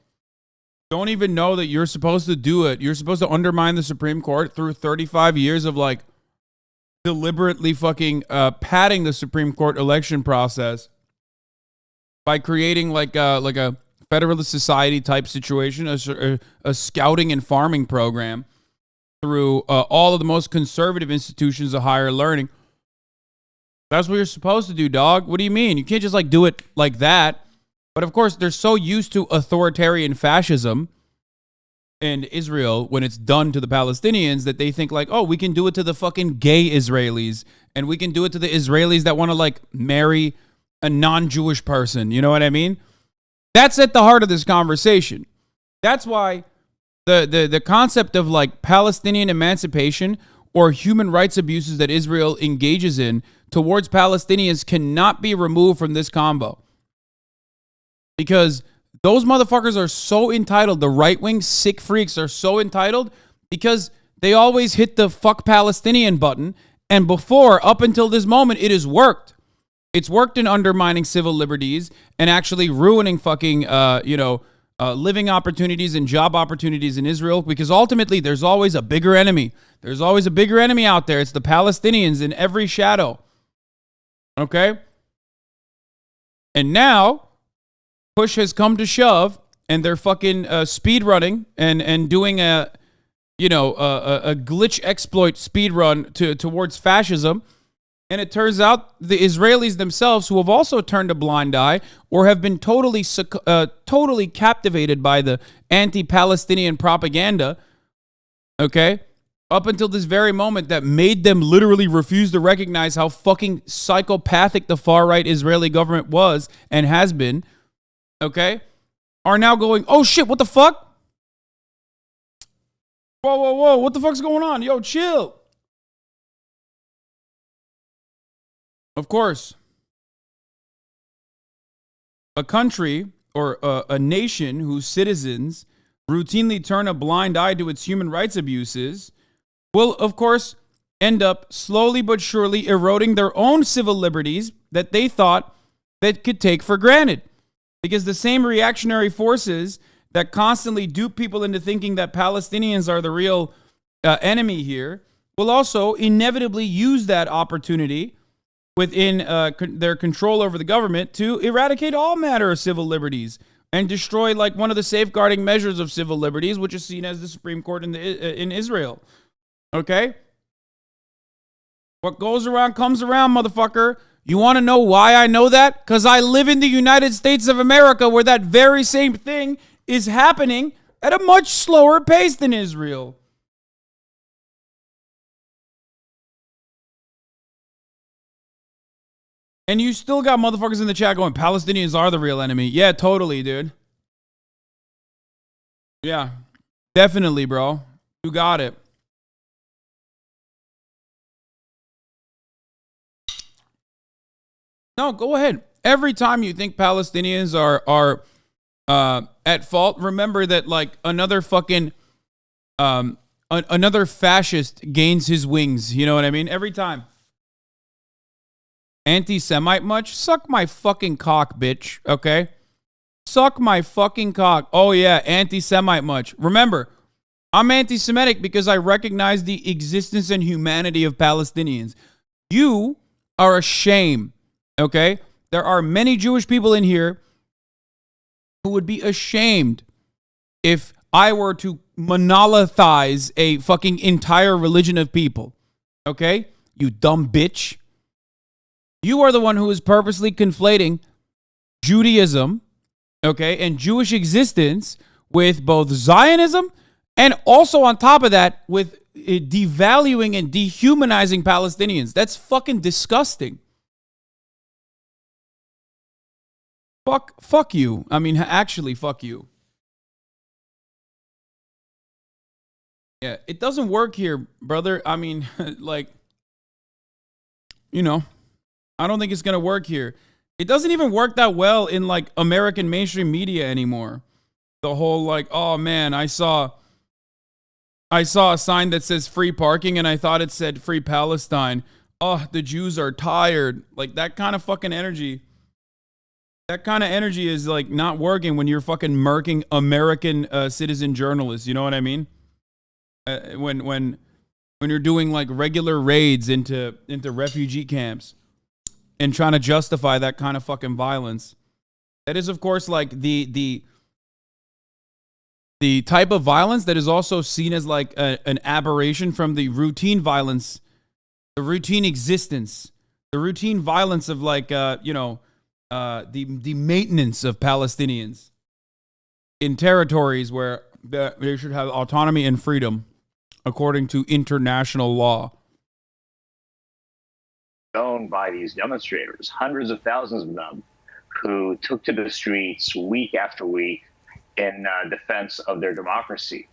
S1: don't even know that you're supposed to do it. You're supposed to undermine the Supreme Court through 35 years of like deliberately fucking padding the Supreme Court election process by creating like a Federalist Society type situation, a scouting and farming program through all of the most conservative institutions of higher learning. That's what you're supposed to do, dog. What do you mean? You can't just like do it like that. But of course, they're so used to authoritarian fascism in Israel when it's done to the Palestinians that they think like, oh, we can do it to the fucking gay Israelis and we can do it to the Israelis that want to like marry a non-Jewish person. You know what I mean? That's at the heart of this conversation. That's why the concept of like Palestinian emancipation or human rights abuses that Israel engages in towards Palestinians cannot be removed from this combo. Because Those motherfuckers are so entitled. The right-wing sick freaks are so entitled because they always hit the fuck Palestinian button. And up until this moment, it has worked. It's worked in undermining civil liberties and actually ruining fucking, living opportunities and job opportunities in Israel, because ultimately there's always a bigger enemy. There's always a bigger enemy out there. It's the Palestinians in every shadow. Okay? And now, push has come to shove, and they're fucking speed running and doing a glitch exploit speed run towards fascism. And it turns out the Israelis themselves, who have also turned a blind eye or have been totally captivated by the anti-Palestinian propaganda, okay, up until this very moment, that made them literally refuse to recognize how fucking psychopathic the far-right Israeli government was and has been, okay, are now going, oh shit, what the fuck? Whoa, what the fuck's going on? Yo, chill. Of course, a country or a nation whose citizens routinely turn a blind eye to its human rights abuses will, of course, end up slowly but surely eroding their own civil liberties that they thought that could take for granted. Because the same reactionary forces that constantly dupe people into thinking that Palestinians are the real enemy here will also inevitably use that opportunity within their control over the government to eradicate all matter of civil liberties and destroy like one of the safeguarding measures of civil liberties, which is seen as the Supreme Court in Israel. Okay? What goes around comes around, motherfucker. You want to know why I know that? Because I live in the United States of America, where that very same thing is happening at a much slower pace than Israel. And you still got motherfuckers in the chat going, Palestinians are the real enemy. Yeah, totally, dude. Yeah, definitely, bro. You got it. No, go ahead. Every time you think Palestinians are at fault, remember that like another fucking another fascist gains his wings. You know what I mean? Every time. Anti-Semite much? Suck my fucking cock, bitch. Okay? Suck my fucking cock. Oh yeah, anti-Semite much. Remember, I'm anti-Semitic because I recognize the existence and humanity of Palestinians. You are a shame. Okay? There are many Jewish people in here who would be ashamed if I were to monolithize a fucking entire religion of people. Okay? You dumb bitch. You are the one who is purposely conflating Judaism, okay, and Jewish existence with both Zionism and also on top of that with devaluing and dehumanizing Palestinians. That's fucking disgusting. Fuck you. I mean, actually, fuck you. Yeah, it doesn't work here, brother. I mean, like, you know. I don't think it's going to work here. It doesn't even work that well in like American mainstream media anymore. The whole like, oh man, I saw a sign that says free parking and I thought it said free Palestine. Oh, the Jews are tired. Like that kind of fucking energy. That kind of energy is like not working when you're fucking murking American citizen journalists. You know what I mean? When you're doing like regular raids into refugee camps. And trying to justify that kind of fucking violence. That is, of course, like the type of violence that is also seen as like an aberration from the routine violence, the routine existence, the routine violence of like, the maintenance of Palestinians in territories where they should have autonomy and freedom according to international law.
S21: Owned by these demonstrators, hundreds of thousands of them, who took to the streets week after week in defense of their democracy.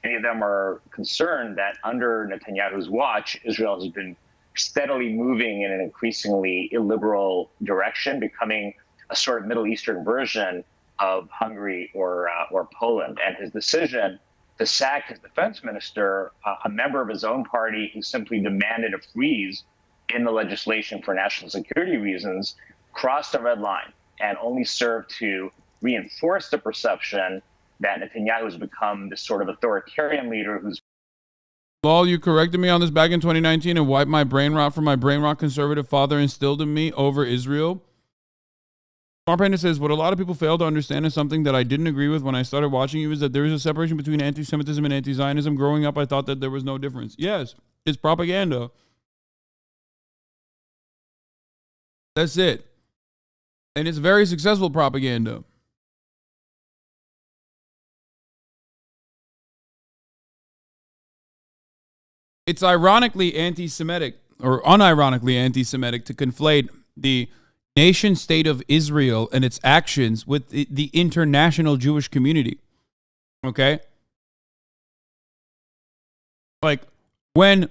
S21: Many of them are concerned that under Netanyahu's watch, Israel has been steadily moving in an increasingly illiberal direction, becoming a sort of Middle Eastern version of Hungary or Poland. And his decision to sack his defense minister, a member of his own party who simply demanded a freeze in the legislation for national security reasons, crossed a red line and only served to reinforce the perception that Netanyahu has become this sort of authoritarian leader who's.
S1: Lol, you corrected me on this back in 2019 and wiped my brain rot from my brain rot conservative father instilled in me over Israel. Marpanda says, what a lot of people fail to understand is something that I didn't agree with when I started watching you is that there is a separation between anti-Semitism and anti-Zionism. Growing up, I thought that there was no difference. Yes, it's propaganda. That's it. And it's very successful propaganda. It's ironically anti-Semitic or unironically anti-Semitic to conflate the nation state of Israel and its actions with the international Jewish community. Okay? Like when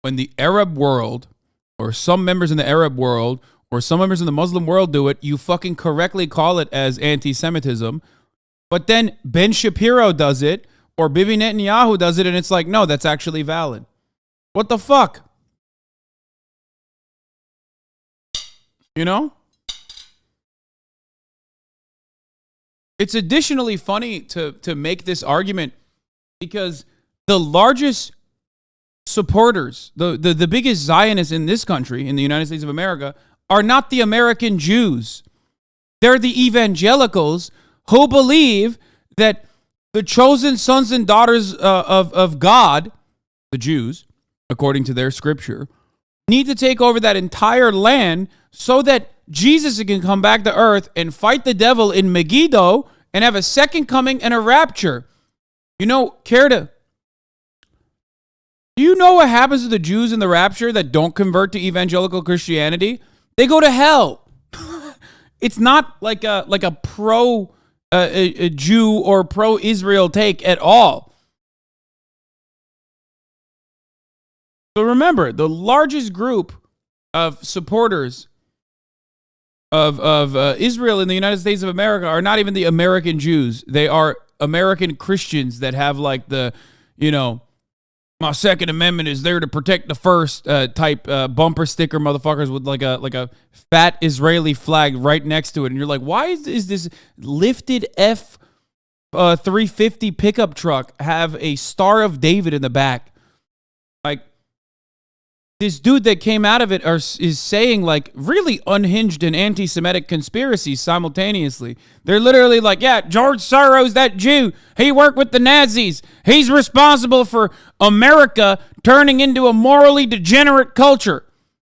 S1: the Arab world or some members in the Arab world or some members in the Muslim world do it, you fucking correctly call it as anti-Semitism. But then Ben Shapiro does it or Bibi Netanyahu does it and it's like, no, that's actually valid. What the fuck? You know? It's additionally funny to make this argument because the largest supporters, the biggest Zionists in this country, in the United States of America, are not the American Jews. They're the evangelicals who believe that the chosen sons and daughters of God, the Jews, according to their scripture, need to take over that entire land so that Jesus can come back to earth and fight the devil in Megiddo and have a second coming and a rapture. You know, do you know what happens to the Jews in the rapture that don't convert to evangelical Christianity? They go to hell. It's not like a pro a Jew or pro-Israel take at all. So remember, the largest group of supporters of Israel in the United States of America are not even the American Jews. They are American Christians that have like the, my Second Amendment is there to protect the first type bumper sticker motherfuckers with like a fat Israeli flag right next to it. And you're like, why is this lifted F-350 pickup truck have a Star of David in the back? Like, this dude that came out of it is saying like really unhinged and anti-Semitic conspiracies simultaneously. They're literally like, yeah, George Soros, that Jew, he worked with the Nazis. He's responsible for America turning into a morally degenerate culture.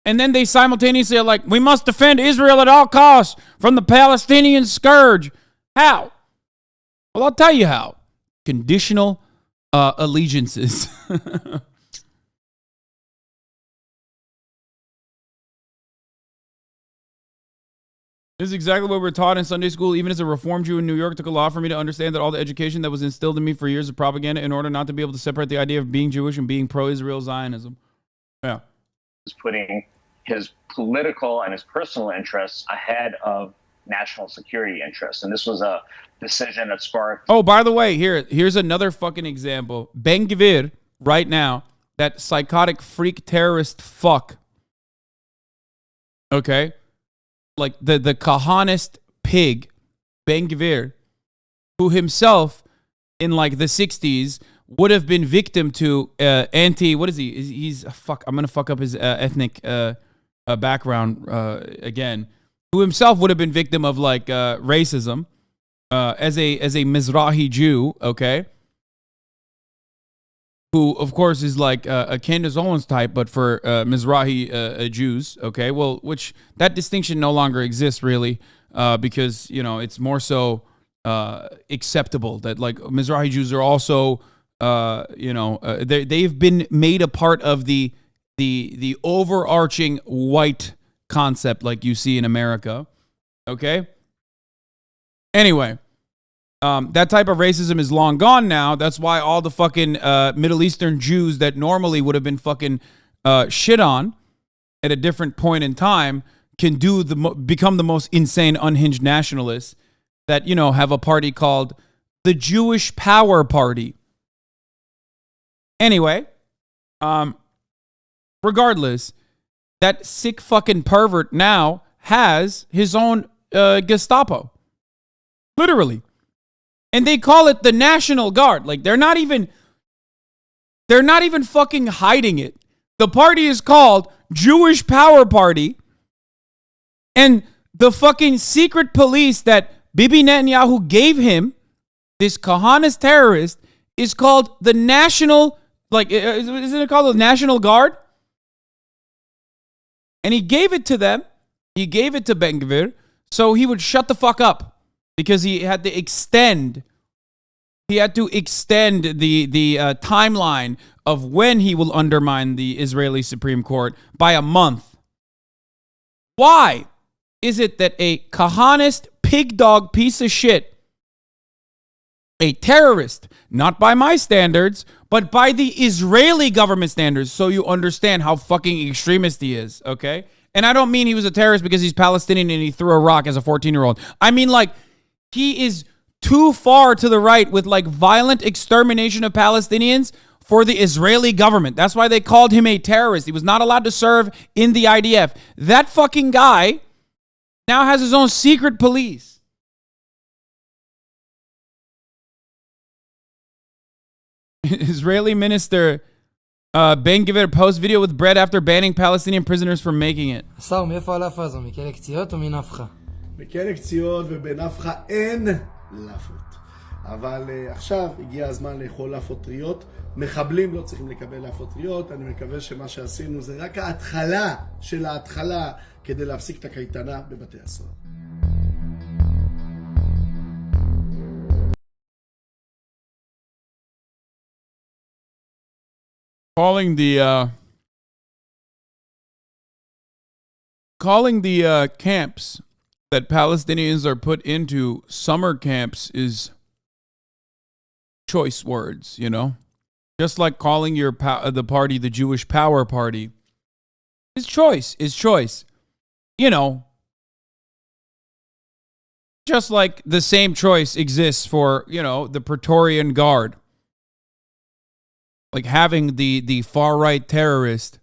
S1: And then they simultaneously are like, we must defend Israel at all costs from the Palestinian scourge. How? Well, I'll tell you how. Conditional allegiances. This is exactly what we're taught in Sunday school. Even as a Reformed Jew in New York, it took a lot for me to understand that all the education that was instilled in me for years of propaganda in order not to be able to separate the idea of being Jewish and being pro-Israel Zionism. Yeah.
S21: He's putting his political and his personal interests ahead of national security interests. And this was a decision that sparked...
S1: Oh, by the way, here's another fucking example. Ben Gvir, right now, that psychotic freak terrorist fuck. Okay? Like the Kahanist pig, Ben Gvir, who himself in like the 60s would have been victim to what is he? He's fuck. I'm gonna fuck up his ethnic background again. Who himself would have been victim of like racism as a Mizrahi Jew. Okay. Who, of course, is like a Candace Owens type, but for Mizrahi Jews, okay? Well, which that distinction no longer exists, really, because, it's more so acceptable that, like, Mizrahi Jews are also, they've been made a part of the overarching white concept like you see in America, okay? Anyway. That type of racism is long gone now. That's why all the fucking Middle Eastern Jews that normally would have been fucking shit on at a different point in time can do become the most insane, unhinged nationalists that, you know, have a party called the Jewish Power Party. Anyway, regardless, that sick fucking pervert now has his own Gestapo. Literally. And they call it the National Guard. Like, they're not even fucking hiding it. The party is called Jewish Power Party. And the fucking secret police that Bibi Netanyahu gave him, this Kahanist terrorist, is called the National, isn't it called the National Guard? And he gave it to them. He gave it to Ben Gvir so he would shut the fuck up because he had to extend the timeline of when he will undermine the Israeli Supreme Court by a month. Why is it that a Kahanist pig dog piece of shit, a terrorist, not by my standards, but by the Israeli government standards, so you understand how fucking extremist he is, okay? And I don't mean he was a terrorist because he's Palestinian and he threw a rock as a 14-year-old. I mean, like, he is too far to the right with, like, violent extermination of Palestinians for the Israeli government. That's why they called him a terrorist. He was not allowed to serve in the IDF. That fucking guy now has his own secret police. Israeli minister Ben Gvir posts video with bread after banning Palestinian prisoners from making it.
S3: השר, מאיפה הלאפה הזו? מכלא קציעות או מנפחה?
S4: מכלא קציעות ובנפחה אין לאפות. אבל עכשיו הגיע הזמן לאכול לאפות טריות. מחבלים לא צריכים לקבל לאפות טריות. אני מקווה שמה שעשינו זה רק ההתחלה של ההתחלה כדי להפסיק את הקייטנה בבתי הסוהר.
S1: Calling the camps that Palestinians are put into summer camps is choice words, you know? Just like calling the party the Jewish Power Party is choice. You know, just like the same choice exists for, you know, the Praetorian Guard. Like having the far-right terrorist,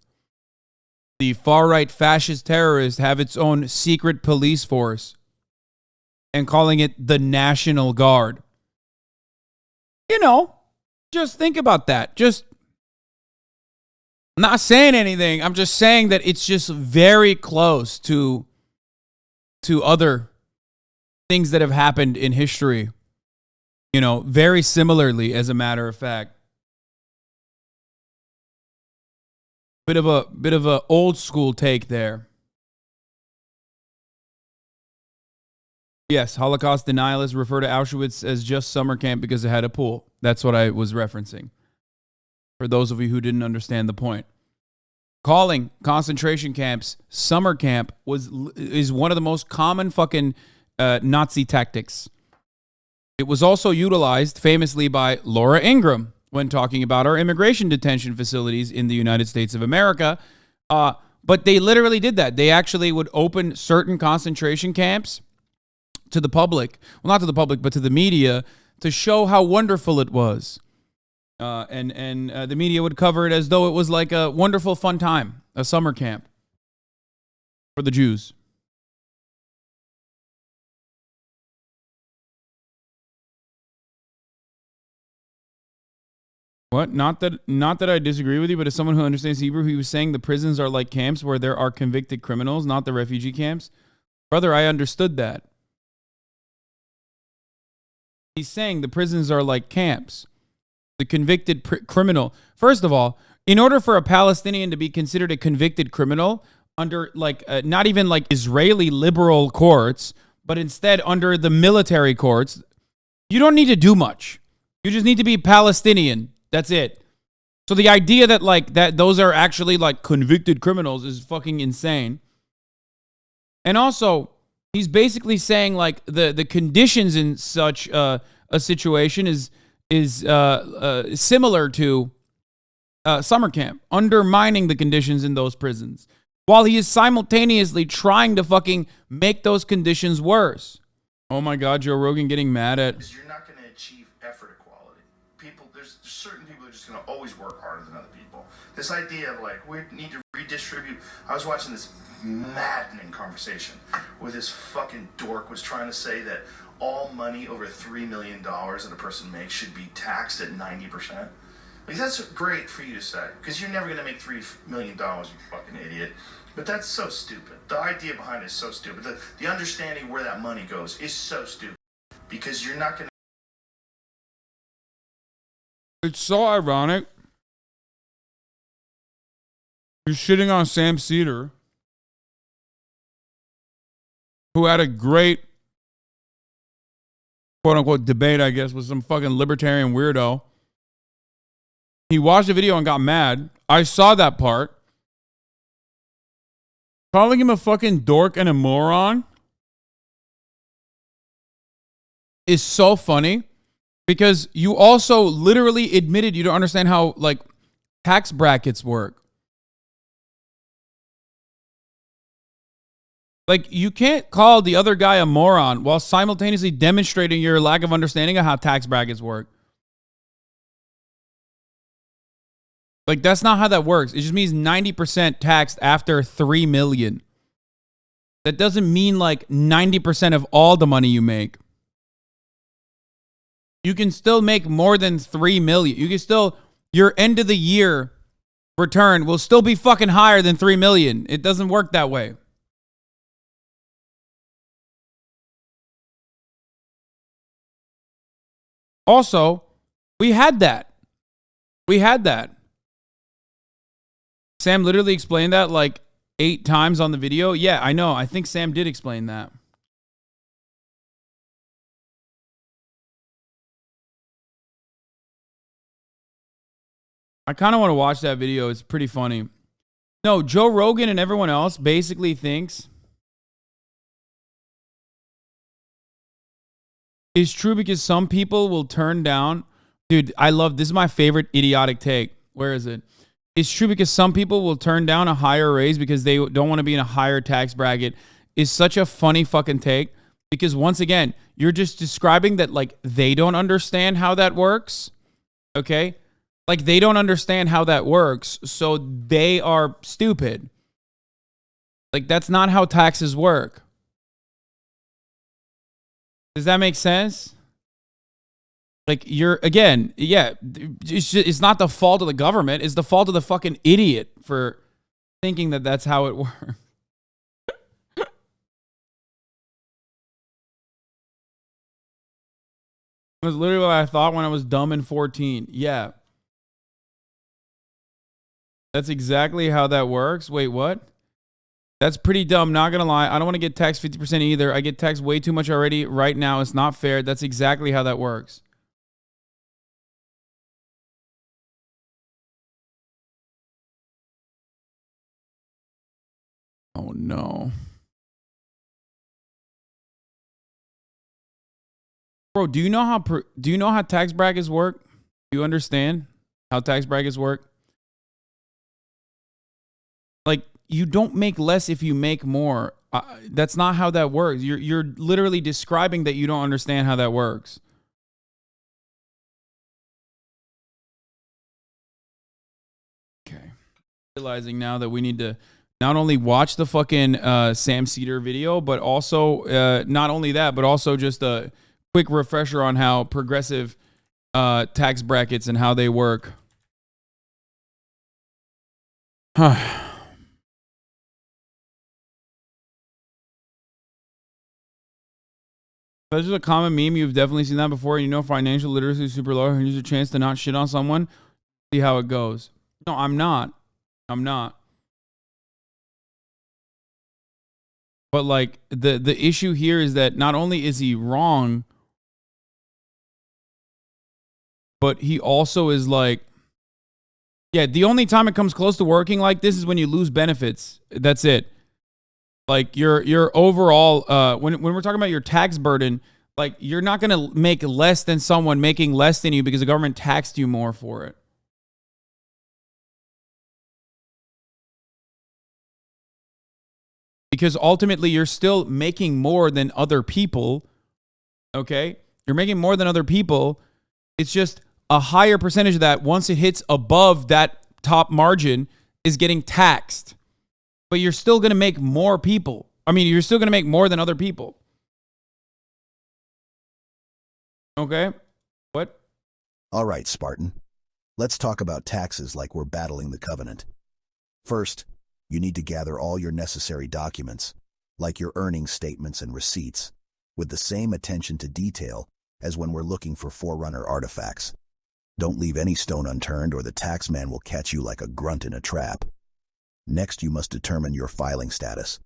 S1: the far-right fascist terrorist have its own secret police force and calling it the National Guard. You know, just think about that. Just I'm not saying anything. I'm just saying that it's just very close to other things that have happened in history. You know, very similarly, as a matter of fact. Bit of a old school take there. Yes, Holocaust denialists refer to Auschwitz as just summer camp because it had a pool. That's what I was referencing. For those of you who didn't understand the point. Calling concentration camps summer camp is one of the most common fucking Nazi tactics. It was also utilized famously by Laura Ingraham when talking about our immigration detention facilities in the United States of America. But they literally did that. They actually would open certain concentration camps to the public. Well, not to the public, but to the media to show how wonderful it was. And the media would cover it as though it was like a wonderful, fun time, a summer camp for the Jews. What? Not that I disagree with you, but as someone who understands Hebrew, he was saying the prisons are like camps where there are convicted criminals, not the refugee camps. Brother, I understood that. He's saying the prisons are like camps. The convicted criminal. First of all, in order for a Palestinian to be considered a convicted criminal under not even like Israeli liberal courts, but instead under the military courts, you don't need to do much. You just need to be Palestinian. That's it. So the idea that those are actually like convicted criminals is fucking insane. And also, he's basically saying like the conditions in such a situation is similar to summer camp, undermining the conditions in those prisons. while he is simultaneously trying to fucking make those conditions worse. Oh my God, Joe Rogan getting mad at...
S6: You're not going to achieve effort equality. There's certain people who are just going to always work harder than other people. This idea of like, we need to redistribute. I was watching this maddening conversation where this fucking dork was trying to say that all money over $3 million that a person makes should be taxed at 90%. Like, that's great for you to say, because you're never going to make $3 million, you fucking idiot. But that's so stupid. The idea behind it is so stupid. The understanding where that money goes is so stupid, because you're not going to...
S1: It's so ironic. You're shitting on Sam Seder, who had a great quote-unquote debate, I guess, with some fucking libertarian weirdo. He watched the video and got mad. I saw that part. Calling him a fucking dork and a moron is so funny, because you also literally admitted you don't understand how, like, tax brackets work. Like, you can't call the other guy a moron while simultaneously demonstrating your lack of understanding of how tax brackets work. Like, that's not how that works. It just means 90% taxed after 3 million. That doesn't mean like 90% of all the money you make. You can still make more than 3 million. You can still, your end of the year return will still be fucking higher than 3 million. It doesn't work that way. Also, we had that. We had that. Sam literally explained that like 8 times on the video. Yeah, I know. I think Sam did explain that. I kind of want to watch that video. It's pretty funny. No, Joe Rogan and everyone else basically thinks it's true because some people will turn down. Dude, I love, this is my favorite idiotic take. Where is it? It's true because some people will turn down a higher raise because they don't want to be in a higher tax bracket. Is such a funny fucking take, because once again, you're just describing that like they don't understand how that works. Okay? Like they don't understand how that works, so they are stupid. Like that's not how taxes work. Does that make sense? Like you're, again, yeah, it's not the fault of the government. It's the fault of the fucking idiot for thinking that that's how it works. It was literally what I thought when I was dumb in 14. Yeah. That's exactly how that works. Wait, what? That's pretty dumb, not gonna lie. I don't want to get taxed 50% either. I get taxed way too much already right now. It's not fair. That's exactly how that works. Oh no. Bro, do you know how tax brackets work? Do you understand how tax brackets work? Like, you don't make less if you make more. That's not how that works. You're literally describing that you don't understand how that works. Okay. Realizing now that we need to not only watch the fucking Sam Seder video, but also not only that, but also just a quick refresher on how progressive tax brackets and how they work. That's just a common meme. You've definitely seen that before. You know, financial literacy is super low. Here's a chance to not shit on someone. See how it goes. No, I'm not. I'm not. But like the issue here is that not only is he wrong, but he also is like, yeah, the only time it comes close to working like this is when you lose benefits. That's it. Like your overall, when we're talking about your tax burden, like you're not going to make less than someone making less than you because the government taxed you more for it. because ultimately you're still making more than other people. Okay? You're making more than other people. It's just a higher percentage of that, once it hits above that top margin, is getting taxed. But you're still going to make more people. I mean, you're still going to make more than other people. Okay? What?
S8: All right, Spartan. Let's talk about taxes like we're battling the covenant. First, you need to gather all your necessary documents, like your earnings statements and receipts, with the same attention to detail as when we're looking for Forerunner artifacts. Don't leave any stone unturned or the taxman will catch you like a grunt in a trap. Next, you must determine your filing status.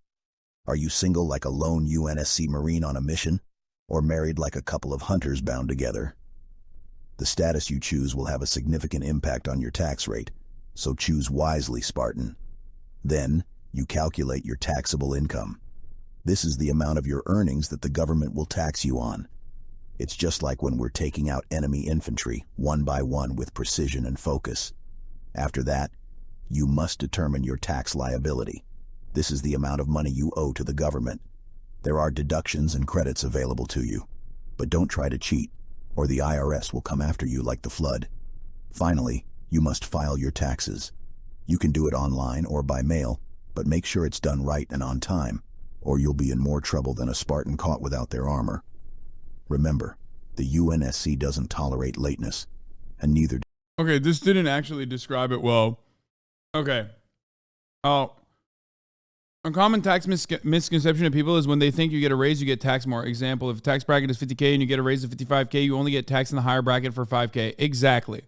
S8: Are you single like a lone UNSC Marine on a mission, or married like a couple of hunters bound together? The status you choose will have a significant impact on your tax rate, so choose wisely, Spartan. Then, you calculate your taxable income. This is the amount of your earnings that the government will tax you on. It's just like when we're taking out enemy infantry, one by one with precision and focus. After that, you must determine your tax liability. This is the amount of money you owe to the government. There are deductions and credits available to you, but don't try to cheat, or the IRS will come after you like the flood. Finally, you must file your taxes. You can do it online or by mail, but make sure it's done right and on time, or you'll be in more trouble than a Spartan caught without their armor. Remember, the UNSC doesn't tolerate lateness, and neither...
S1: Okay, this didn't actually describe it well. Okay. Oh. A common tax misconception of people is when they think you get a raise, you get taxed more. Example, if tax bracket is 50K and you get a raise of 55K, you only get taxed in the higher bracket for 5K. Exactly.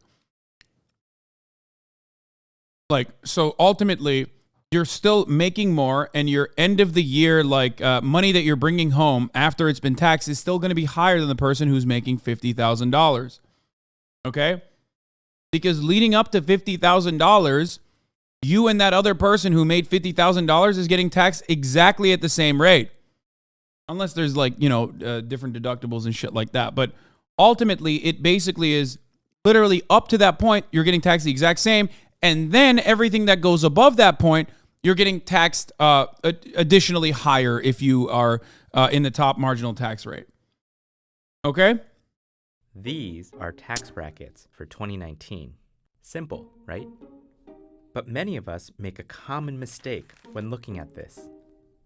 S1: Like, so ultimately, you're still making more, and your end of the year, like, money that you're bringing home after it's been taxed is still going to be higher than the person who's making $50,000. Okay? Because leading up to $50,000, you and that other person who made $50,000 is getting taxed exactly at the same rate. Unless there's, like, you know, different deductibles and shit like that. But ultimately, it basically is literally up to that point, you're getting taxed the exact same. And then everything that goes above that point, you're getting taxed additionally higher if you are in the top marginal tax rate. Okay?
S10: These are tax brackets for 2019. Simple, right? But many of us make a common mistake when looking at this.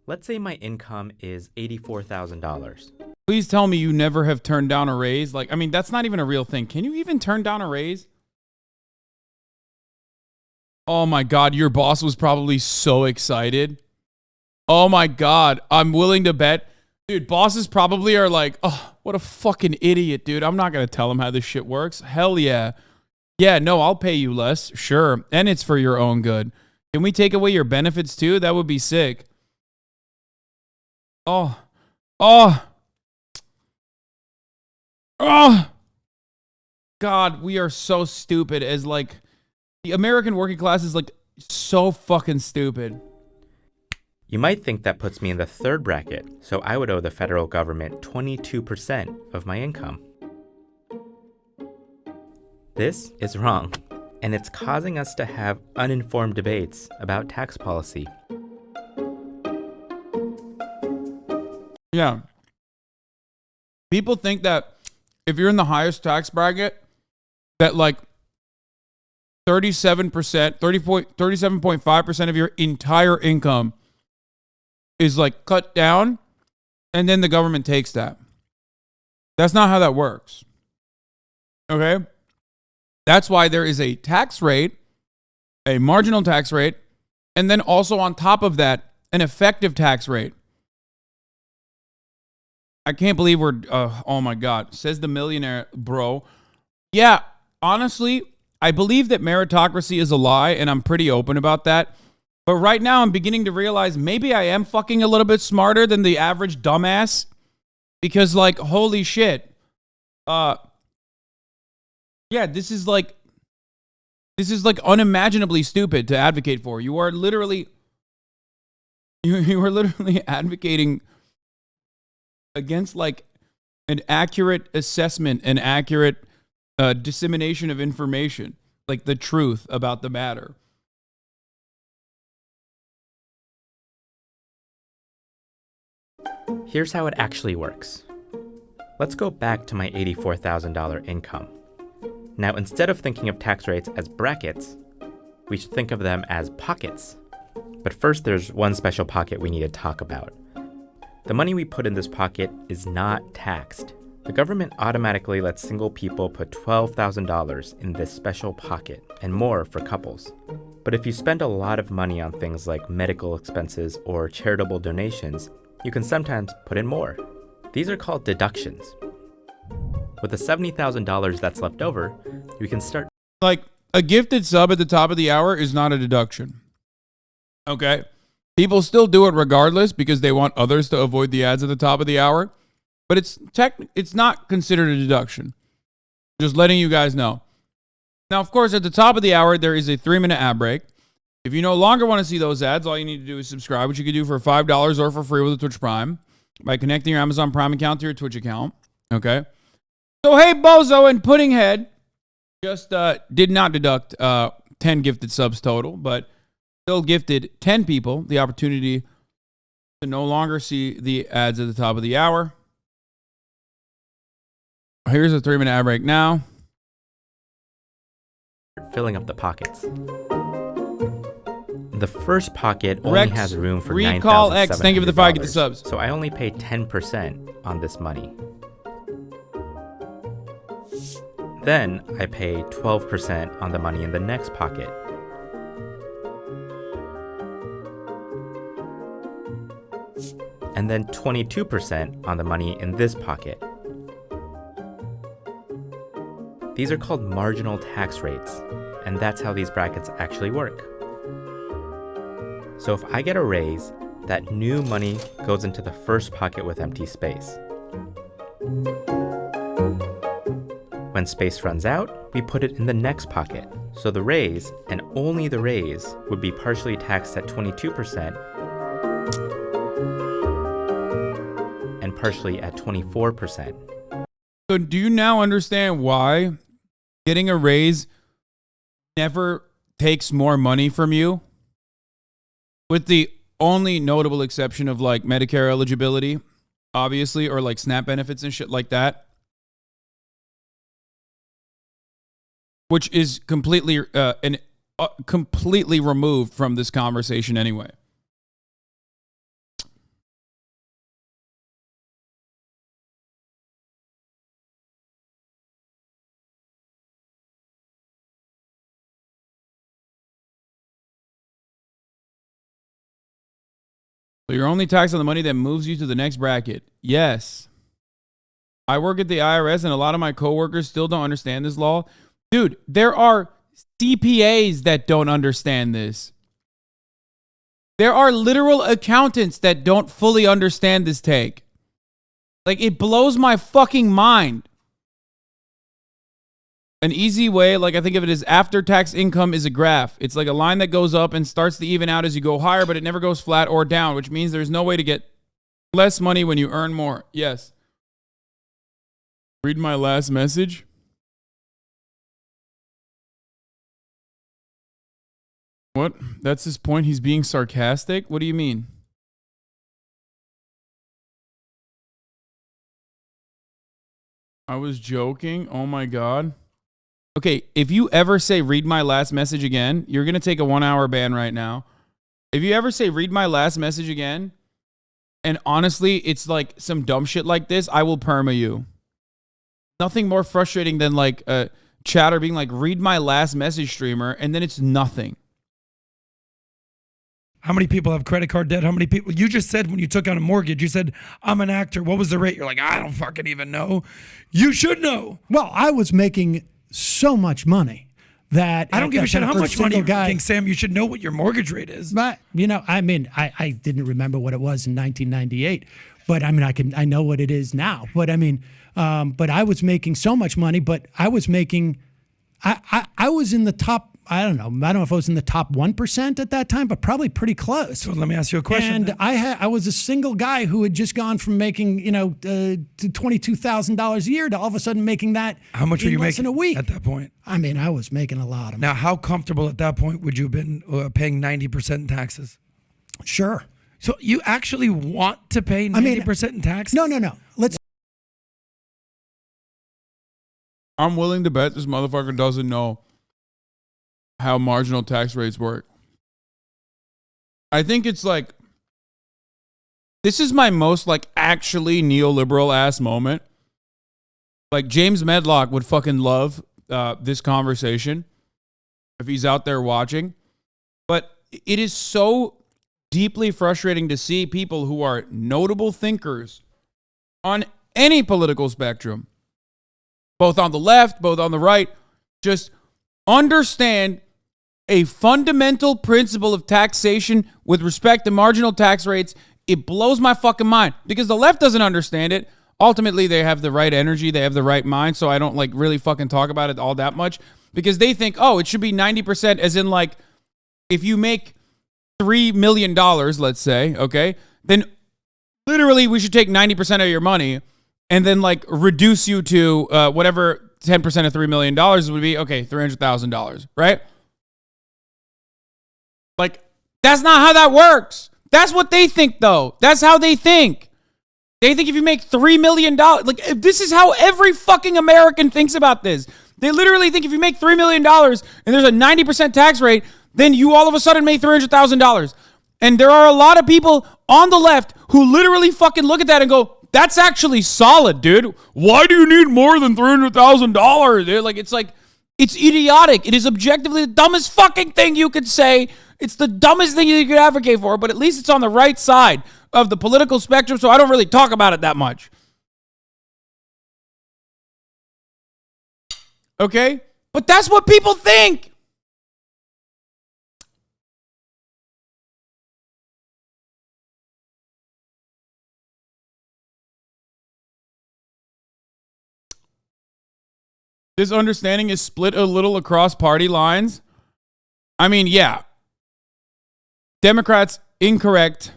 S10: Let's say my income is $84,000.
S1: Please tell me you never have turned down a raise. Like, I mean, that's not even a real thing. Can you even turn down a raise? Oh my God, your boss was probably so excited. Oh my God, I'm willing to bet. Dude, bosses probably are like, oh, what a fucking idiot, dude. I'm not going to tell him how this shit works. Hell yeah. Yeah, no, I'll pay you less. Sure. And it's for your own good. Can we take away your benefits too? That would be sick. Oh. God, we are so stupid as, like, the American working class is, like, so fucking stupid.
S10: You might think that puts me in the third bracket, so I would owe the federal government 22% of my income. This is wrong, and it's causing us to have uninformed debates about tax policy.
S1: Yeah. People think that if you're in the highest tax bracket, that, like, 37.5% of your entire income is, like, cut down, and then the government takes that. That's not how that works. Okay? That's why there is a tax rate, a marginal tax rate, and then also on top of that, an effective tax rate. I can't believe we're, oh my God, says the millionaire bro. Yeah, honestly, I believe that meritocracy is a lie, and I'm pretty open about that. But right now, I'm beginning to realize maybe I am fucking a little bit smarter than the average dumbass. Because, like, holy shit. Yeah, this is like unimaginably stupid to advocate for. You are literally advocating against, like, an accurate assessment, an accurate dissemination of information, like the truth about the matter.
S10: Here's how it actually works. Let's go back to my $84,000 income. Now, instead of thinking of tax rates as brackets, we should think of them as pockets. But first, there's one special pocket we need to talk about. The money we put in this pocket is not taxed. The government automatically lets single people put $12,000 in this special pocket, and more for couples. But if you spend a lot of money on things like medical expenses or charitable donations, you can sometimes put in more. These are called deductions. With the $70,000 that's left over, you can start.
S1: Like, a gifted sub at the top of the hour is not a deduction. Okay? People still do it regardless because they want others to avoid the ads at the top of the hour. But it's not considered a deduction. Just letting you guys know. Now, of course, at the top of the hour, there is a 3-minute ad break. If you no longer want to see those ads, all you need to do is subscribe, which you can do for $5 or for free with a Twitch Prime by connecting your Amazon Prime account to your Twitch account. Okay? So, hey, Bozo and Puddinghead just did not deduct 10 gifted subs total, but still gifted 10 people the opportunity to no longer see the ads at the top of the hour. Here's a 3-minute ad break now.
S10: Filling up the pockets. The first pocket only has room for
S1: Recall X. Thank you for the 5 gifted subs.
S10: So I only pay 10% on this money. Then I pay 12% on the money in the next pocket. And then 22% on the money in this pocket. These are called marginal tax rates, and that's how these brackets actually work. So if I get a raise, that new money goes into the first pocket with empty space. When space runs out, we put it in the next pocket. So the raise, and only the raise, would be partially taxed at 22% and partially at 24%.
S1: So do you now understand why getting a raise never takes more money from you? With the only notable exception of like Medicare eligibility, obviously, or like SNAP benefits and shit like that. Which is completely completely removed from this conversation anyway. So you're only taxed on the money that moves you to the next bracket. Yes. I work at the IRS and a lot of my coworkers still don't understand this law. Dude, there are CPAs that don't understand this. There are literal accountants that don't fully understand this take. Like, it blows my fucking mind. An easy way, like I think of it as after-tax income is a graph. It's like a line that goes up and starts to even out as you go higher, but it never goes flat or down, which means there's no way to get less money when you earn more. Yes. Read my last message. What? That's his point? He's being sarcastic? What do you mean? I was joking. Oh my God. Okay, if you ever say read my last message again, you're going to take a 1-hour ban right now. If you ever say read my last message again, and honestly, it's like some dumb shit like this, I will perma you. Nothing more frustrating than like a chatter being like, read my last message, streamer, and then it's nothing.
S11: How many people have credit card debt? How many people? You just said when you took out a mortgage, you said, I'm an actor. What was the rate? You're like, I don't fucking even know. You should know.
S12: Well, I was making so much money that
S11: I don't give a shit how much money you're
S12: guy,
S11: making, Sam. You should know what your mortgage rate is.
S12: But, you know, I mean, I didn't remember what it was in 1998, but I mean, I know what it is now. But I mean, but I was making so much money, but I was making, I was in the top, I don't know if I was in the top 1% at that time, but probably pretty close.
S11: So let me ask you a question.
S12: And then. I was a single guy who had just gone from making, to $22,000 a year to all of a sudden making that.
S11: How much were you
S12: making
S11: making
S12: a week
S11: at that point?
S12: I mean, I was making a lot of money.
S11: Now, how comfortable at that point would you have been paying 90% in taxes?
S12: Sure.
S11: So you actually want to pay 90% in taxes?
S12: No. Let's.
S1: I'm willing to bet this motherfucker doesn't know how marginal tax rates work. I think it's like, this is my most like actually neoliberal ass moment. Like James Medlock would fucking love this conversation if he's out there watching. But it is so deeply frustrating to see people who are notable thinkers on any political spectrum, both on the left, both on the right, just understand a fundamental principle of taxation with respect to marginal tax rates. It blows my fucking mind because the left doesn't understand it. Ultimately, they have the right energy. They have the right mind. So I don't like really fucking talk about it all that much because they think, oh, it should be 90% as in like if you make $3 million, let's say, okay, then literally we should take 90% of your money and then like reduce you to whatever 10% of $3 million would be. Okay, $300,000, right? Like, that's not how that works. That's what they think, though. That's how they think. They think if you make $3 million, like, this is how every fucking American thinks about this. They literally think if you make $3 million and there's a 90% tax rate, then you all of a sudden made $300,000. And there are a lot of people on the left who literally fucking look at that and go, that's actually solid, dude. Why do you need more than $300,000? It's idiotic. It is objectively the dumbest fucking thing you could say. It's the dumbest thing you could advocate for, but at least it's on the right side of the political spectrum, so I don't really talk about it that much. Okay? But that's what people think. This understanding is split a little across party lines. I mean, yeah. Democrats, incorrect.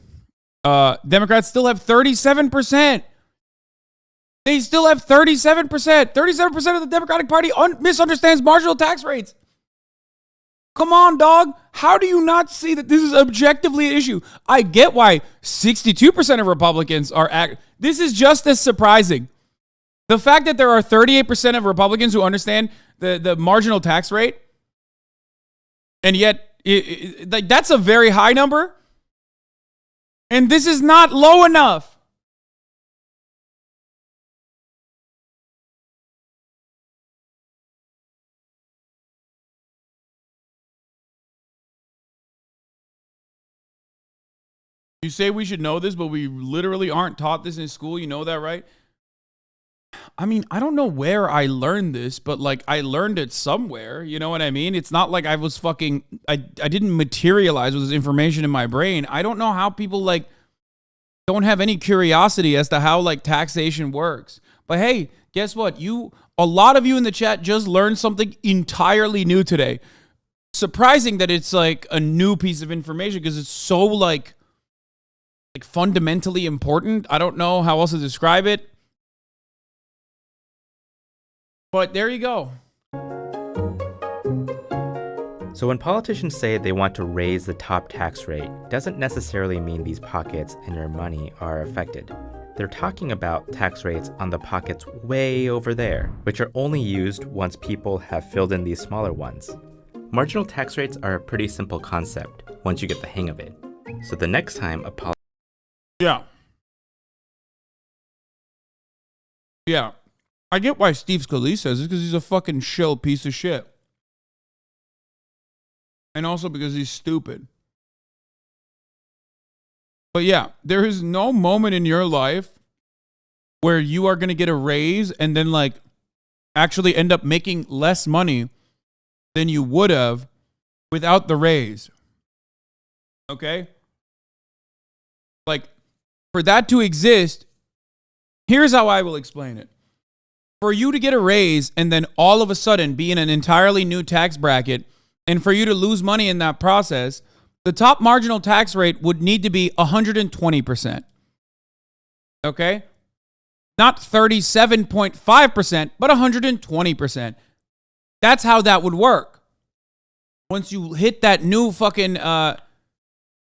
S1: Democrats still have 37%. They still have 37%. 37% of the Democratic Party misunderstands marginal tax rates. Come on, dog. How do you not see that this is objectively an issue? I get why 62% of Republicans are... This is just as surprising. The fact that there are 38% of Republicans who understand the marginal tax rate, and yet like that's a very high number, and this is not low enough. You say we should know this, but we literally aren't taught this in school. You know that, right? I mean, I don't know where I learned this, but like I learned it somewhere. You know what I mean? It's not like I was fucking, I didn't materialize with this information in my brain. I don't know how people like don't have any curiosity as to how like taxation works. But hey, guess what? A lot of you in the chat just learned something entirely new today. Surprising that it's like a new piece of information because it's so like fundamentally important. I don't know how else to describe it. But there you go.
S10: So when politicians say they want to raise the top tax rate, doesn't necessarily mean these pockets and your money are affected. They're talking about tax rates on the pockets way over there, which are only used once people have filled in these smaller ones. Marginal tax rates are a pretty simple concept once you get the hang of it. So the next time a
S1: Yeah. I get why Steve Scalise says it, because he's a fucking shill piece of shit. And also because he's stupid. But yeah, there is no moment in your life where you are going to get a raise and then like actually end up making less money than you would have without the raise. Okay? Like, for that to exist, here's how I will explain it. For you to get a raise and then all of a sudden be in an entirely new tax bracket, and for you to lose money in that process, the top marginal tax rate would need to be 120%. Okay? Not 37.5%, but 120%. That's how that would work. Once you hit that new fucking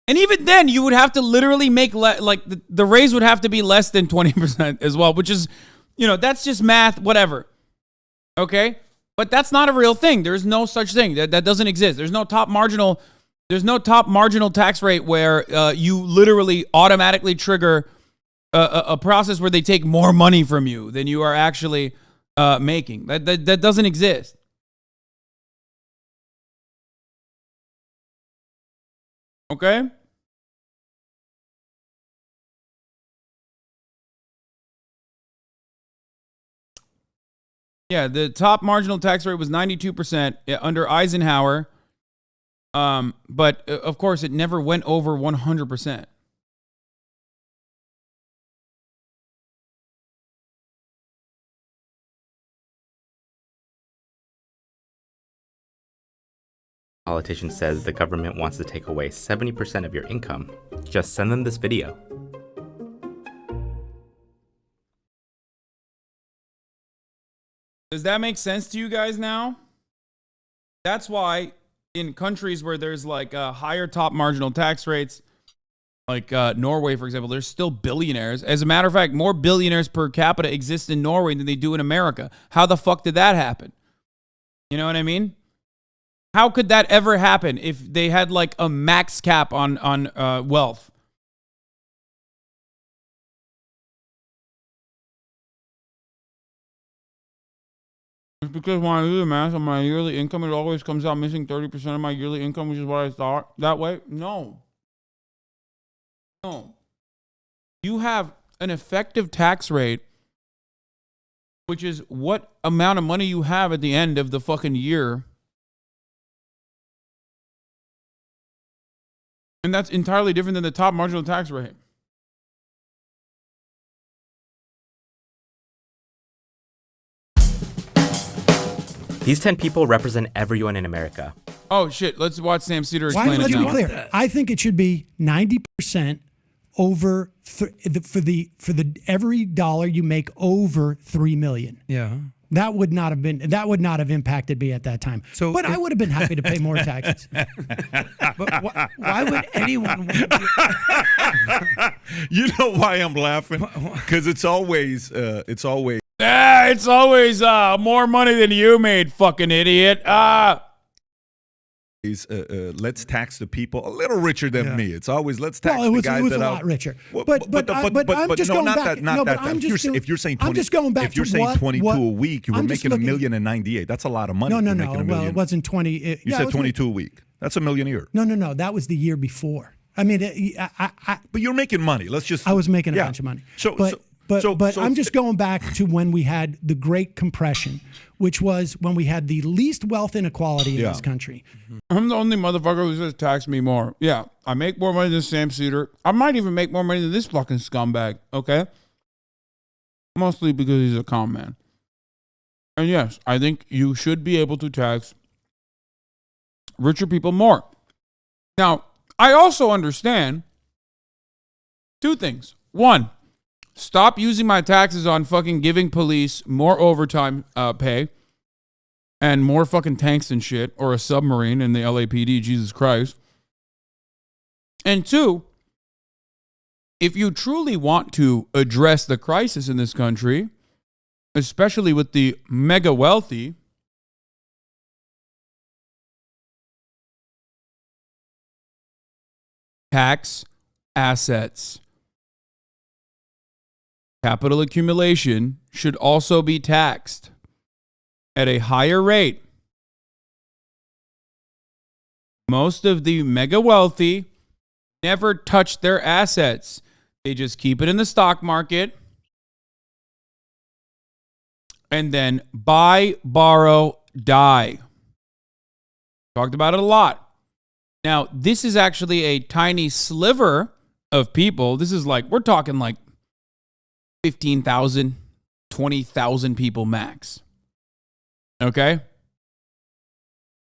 S1: And even then, you would have to literally make the raise would have to be less than 20% as well, which is, that's just math, whatever. Okay? But that's not a real thing. There's no such thing. That doesn't exist. There's no top marginal tax rate where you literally automatically trigger a process where they take more money from you than you are actually making. That doesn't exist. Okay? Yeah, the top marginal tax rate was 92% under Eisenhower. But of course, it never went over 100%.
S10: Politician says the government wants to take away 70% of your income. Just send them this video.
S1: Does that make sense to you guys now? That's why in countries where there's like higher top marginal tax rates, like Norway, for example, there's still billionaires. As a matter of fact, more billionaires per capita exist in Norway than they do in America. How the fuck did that happen? You know what I mean? How could that ever happen if they had like a max cap on wealth? It's because when I do the math on my yearly income, it always comes out missing 30% of my yearly income, which is what I thought. That way? No. You have an effective tax rate, which is what amount of money you have at the end of the fucking year. And that's entirely different than the top marginal tax rate.
S10: These 10 people represent everyone in America.
S1: Oh, shit. Let's watch Sam Seder explain it
S12: Let's
S1: now.
S12: be clear. I think it should be 90% over for the every dollar you make over $3 million.
S11: Yeah.
S12: That would not have impacted me at that time. But I would have been happy to pay more taxes.
S2: But why would anyone? You know why I'm laughing? Because it's always. It's always
S1: more money than you made, fucking idiot.
S2: Let's tax the people a little richer than me. It's always let's tax
S12: it was,
S2: the guys
S12: it was
S2: that
S12: a lot richer. But
S2: I'm
S12: just going back.
S2: If you're saying 20,
S12: I'm just going back.
S2: If you're saying 22 a week, you were making $1,098,000. That's a lot of money.
S12: No. Well, it wasn't 20.
S2: You said 22 a week. That's $1 million a year.
S12: No. That was the year before. I mean,
S2: but you're making money.
S12: I was making a bunch of money. But I'm just going back to when we had the Great Compression, which was when we had the least wealth inequality in this country.
S1: I'm the only motherfucker who says tax me more. Yeah, I make more money than Sam Seder. I might even make more money than this fucking scumbag, okay? Mostly because he's a con man. And yes, I think you should be able to tax richer people more. Now, I also understand two things. One, stop using my taxes on fucking giving police more overtime pay and more fucking tanks and shit, or a submarine in the LAPD, Jesus Christ. And two, if you truly want to address the crisis in this country, especially with the mega wealthy, tax assets. Capital accumulation should also be taxed at a higher rate. Most of the mega wealthy never touch their assets. They just keep it in the stock market and then buy, borrow, die. Talked about it a lot. Now, this is actually a tiny sliver of people. This is like, we're talking like 15,000, 20,000 people max. Okay?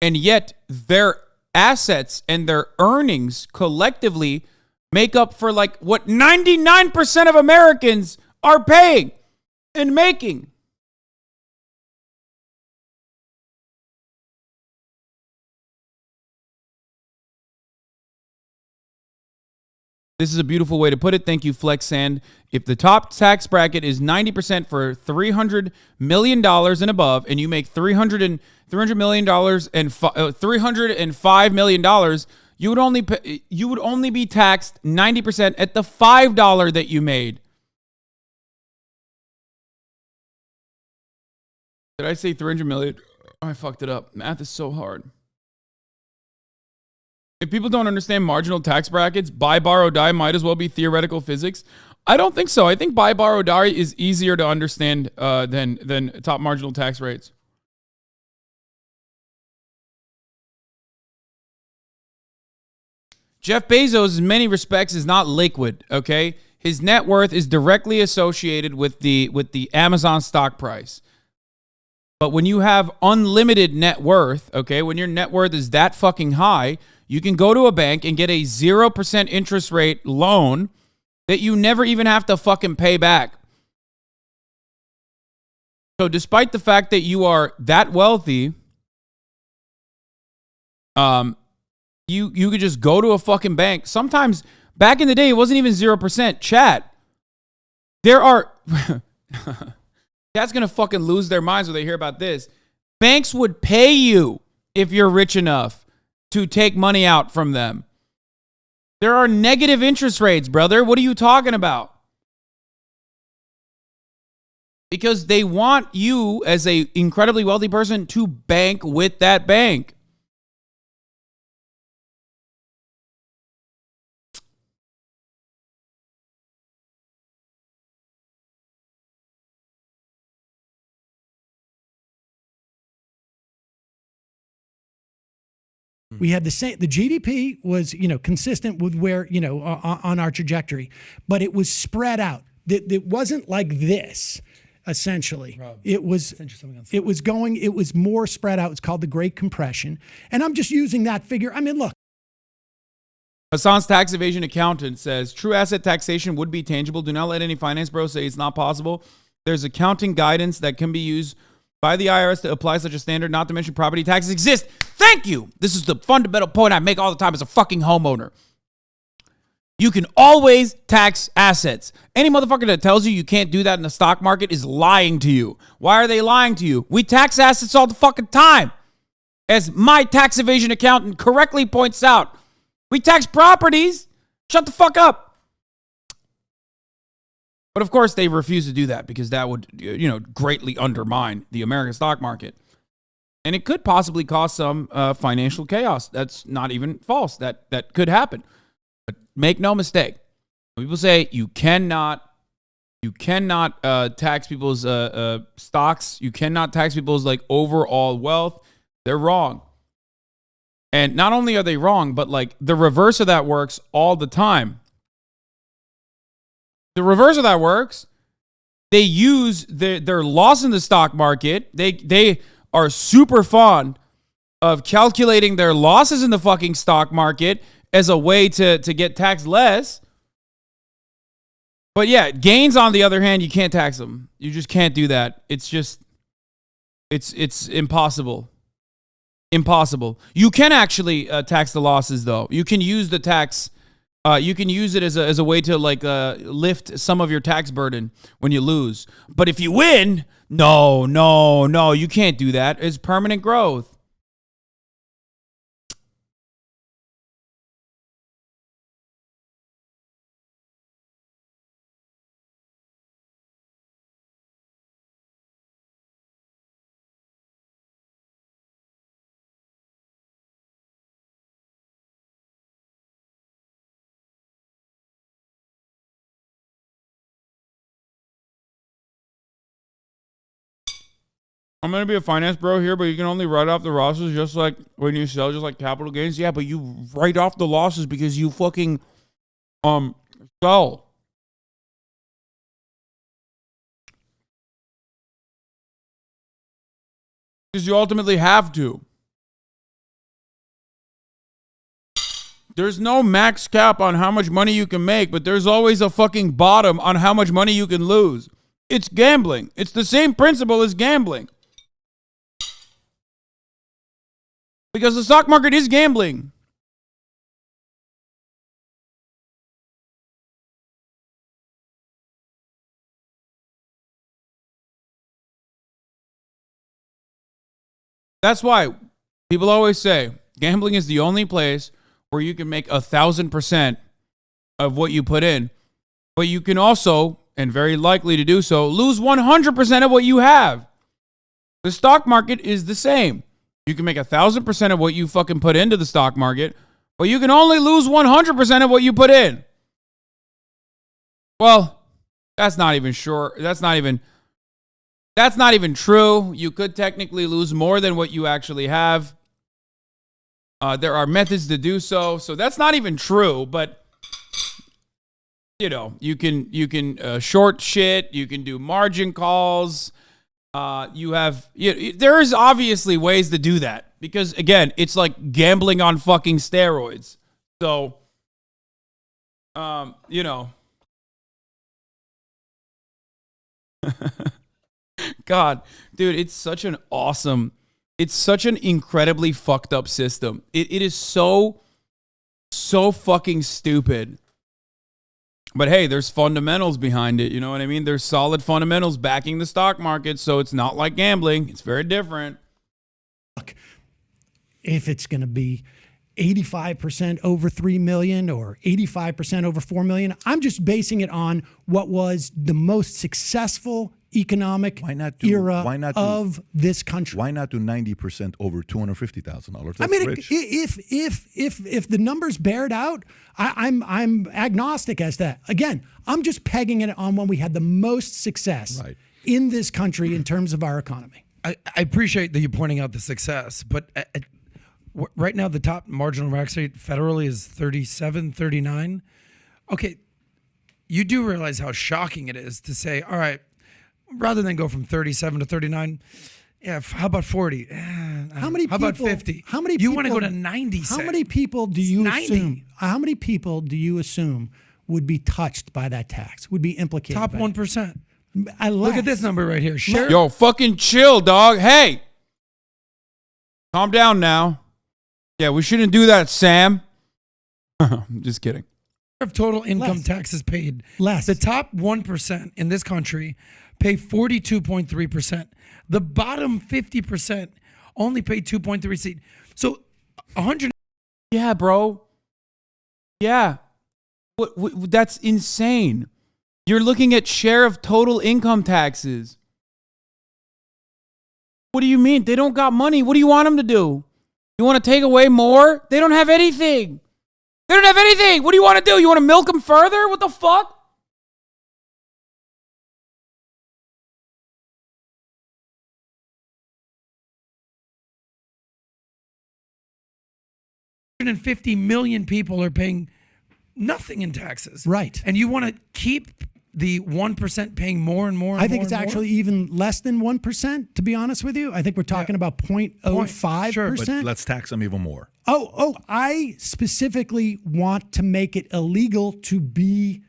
S1: And yet their assets and their earnings collectively make up for like what 99% of Americans are paying and making. This is a beautiful way to put it. Thank you, Flex Sand. If the top tax bracket is 90% for $300 million and above, and you make $300 million and $305 million, you would only be taxed 90% at the $5 that you made. Did I say 300 million? Oh, I fucked it up. Math is so hard. If people don't understand marginal tax brackets, buy, borrow, die might as well be theoretical physics. I don't think so. I think buy, borrow, die is easier to understand than top marginal tax rates. Jeff Bezos, in many respects, is not liquid. Okay, his net worth is directly associated with the Amazon stock price. But when you have unlimited net worth, okay, when your net worth is that fucking high, you can go to a bank and get a 0% interest rate loan that you never even have to fucking pay back. So despite the fact that you are that wealthy, you could just go to a fucking bank. Sometimes back in the day, it wasn't even 0%. Chat. There are Chat's gonna fucking lose their minds when they hear about this. Banks would pay you if you're rich enough to take money out from them. There are negative interest rates, brother. What are you talking about? Because they want you as a incredibly wealthy person to bank with that bank.
S12: We had the GDP was, consistent with where, on our trajectory, but it was spread out. It wasn't like this, essentially. Rob, it was more spread out. It's called the Great Compression. And I'm just using that figure. I mean, look.
S1: Hasan's tax evasion accountant says, true asset taxation would be tangible. Do not let any finance bro say it's not possible. There's accounting guidance that can be used by the IRS to apply such a standard, not to mention property taxes exist. Thank you. This is the fundamental point I make all the time as a fucking homeowner. You can always tax assets. Any motherfucker that tells you you can't do that in the stock market is lying to you. Why are they lying to you? We tax assets all the fucking time. As my tax evasion accountant correctly points out, we tax properties. Shut the fuck up. But of course, they refuse to do that because that would, greatly undermine the American stock market. And it could possibly cause some financial chaos. That's not even false. That could happen. But make no mistake. When people say you cannot tax people's stocks, you cannot tax people's overall wealth, they're wrong. And not only are they wrong, but the reverse of that works all the time. The reverse of that works. They use their loss in the stock market. They are super fond of calculating their losses in the fucking stock market as a way to get taxed less. But yeah, gains on the other hand, you can't tax them. You just can't do that. It's impossible. Impossible. You can actually tax the losses though. You can use the tax. You can use it as a way to lift some of your tax burden when you lose. But if you win, no, you can't do that. It's permanent growth. I'm going to be a finance bro here, but you can only write off the losses just like when you sell, just like capital gains. Yeah, but you write off the losses because you fucking sell. Because you ultimately have to. There's no max cap on how much money you can make, but there's always a fucking bottom on how much money you can lose. It's gambling. It's the same principle as gambling. Because the stock market is gambling. That's why people always say gambling is the only place where you can make 1,000% of what you put in, but you can also, and very likely to do so, lose 100% of what you have. The stock market is the same. You can make 1,000% of what you fucking put into the stock market, but you can only lose 100% of what you put in. Well, that's not even sure. That's not even true. You could technically lose more than what you actually have. There are methods to do so. So that's not even true, but you know, you can short shit, you can do margin calls. There is obviously ways to do that because again, it's like gambling on fucking steroids. So you know, God, dude, it's such an incredibly fucked up system. It is so fucking stupid. But hey, there's fundamentals behind it. You know what I mean? There's solid fundamentals backing the stock market. So it's not like gambling. It's very different.
S12: If it's going to be 85% over 3 million or 85% over 4 million, I'm just basing it on what was the most successful economic era of this country.
S9: Why not do 90% over $250,000?
S12: I mean,
S9: rich.
S12: if the numbers bear it out, I'm agnostic as to that. Again, I'm just pegging it on when we had the most success in this country in terms of our economy.
S11: I appreciate that you're pointing out the success, but right now the top marginal tax rate federally is 37, 39. Okay, you do realize how shocking it is to say, all right, rather than go from 37 to 39, yeah, how about 40? How about 50?
S12: How many?
S11: You want to go to 90?
S12: How many people do you assume? How many people do you assume would be touched by that tax? Would be implicated?
S11: Top
S12: by
S11: 1%. Look at this number right here.
S1: Yo, fucking chill, dog. Hey, calm down now. Yeah, we shouldn't do that, Sam. I'm just kidding.
S11: Of total income taxes paid, the top 1% in this country pay 42.3%. The bottom 50% only pay 2.3%. So 100.
S1: Yeah, bro. Yeah. That's insane. You're looking at share of total income taxes. What do you mean? They don't got money. What do you want them to do? You want to take away more? They don't have anything. They don't have anything. What do you want to do? You want to milk them further? What the fuck?
S11: And 50 million people are paying nothing in taxes.
S12: Right.
S11: And you want to keep the 1% paying more and more and
S12: I think
S11: more
S12: it's
S11: and
S12: actually
S11: more?
S12: even less than 1%, to be honest with you. I think we're talking about 0.05%.
S9: Sure, but let's tax them even more.
S12: Oh, I specifically want to make it illegal to be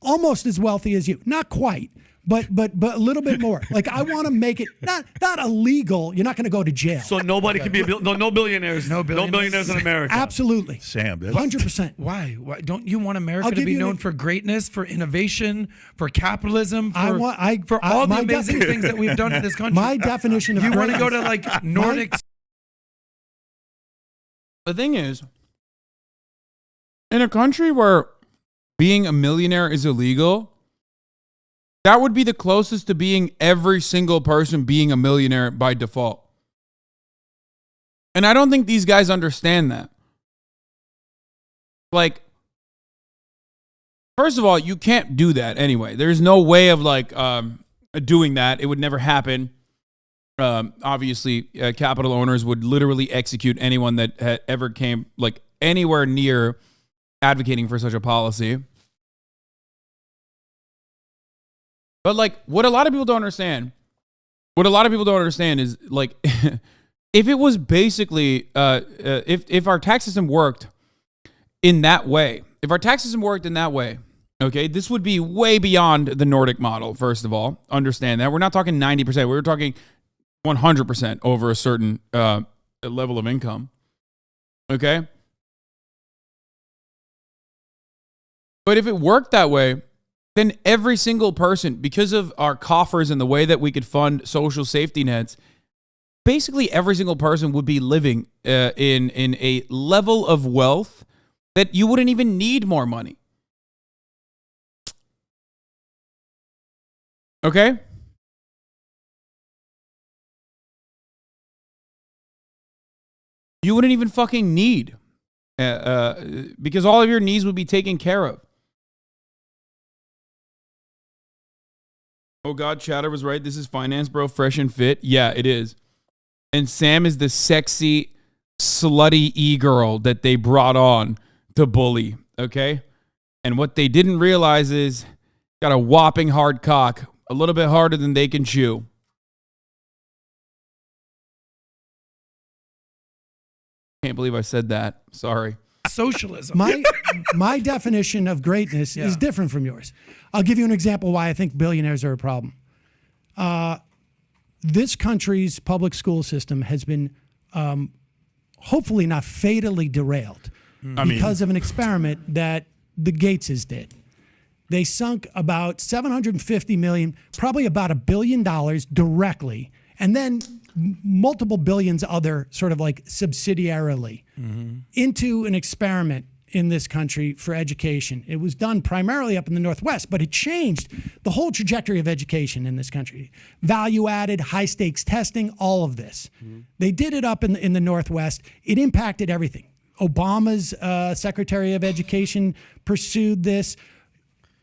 S12: almost as wealthy as you. Not quite, but a little bit more. Like I want to make it not illegal. You're not going to go to jail.
S13: So nobody can be no billionaires. No billionaires in America.
S12: Absolutely.
S9: Sam,
S12: 100%.
S11: Why? Don't you want America to be known for greatness, for innovation, for capitalism, for all the amazing things that we've done in this country?
S12: My definition of
S11: you want to
S12: greatness.
S11: go to like Nordic.
S1: The thing is, in a country where being a millionaire is illegal, that would be the closest to being every single person being a millionaire by default. And I don't think these guys understand that. Like, first of all, you can't do that anyway. There's no way of like doing that. It would never happen. Obviously, capital owners would literally execute anyone that had ever came like anywhere near advocating for such a policy. But like, what a lot of people don't understand is like, if it was basically, if our tax system worked in that way, okay, this would be way beyond the Nordic model. First of all, understand that we're not talking 90%. We're talking 100% over a certain level of income. Okay. But if it worked that way, then every single person, because of our coffers and the way that we could fund social safety nets, basically every single person would be living in a level of wealth that you wouldn't even need more money. Okay? You wouldn't even fucking need because all of your needs would be taken care of. Oh God, Chatter was right. This is finance, bro. Fresh and fit. Yeah, it is. And Sam is the sexy, slutty e-girl that they brought on to bully. Okay? And what they didn't realize is got a whopping hard cock, a little bit harder than they can chew. Can't believe I said that. Sorry.
S11: Socialism.
S12: My definition of greatness is different from yours. I'll give you an example why I think billionaires are a problem. This country's public school system has been hopefully not fatally derailed because of an experiment that the Gateses did. They sunk about $750 million, probably about $1 billion directly, and then multiple billions other sort of like subsidiarily into an experiment in this country for education. It was done primarily up in the Northwest, but it changed the whole trajectory of education in this country. Value added, high stakes testing, all of this. They did it up in the Northwest. It impacted everything. Obama's Secretary of Education pursued this.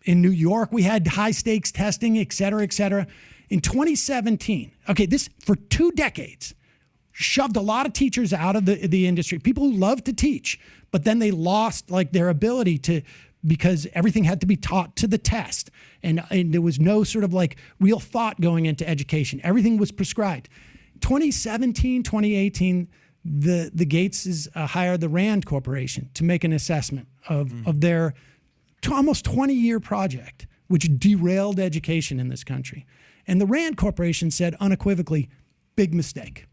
S12: In New York, we had high stakes testing, et cetera, et cetera. In 2017, okay, this for 2 decades, shoved a lot of teachers out of the industry, people who love to teach, but then they lost like their ability to, because everything had to be taught to the test. And there was no sort of like real thought going into education. Everything was prescribed. 2017, 2018, the Gateses hired the Rand Corporation to make an assessment of their almost 20-year project, which derailed education in this country. And the Rand Corporation said unequivocally, big mistake.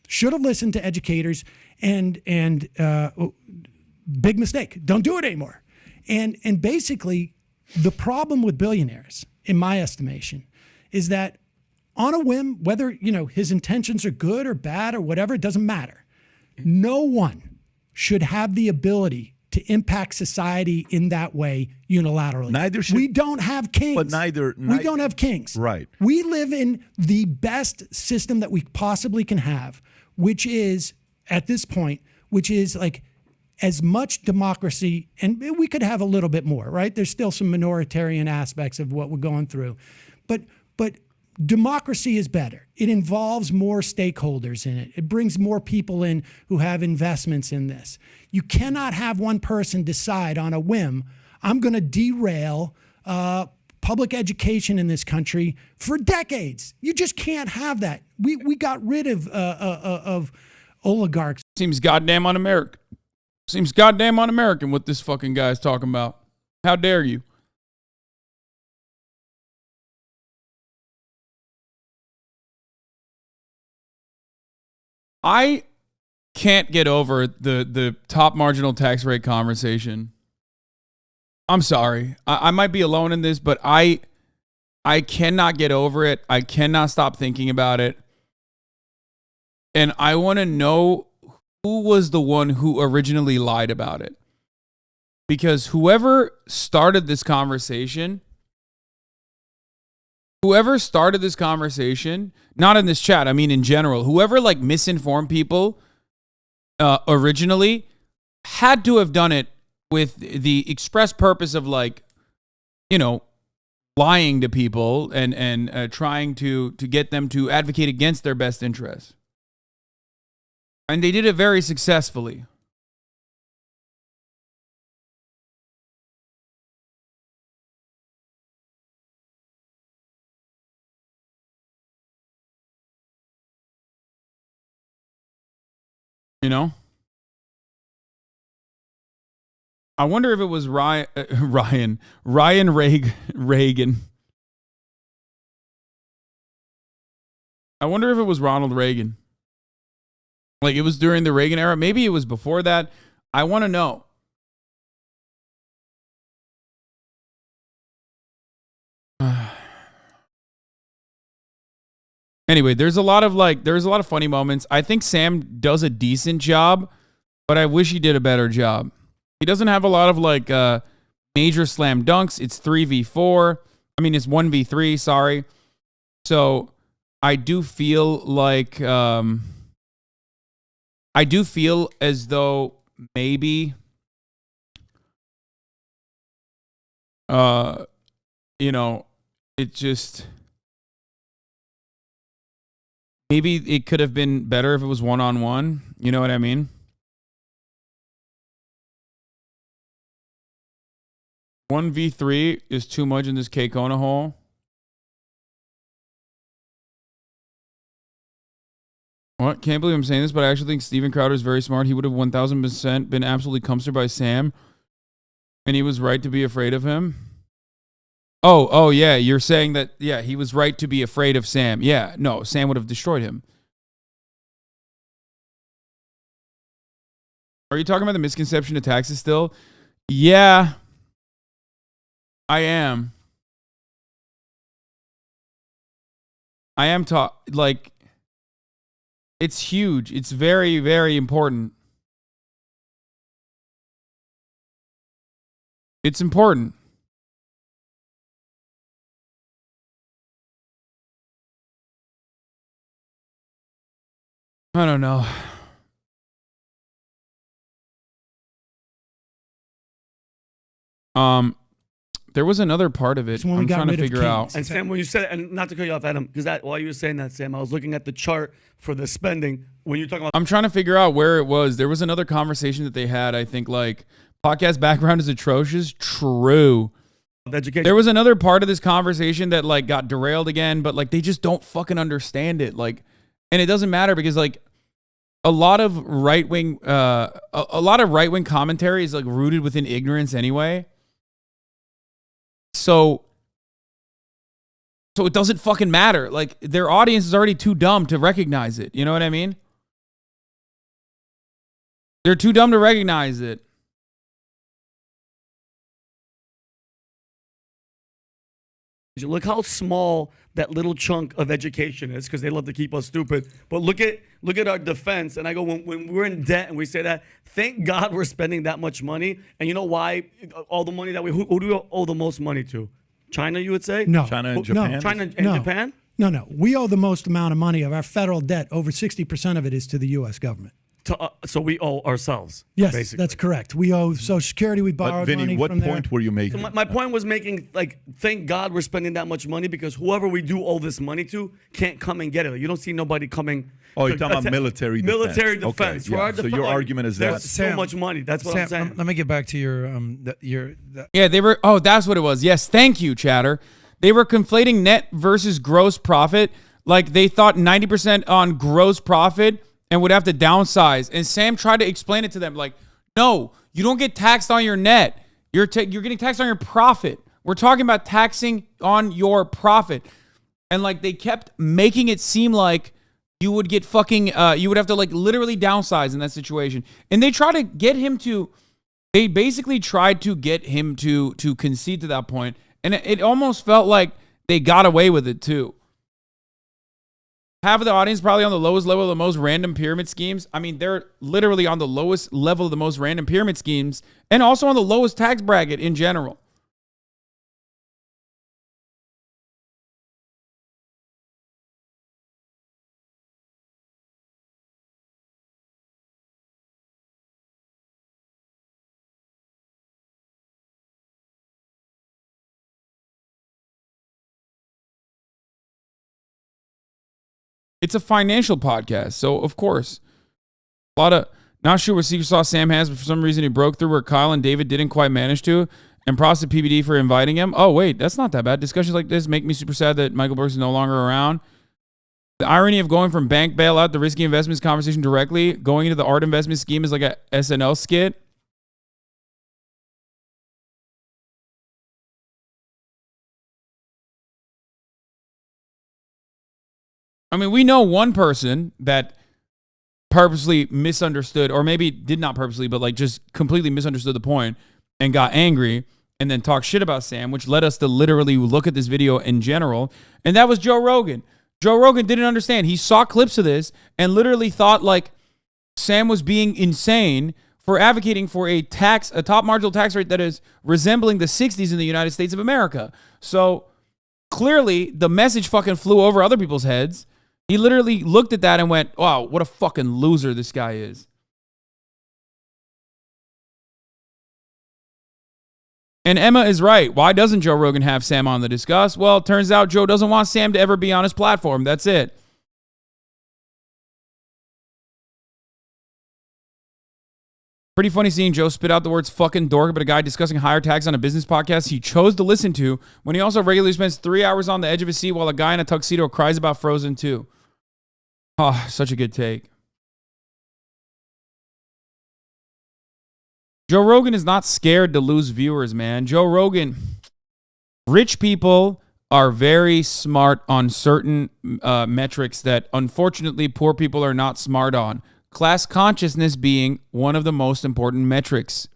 S12: Should have listened to educators and big mistake. Don't do it anymore. And basically, the problem with billionaires, in my estimation, is that on a whim, whether his intentions are good or bad or whatever, it doesn't matter. No one should have the ability to impact society in that way unilaterally.
S9: Neither should
S12: we don't have kings.
S9: But
S12: we don't have kings.
S9: Right.
S12: We live in the best system that we possibly can have, which is at this point, which is like as much democracy, and we could have a little bit more, right? There's still some minoritarian aspects of what we're going through, but democracy is better. It involves more stakeholders in it. It brings more people in who have investments in this. You cannot have one person decide on a whim, I'm going to derail public education in this country for decades. You just can't have that. We got rid of oligarchs.
S1: Seems goddamn un-American. Seems goddamn un-American what this fucking guy is talking about. How dare you? I can't get over the top marginal tax rate conversation. I'm sorry. I might be alone in this, but I cannot get over it. I cannot stop thinking about it. And I want to know who was the one who originally lied about it. Because whoever started this conversation, not in this chat, I mean in general, whoever like misinformed people originally had to have done it with the express purpose of like, lying to people and trying to get them to advocate against their best interests. And they did it very successfully. I wonder if it was Ryan Reagan. I wonder if it was Ronald Reagan. Like it was during the Reagan era. Maybe it was before that. I want to know. Anyway, there's a lot of funny moments. I think Sam does a decent job, but I wish he did a better job. He doesn't have a lot of major slam dunks. It's 3v4. I mean, it's 1v3, sorry. So I do feel like I do feel as though maybe it just maybe it could have been better if it was one-on-one. You know what I mean? One v3 is too much in this K-Kona hole. What? Can't believe I'm saying this, but I actually think Steven Crowder is very smart. He would have 1,000% been absolutely comforted by Sam, and he was right to be afraid of him. Oh, yeah, you're saying that, yeah, he was right to be afraid of Sam. Yeah, no, Sam would have destroyed him. Are you talking about the misconception of taxes still? Yeah, I am. It's huge. It's very, very important. It's important. I don't know. There was another part of it. I'm trying to figure out.
S13: And Sam, when you said, and not to cut you off, Adam, because while you were saying that, Sam, I was looking at the chart for the spending. When you're talking about,
S1: I'm trying to figure out where it was. There was another conversation that they had. I think podcast background is atrocious. True.
S13: Education.
S1: There was another part of this conversation that got derailed again, but they just don't fucking understand it. And it doesn't matter because a lot of right wing commentary is rooted within ignorance anyway. So it doesn't fucking matter. Their audience is already too dumb to recognize it. You know what I mean? They're too dumb to recognize it.
S13: Look how small that little chunk of education is, because they love to keep us stupid. But look at our defense. And I go, when we're in debt and we say that, thank God we're spending that much money. And you know why? All the money that who do we owe the most money to? China, you would say?
S12: No.
S9: China and Japan?
S12: No.
S13: China and
S12: No.
S13: Japan?
S12: No. We owe the most amount of money of our federal debt. Over 60% of it is to the U.S. government.
S13: So we owe ourselves.
S12: Yes,
S13: basically.
S12: that's correct. We owe Social Security. We borrowed
S9: Vinny,
S12: money
S9: what
S12: from there.
S9: point were you making?
S13: So my point was making, thank God we're spending that much money, because whoever we do owe this money to can't come and get it. You don't see nobody coming.
S9: Oh, you're talking about military defense.
S13: Military defense.
S9: Okay, yeah. So your argument is that
S13: there's so much money. That's what I'm saying.
S11: Let me get back to your
S1: Yeah, they were. Oh, that's what it was. Yes, thank you, Chatter. They were conflating net versus gross profit. They thought 90% on gross profit and would have to downsize. And Sam tried to explain it to them no, you don't get taxed on your net. You're getting taxed on your profit. We're talking about taxing on your profit. And they kept making it seem like you would get you would have to literally downsize in that situation. And they basically tried to get him to concede to that point. And it almost felt like they got away with it too. Half of the audience probably on the lowest level of the most random pyramid schemes. I mean, they're literally on the lowest level of the most random pyramid schemes and also on the lowest tax bracket in general. It's a financial podcast, so of course, a lot of not sure what secret sauce Sam has, but for some reason he broke through where Kyle and David didn't quite manage to, and props to PBD for inviting him. Oh wait, that's not that bad. Discussions like this make me super sad that Michael Burks is no longer around. The irony of going from bank bailout to risky investments conversation directly going into the art investment scheme is like a SNL skit. I mean, we know one person that purposely misunderstood, or maybe did not purposely, but just completely misunderstood the point and got angry and then talked shit about Sam, which led us to literally look at this video in general. And that was Joe Rogan. Joe Rogan didn't understand. He saw clips of this and literally thought like Sam was being insane for advocating for a top marginal tax rate that is resembling the 60s in the United States of America. So clearly the message fucking flew over other people's heads. He literally looked at that and went, wow, what a fucking loser this guy is. And Emma is right. Why doesn't Joe Rogan have Sam on to discuss? Well, it turns out Joe doesn't want Sam to ever be on his platform. That's it. Pretty funny seeing Joe spit out the words fucking dork about a guy discussing higher tax on a business podcast he chose to listen to when he also regularly spends 3 hours on the edge of his seat while a guy in a tuxedo cries about Frozen 2. Oh, such a good take. Joe Rogan is not scared to lose viewers, man. Joe Rogan, rich people are very smart on certain metrics that unfortunately poor people are not smart on. Class consciousness being one of the most important metrics.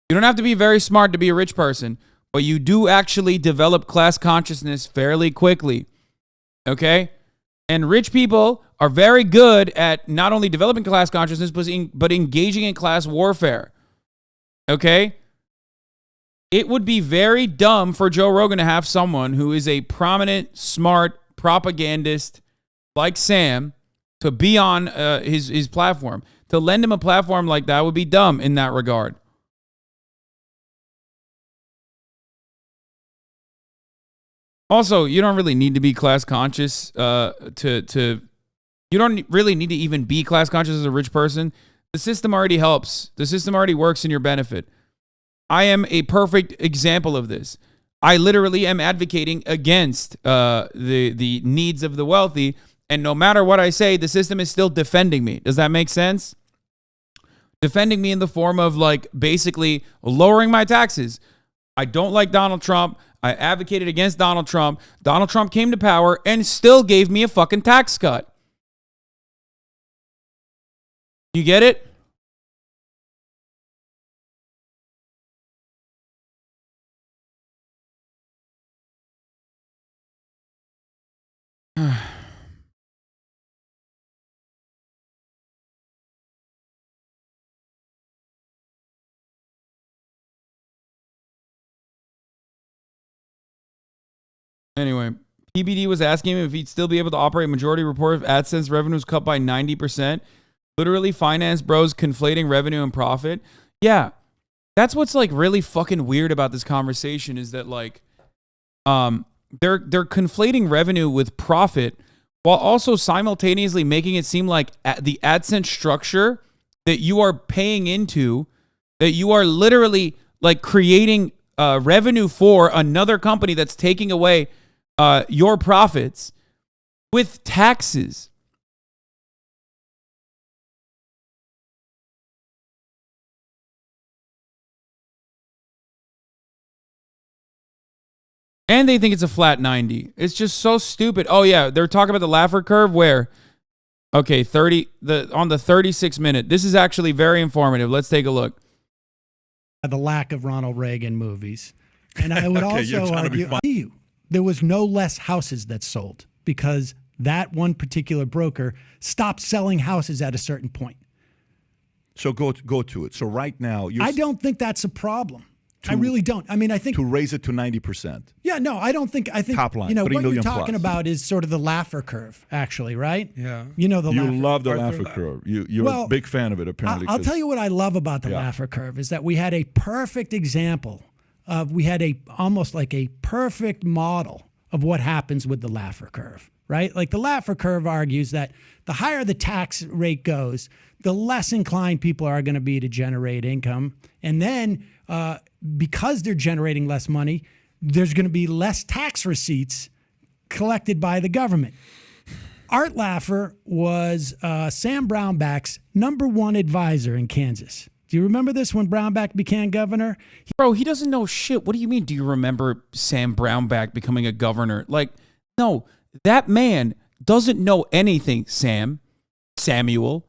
S1: You don't have to be very smart to be a rich person, but you do actually develop class consciousness fairly quickly. Okay? And rich people are very good at not only developing class consciousness, but engaging in class warfare. Okay? It would be very dumb for Joe Rogan to have someone who is a prominent, smart propagandist like Sam to be on his platform. To lend him a platform like that would be dumb in that regard. Also, you don't really need to be class conscious you don't really need to even be class conscious as a rich person. The system already helps. The system already works in your benefit. I am a perfect example of this. I literally am advocating against the needs of the wealthy, and no matter what I say, the system is still defending me. Does that make sense? Defending me in the form of like basically lowering my taxes. I don't like Donald Trump. I advocated against Donald Trump. Donald Trump came to power and still gave me a fucking tax cut. You get it? Anyway, PBD was asking him if he'd still be able to operate majority report if AdSense revenues cut by 90%. Literally finance bros conflating revenue and profit. Yeah, that's what's like really fucking weird about this conversation is that like they're conflating revenue with profit while also simultaneously making it seem like the AdSense structure that you are paying into, that you are literally like creating revenue for another company that's taking away your profits with taxes. And they think it's a flat 90. It's just so stupid. Oh yeah, they're talking about the Laffer curve where, okay, on the 36 minute. This is actually very informative. Let's take a look.
S12: The lack of Ronald Reagan movies. And I would
S9: Okay,
S12: also argue there was no less houses that sold because that one particular broker stopped selling houses at a certain point.
S9: So go to it. So right now,
S12: I don't think that's a problem. I really don't. I mean, I think
S9: to raise it to 90%.
S12: Yeah, no, I don't think. I think
S9: top line.
S12: You know what you're
S9: plus.
S12: talking about is sort of the Laffer curve, actually, right?
S11: Yeah.
S12: You know the.
S9: You
S12: Laffer
S9: love the Laffer curve. You're a big fan of it, apparently.
S12: I'll tell you what I love about the Laffer curve is that we had a perfect example of almost like a perfect model of what happens with the Laffer curve, right? Like the Laffer curve argues that the higher the tax rate goes, the less inclined people are going to be to generate income, and then. Because they're generating less money, there's going to be less tax receipts collected by the government. Art Laffer was Sam Brownback's #1 advisor in Kansas. Do you remember this when Brownback became governor?
S1: Bro, he doesn't know shit. What do you mean, do you remember Sam Brownback becoming a governor? Like, no, that man doesn't know anything, Samuel.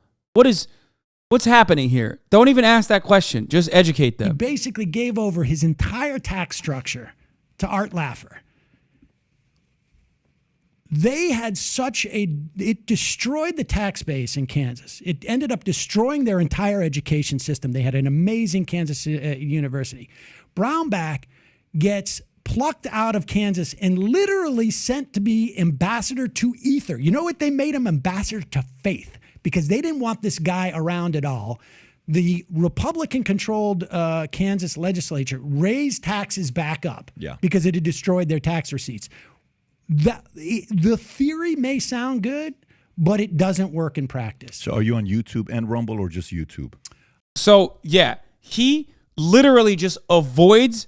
S1: What's happening here? Don't even ask that question. Just educate them.
S12: He basically gave over his entire tax structure to Art Laffer. They had it destroyed the tax base in Kansas. It ended up destroying their entire education system. They had an amazing Kansas university. Brownback gets plucked out of Kansas and literally sent to be ambassador to Ether. You know what? They made him ambassador to faith because they didn't want this guy around at all. The Republican-controlled Kansas legislature raised taxes back up because it had destroyed their tax receipts. The theory may sound good, but it doesn't work in practice.
S9: So are you on YouTube and Rumble or just YouTube?
S1: So, yeah, he literally just avoids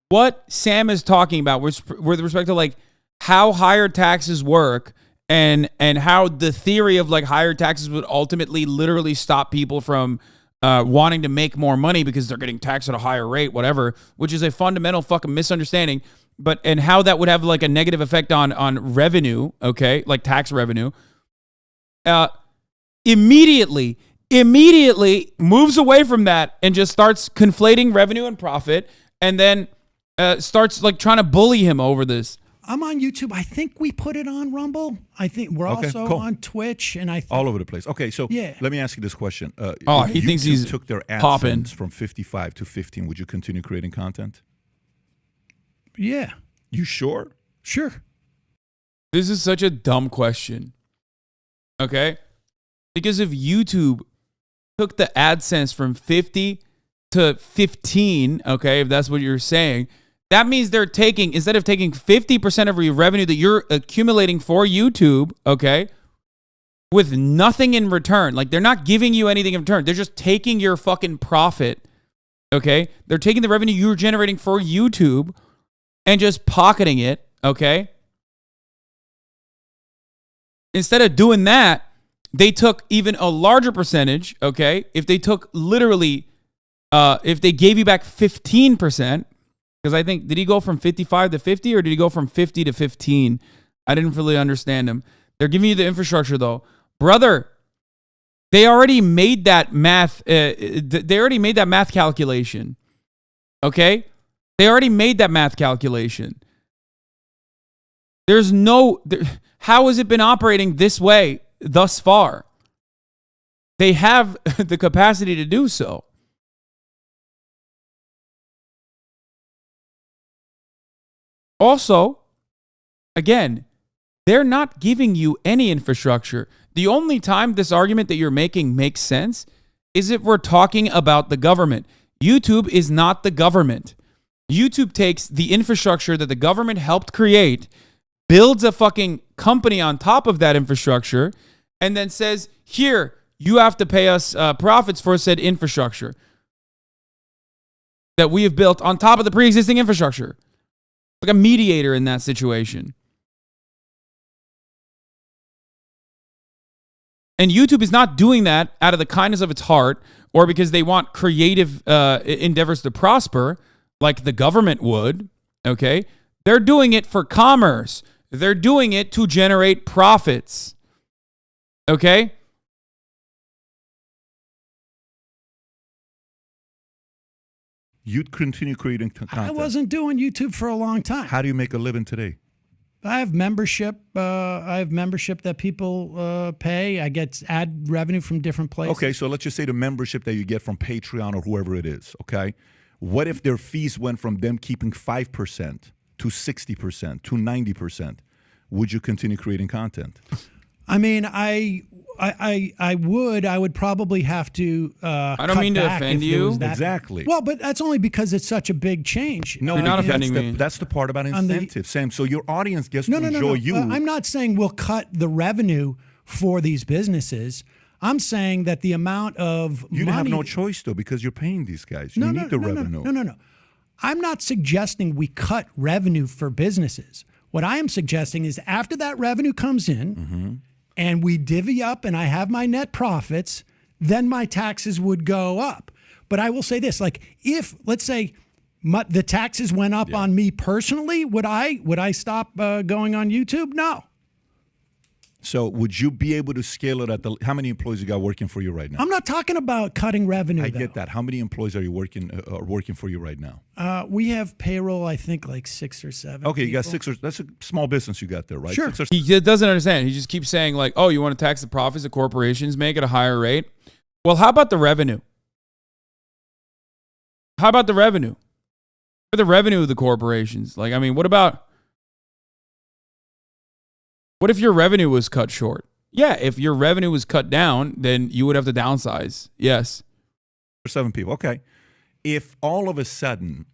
S1: what Sam is talking about with respect to like how higher taxes work and how the theory of like higher taxes would ultimately literally stop people from wanting to make more money because they're getting taxed at a higher rate, whatever, which is a fundamental fucking misunderstanding. And how that would have like a negative effect on revenue, okay, like tax revenue. Immediately moves away from that and just starts conflating revenue and profit, and then starts like trying to bully him over this.
S12: I'm on YouTube. I think we put it on Rumble. I think we're also on Twitch, and
S9: all over the place. Okay, so let me ask you this question.
S1: He thinks he's
S9: took their
S1: popping
S9: AdSense from 55 to 15. Would you continue creating content?
S12: Yeah.
S9: You sure?
S12: Sure.
S1: This is such a dumb question. Okay? Because if YouTube took the AdSense from 50 to 15, okay, if that's what you're saying, that means they're taking, instead of taking 50% of your revenue that you're accumulating for YouTube, okay, with nothing in return. Like, they're not giving you anything in return. They're just taking your fucking profit, okay? They're taking the revenue you're generating for YouTube and just pocketing it, okay? Instead of doing that, they took even a larger percentage, okay? If they took literally, if they gave you back 15%, because I think, did he go from 55 to 50 or did he go from 50 to 15? I didn't really understand him. They're giving you the infrastructure though. Brother, they already made that math, they already made that math calculation, okay? They already made that math calculation. There's no, how has it been operating this way thus far? They have the capacity to do so. Also, again, they're not giving you any infrastructure. The only time this argument that you're making makes sense is if we're talking about the government. YouTube is not the government. YouTube takes the infrastructure that the government helped create, builds a fucking company on top of that infrastructure, and then says, here, you have to pay us profits for said infrastructure that we have built on top of the pre-existing infrastructure. Like a mediator in that situation. And YouTube is not doing that out of the kindness of its heart or because they want creative endeavors to prosper like the government would, okay? They're doing it for commerce. They're doing it to generate profits, okay?
S9: You'd continue creating content.
S12: I wasn't doing YouTube for a long time.
S9: How do you make a living today?
S12: I have membership. That people pay. I get ad revenue from different places.
S9: Okay, so let's just say the membership that you get from Patreon or whoever it is, okay? What if their fees went from them keeping 5% to 60% to 90%? Would you continue creating content?
S12: I mean, I would probably have to.
S1: I don't mean to offend you.
S9: Exactly.
S12: Well, but that's only because it's such a big change.
S9: No,
S1: you're not offending me.
S9: That's the part about incentive, Sam. So your audience gets to enjoy you.
S12: I'm not saying we'll cut the revenue for these businesses. I'm saying that the amount of
S9: you
S12: money.
S9: have no choice though because you're paying these guys. You need the revenue.
S12: No. I'm not suggesting we cut revenue for businesses. What I am suggesting is after that revenue comes in. And we divvy up and I have my net profits, then my taxes would go up. But I will say this, like if, let's say, the taxes went up on me personally, would I stop going on YouTube? No.
S9: So would you be able to scale it at how many employees you got working for you right now?
S12: I'm not talking about cutting revenue.
S9: I get that. How many employees are you working for you right now?
S12: We have payroll, I think, like 6 or 7.
S9: Okay, you got
S12: people.
S9: 6 or that's a small business you got there, right?
S12: Sure.
S1: He doesn't understand. He just keeps saying like, "Oh, you want to tax the profits of corporations, make it a higher rate." Well, how about the revenue? How about the revenue? For the revenue of the corporations, like, I mean, what if your revenue was cut short? Yeah, if your revenue was cut down, then you would have to downsize. Yes.
S9: For 7 people. Okay. If all of a sudden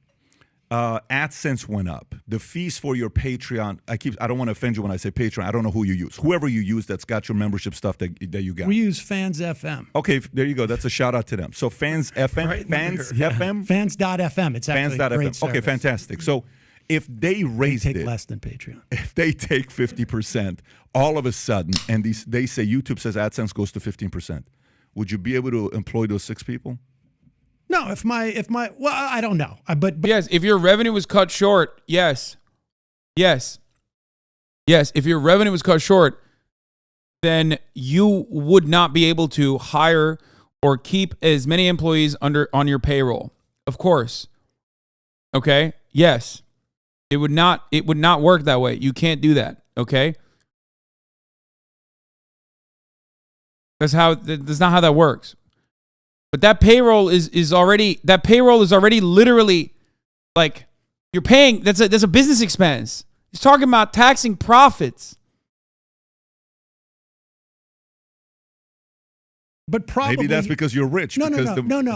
S9: AdSense went up, the fees for your Patreon, I don't want to offend you when I say Patreon. I don't know who you use. Whoever you use that's got your membership stuff that you got.
S12: We use Fans FM.
S9: Okay, there you go. That's a shout out to them. So Fans FM,
S12: Right
S9: Fans
S12: there.
S9: FM?
S12: Fans.fm. It's actually a great
S9: Fans.fm. Okay,
S12: service.
S9: fantastic. So if they raised
S12: They take
S9: it,
S12: less than Patreon.
S9: if they take 50% all of a sudden, and they say YouTube says AdSense goes to 15%, would you be able to employ those 6 people?
S12: No, if my well, I don't know. But
S1: yes, if your revenue was cut short, yes. Yes. Yes, if your revenue was cut short, then you would not be able to hire or keep as many employees on your payroll. Of course. Okay? Yes. It would not work that way. You can't do that, okay? That's not how that works. But that payroll is already literally like you're paying. That's a business expense. He's talking about taxing profits.
S12: But probably
S9: Maybe that's because you're rich.
S12: No.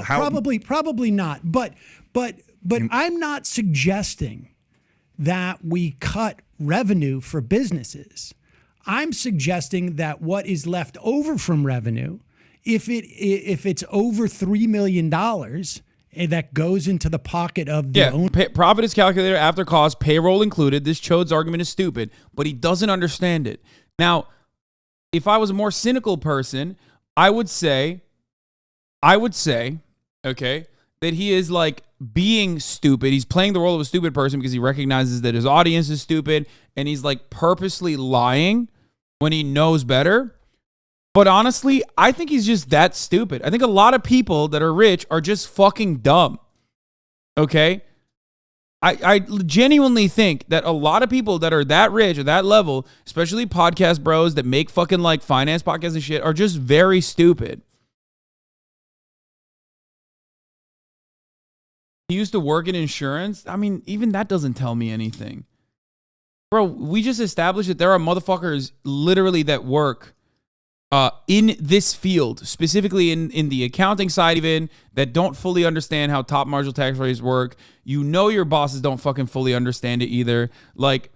S12: Probably not. But I'm not suggesting that we cut revenue for businesses. I'm suggesting that what is left over from revenue, if it's over $3 million, that goes into the pocket of the owner.
S1: Profit is calculated after cost, payroll included. This Chode's argument is stupid, but he doesn't understand it. Now, if I was a more cynical person, I would say, okay, that he is like being stupid. He's playing the role of a stupid person because he recognizes that his audience is stupid, and he's like purposely lying when he knows better. But honestly, I think he's just that stupid. I think a lot of people that are rich are just fucking dumb. Okay? I genuinely think that a lot of people that are that rich or that level, especially podcast bros that make fucking like finance podcasts and shit, are just very stupid. He used to work in insurance. I mean, even that doesn't tell me anything. Bro, we just established that there are motherfuckers literally that work in this field, specifically in the accounting side even, that don't fully understand how top marginal tax rates work. You know your bosses don't fucking fully understand it either. Like,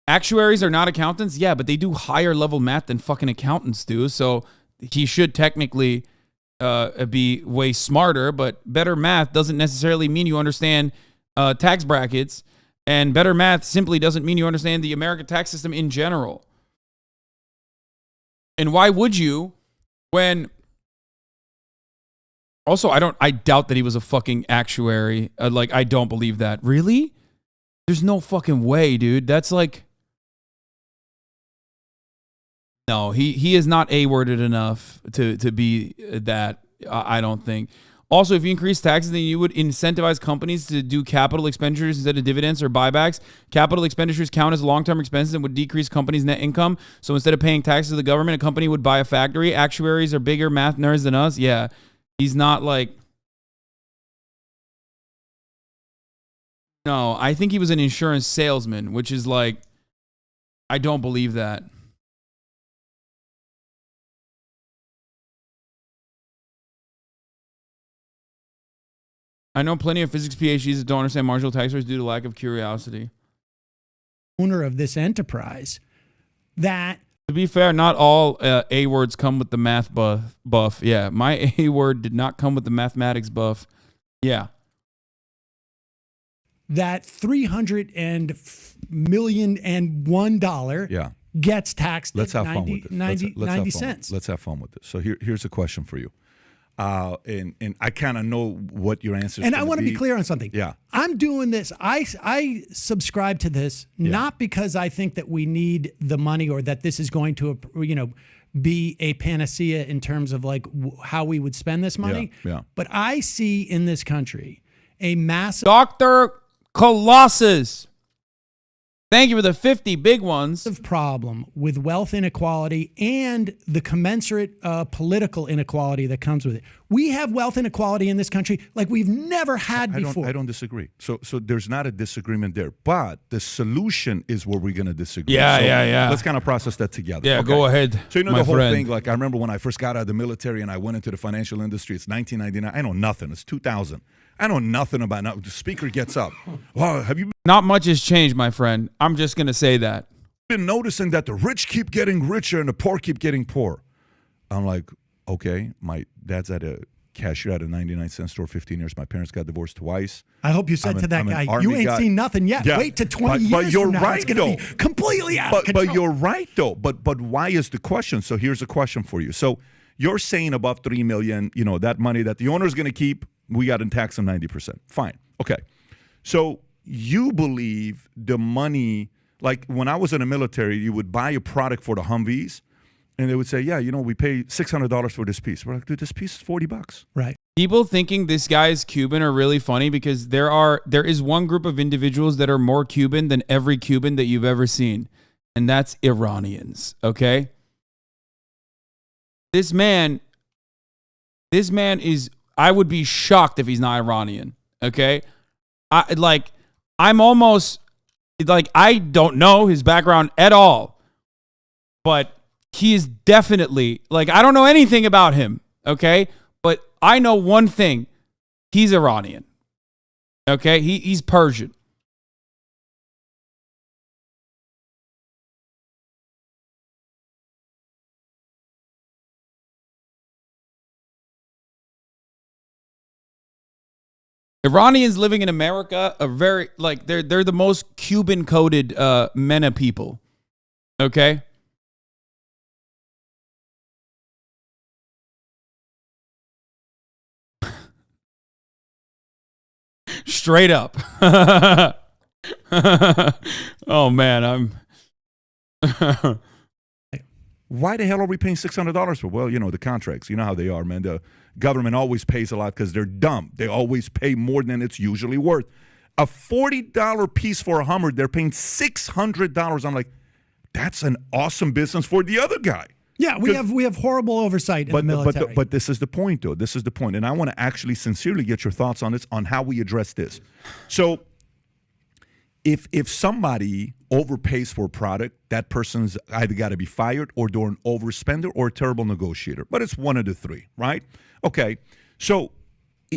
S1: actuaries are not accountants, yeah, but they do higher level math than fucking accountants do, so he should technically be way smarter, but better math doesn't necessarily mean you understand tax brackets, and better math simply doesn't mean you understand the American tax system in general. And why would you when... Also, I doubt that he was a fucking actuary. I don't believe that. Really? There's no fucking way, dude. That's like... No, he is not A-worded enough to be that, I don't think. Also, if you increase taxes, then you would incentivize companies to do capital expenditures instead of dividends or buybacks. Capital expenditures count as long-term expenses and would decrease companies' net income. So instead of paying taxes to the government, a company would buy a factory. Actuaries are bigger math nerds than us. Yeah, he's not like... No, I think he was an insurance salesman, which is like... I don't believe that. I know plenty of physics PhDs that don't understand marginal tax rates due to lack of curiosity.
S12: Owner of this enterprise, that...
S1: To be fair, not all A words come with the math buff. Yeah, my A word did not come with the mathematics buff. Yeah.
S12: That $300 million and $1 gets taxed
S9: Let's
S12: at
S9: have fun with this.
S12: 90 cents.
S9: Let's have fun with this. So here's a question for you. And I kind of know what your answer is.
S12: And I want to be clear on something.
S9: Yeah.
S12: I'm doing this. I subscribe to this not because I think that we need the money or that this is going to, be a panacea in terms of like how we would spend this money.
S9: Yeah.
S12: But I see in this country a massive
S1: Dr. Colossus. Thank you for the 50 big ones.
S12: Problem with wealth inequality and the commensurate political inequality that comes with it. We have wealth inequality in this country like we've never had before.
S9: I don't disagree. So there's not a disagreement there, but the solution is where we're going to disagree.
S1: Yeah.
S9: Let's kind of process that together.
S1: Yeah, go ahead.
S9: So
S1: my
S9: the whole
S1: friend.
S9: thing. Like I remember when I first got out of the military and I went into the financial industry. It's 1999. I know nothing. It's 2000. I know nothing about now. The speaker gets up. Wow, have you
S1: Not much has changed, my friend. I'm just going to say that.
S9: been noticing that the rich keep getting richer and the poor keep getting poor? I'm like, okay, my dad's at a cashier at a 99-cent store 15 years. My parents got divorced twice.
S12: I hope you said to that guy, you ain't seen nothing yet.
S9: Yeah.
S12: Wait to 20 years
S9: but you're
S12: from now.
S9: right,
S12: It's going to
S9: though.
S12: be completely out of control.
S9: But you're right, though. But why is the question? So here's a question for you. So you're saying above $3 million, that money that the owner's going to keep, we got to tax them 90%. Fine. Okay. So you believe the money, like when I was in the military, you would buy a product for the Humvees, and they would say, yeah, we pay $600 for this piece. We're like, dude, this piece is $40.
S12: Right.
S1: People thinking this guy is Cuban are really funny because there is one group of individuals that are more Cuban than every Cuban that you've ever seen, and that's Iranians, okay? This man is, I would be shocked if he's not Iranian, okay? I'm almost, I don't know his background at all, but he is definitely, I don't know anything about him, okay? But I know one thing. He's Iranian, okay? He's Persian. Iranians living in America are very they're the most Cuban coded MENA people. Okay? Straight up. Oh man,
S9: Why the hell are we paying $600 for? Well, the contracts. You know how they are, man. The government always pays a lot because they're dumb. They always pay more than it's usually worth. A $40 piece for a Hummer, they're paying $600. I'm like, that's an awesome business for the other guy.
S12: Yeah, we have horrible oversight in the military.
S9: But this is the point, though. This is the point. And I want to actually sincerely get your thoughts on this, on how we address this. So if somebody overpays for a product, that person's either got to be fired or they're an overspender or a terrible negotiator. But it's one of the three, right? Okay. So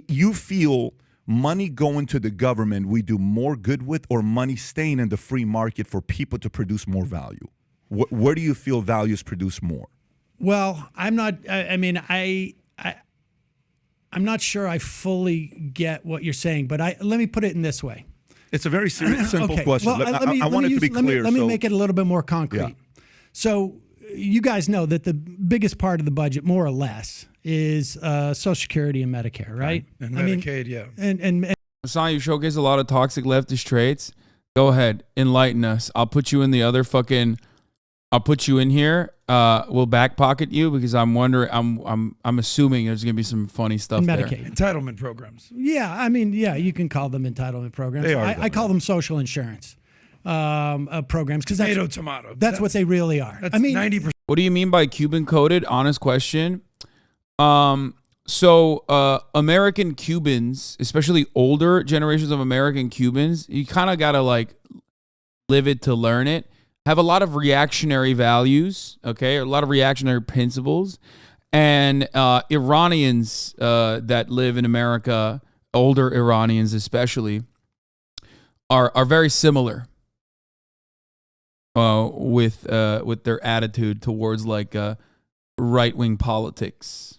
S9: you feel money going to the government we do more good with, or money staying in the free market for people to produce more value? Where do you feel values produce more?
S12: Well, I'm not. I'm not sure I fully get what you're saying, but let me put it in this way.
S9: It's a very simple
S12: Okay.
S9: question.
S12: Well,
S9: I want it to be clear.
S12: Let me make it a little bit more concrete.
S9: Yeah.
S12: So you guys know that the biggest part of the budget, more or less, is Social Security and Medicare, right?
S11: And Medicaid, yeah.
S12: And
S1: Hasan, you showcase a lot of toxic leftist traits. Go ahead, enlighten us. I'll put you in the other fucking. I'll put you in here. We'll back pocket you because I'm wondering. I'm assuming there's gonna be some funny stuff
S12: Medicaid.
S1: there.
S11: Entitlement programs.
S12: Yeah, you can call them entitlement programs. I call them social insurance programs because
S11: Tomato.
S12: That's what they really are.
S11: That's 90%.
S1: What do you mean by Cuban coded? Honest question. So American Cubans, especially older generations of American Cubans, you kind of gotta live it to learn it. Have a lot of reactionary values, okay, a lot of reactionary principles, and Iranians that live in America, older Iranians especially, are very similar with their attitude towards right-wing politics.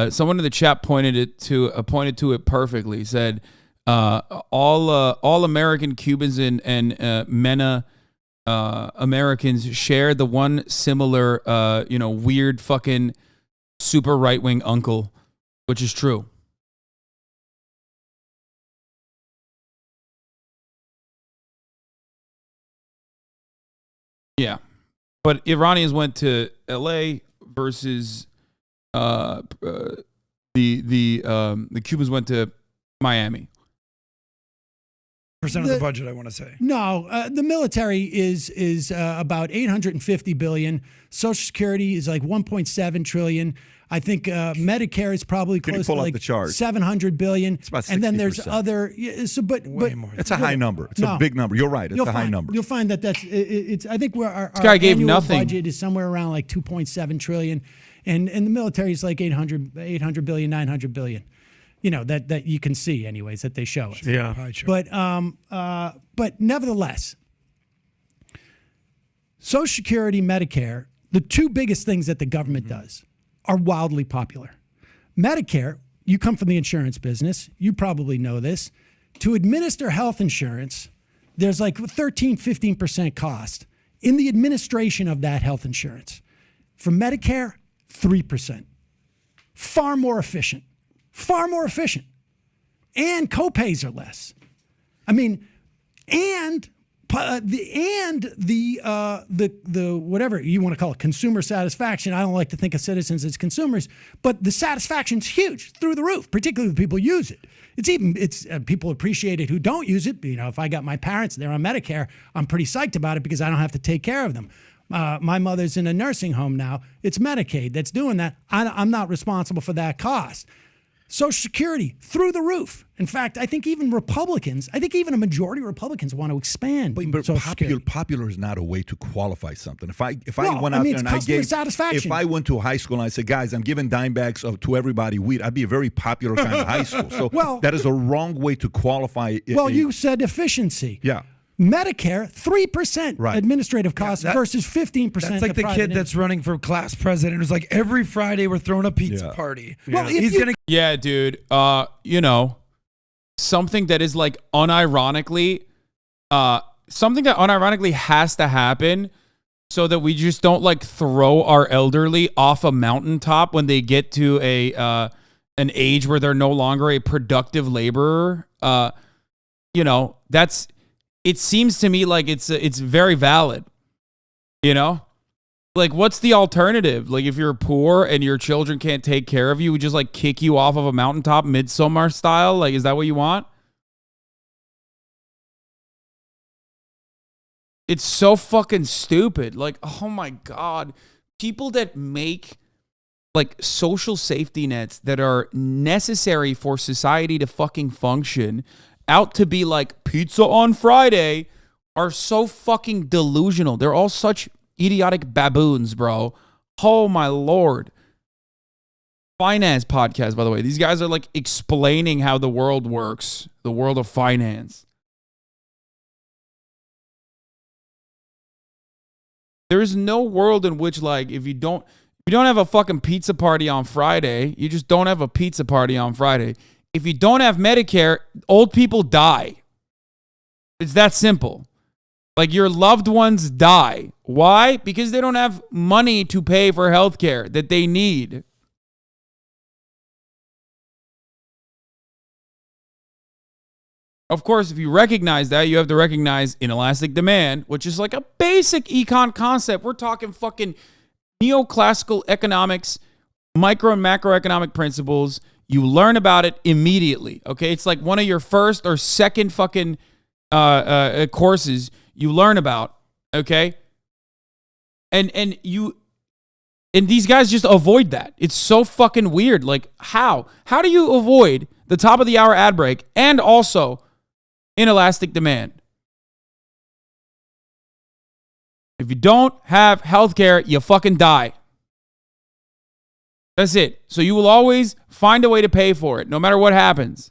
S1: Someone in the chat pointed to it perfectly. He said, all American Cubans and MENA Americans share the one similar, weird fucking super right-wing uncle, which is true. Yeah. But Iranians went to LA versus the Cubans went to Miami.
S11: Percent of the budget, I want to say.
S12: No, the military is about 850 billion. Social Security is like 1.7 trillion. I think Medicare is probably close to like 700 billion.
S9: It's about 60%.
S12: And then there's other. But more.
S9: It's a high number. It's a big number. You're right. It's a high number.
S12: You'll find that it's. I think our
S1: guy gave
S12: annual
S1: nothing.
S12: budget is somewhere around like 2.7 trillion, and the military is like 800 billion, 900 billion. You know, that you can see anyways, that they show us.
S11: Yeah.
S12: But nevertheless, Social Security, Medicare, the two biggest things that the government does are wildly popular. Medicare, you come from the insurance business, you probably know this. To administer health insurance, there's like 15% cost in the administration of that health insurance. For Medicare, 3%. Far more efficient. Far more efficient. And copays are less. I mean, and the whatever you want to call it, consumer satisfaction. I don't like to think of citizens as consumers, but the satisfaction's huge, through the roof, particularly when people use it. It's people appreciate it who don't use it. You know, if I got my parents, they're on Medicare, I'm pretty psyched about it because I don't have to take care of them. My mother's in a nursing home now. It's Medicaid that's doing that. I'm not responsible for that cost. Social Security, through the roof. In fact, I think even a majority of Republicans want to expand.
S9: But popular is not a way to qualify something. If I went out there and
S12: satisfaction.
S9: If I went to high school and I said, guys, I'm giving dime bags to everybody weed, I'd be a very popular kind of high school. So that is a wrong way to qualify.
S12: You said efficiency.
S9: Yeah.
S12: Medicare, 3% administrative costs versus 15%.
S11: That's like the kid that's running for class president who's like, every Friday we're throwing a pizza party.
S12: Well,
S1: Yeah, dude. Something that is like unironically has to happen so that we just don't like throw our elderly off a mountaintop when they get to an age where they're no longer a productive laborer. It seems to me like it's very valid, Like, what's the alternative? Like, if you're poor and your children can't take care of you, we just like kick you off of a mountaintop Midsommar style? Like, is that what you want? It's so fucking stupid. Like, oh my God. People that make like social safety nets that are necessary for society to fucking function out to be like pizza on Friday are so fucking delusional. They're all such idiotic baboons, bro. Oh my Lord. Finance podcast, by the way. These guys are like explaining how the world works, the world of finance. There is no world in which, like, if you don't have a fucking pizza party on Friday, you just don't have a pizza party on Friday. If you don't have Medicare, old people die. It's that simple. Like, your loved ones die. Why? Because they don't have money to pay for healthcare that they need. Of course, if you recognize that, you have to recognize inelastic demand, which is like a basic econ concept. We're talking fucking neoclassical economics, micro and macroeconomic principles. You learn about it immediately, okay? It's like one of your first or second fucking courses you learn about, okay? And these guys just avoid that. It's so fucking weird. Like, how? How do you avoid the top of the hour ad break and also inelastic demand? If you don't have healthcare, you fucking die. That's it. So you will always find a way to pay for it, no matter what happens.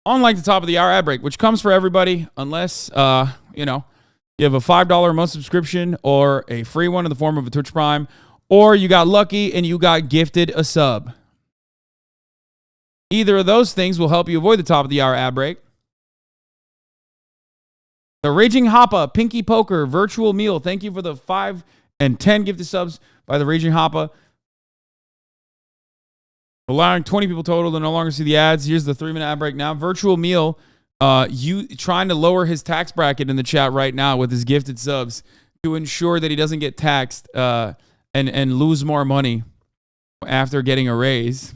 S1: Unlike the top of the hour ad break, which comes for everybody, unless, you have a $5 a month subscription or a free one in the form of a Twitch Prime, or you got lucky and you got gifted a sub. Either of those things will help you avoid the top of the hour ad break. The Raging Hoppa, Pinky Poker, Virtual Meal. Thank you for the 5 and 10 gifted subs by the Raging Hoppa. Allowing 20 people total to no longer see the ads. Here's the 3-minute ad break now. Virtual Meal, you trying to lower his tax bracket in the chat right now with his gifted subs to ensure that he doesn't get taxed and lose more money after getting a raise.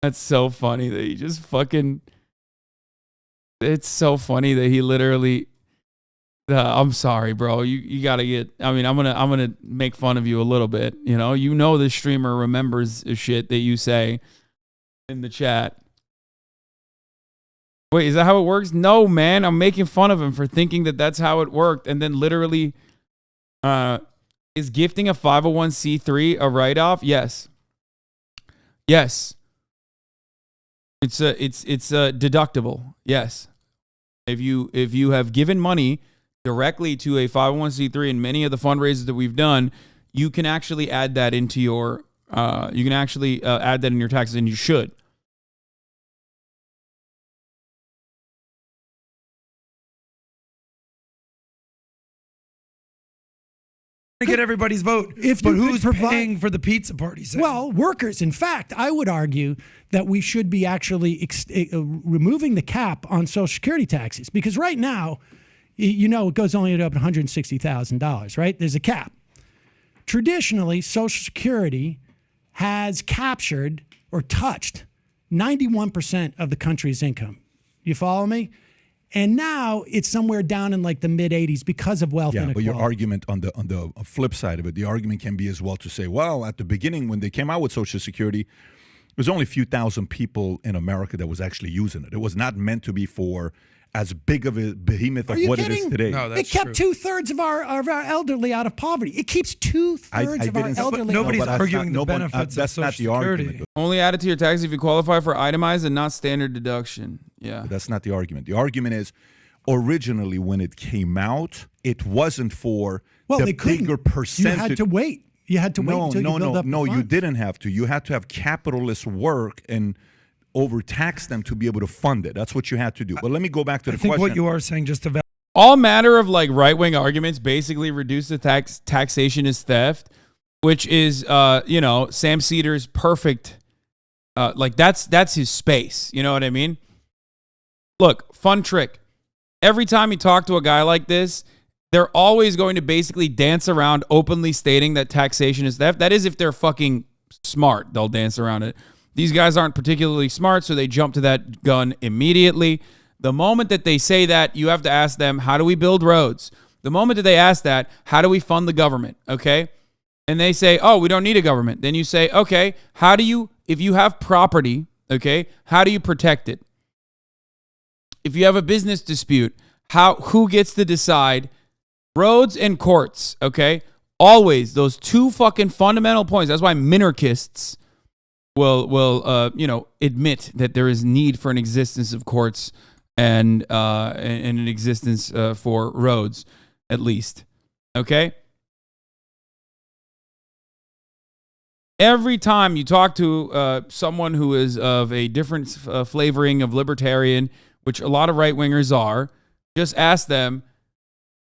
S1: That's so funny that he just fucking... It's so funny that he literally... I'm sorry, bro. You gotta get... I mean, I'm gonna make fun of you a little bit. You know the streamer remembers shit that you say in the chat. Wait, is that how it works? No, man. I'm making fun of him for thinking that that's how it worked, and then literally, is gifting a 501c3 a write-off? Yes. Yes. It's deductible. Yes. If you have given money directly to a 501c3 in many of the fundraisers that we've done, you can actually add that into your add that in your taxes, and you should.
S11: To get everybody's vote. But who's paying for the pizza parties?
S12: Well, workers. In fact, I would argue that we should be actually removing the cap on Social Security taxes, because right now, it goes only up to $160,000, right? There's a cap. Traditionally, Social Security has captured or touched 91% of the country's income. You follow me? And now it's somewhere down in like the mid 80s because of wealth inequality.
S9: But your argument on the flip side of it, the argument can be as well to say, well, at the beginning when they came out with Social Security, there's only a few thousand people in America that was actually using it. It was not meant to be for as big of a behemoth of what it is today.
S11: No,
S12: it kept 2/3 of our elderly out of poverty. It keeps 2/3 of our elderly.
S11: Nobody's arguing the benefits of Social Security.
S1: Only add it to your tax if you qualify for itemized and not standard deduction. Yeah.
S9: But that's not the argument. The argument is, originally when it came out, it wasn't for the bigger percentage.
S12: You had to wait. You had to wait until you build up.
S9: No, you didn't have to. You had to have capitalist work and overtax them to be able to fund it. That's what you had to do. But let me go back to the question.
S11: I think what you are saying, just to
S1: all manner of like right-wing arguments basically reduce the taxation as theft, which is Sam Seder's perfect. That's his space. You know what I mean? Look, fun trick. Every time you talk to a guy like this, they're always going to basically dance around openly stating that taxation is theft. That is if they're fucking smart, they'll dance around it. These guys aren't particularly smart, so they jump to that gun immediately. The moment that they say that, you have to ask them, how do we build roads? The moment that they ask that, how do we fund the government? Okay? And they say, oh, we don't need a government. Then you say, okay, if you have property, okay, how do you protect it? If you have a business dispute, who gets to decide? Roads and courts, okay? Always those two fucking fundamental points. That's why minarchists will admit that there is need for an existence of courts and an existence for roads, at least. Okay? Every time you talk to someone who is of a different flavoring of libertarian, which a lot of right-wingers are, just ask them,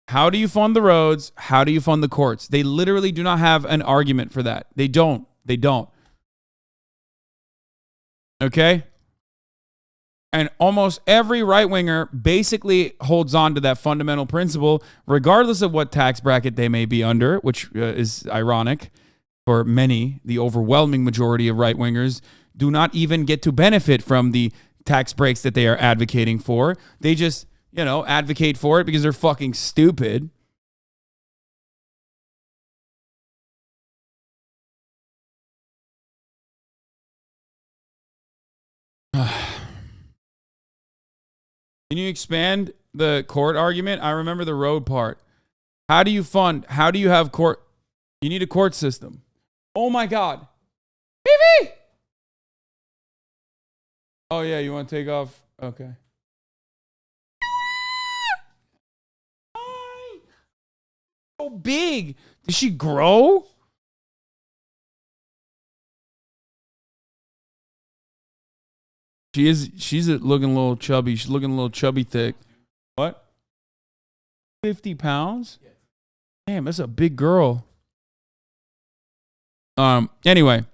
S1: how do you fund the roads? How do you fund the courts? They literally do not have an argument for that. They don't. Okay? And almost every right-winger basically holds on to that fundamental principle, regardless of what tax bracket they may be under, which is ironic for many. The overwhelming majority of right-wingers do not even get to benefit from the tax breaks that they are advocating for. They just, advocate for it because they're fucking stupid. Can you expand the court argument? I remember the road part. How do you fund? How do you have court? You need a court system. Oh my God. Pee-pee! Oh yeah, you want to take off? Okay. So big. Did she grow? She's looking a little chubby. She's looking a little chubby thick. What? 50 pounds? Damn, that's a big girl. Anyway.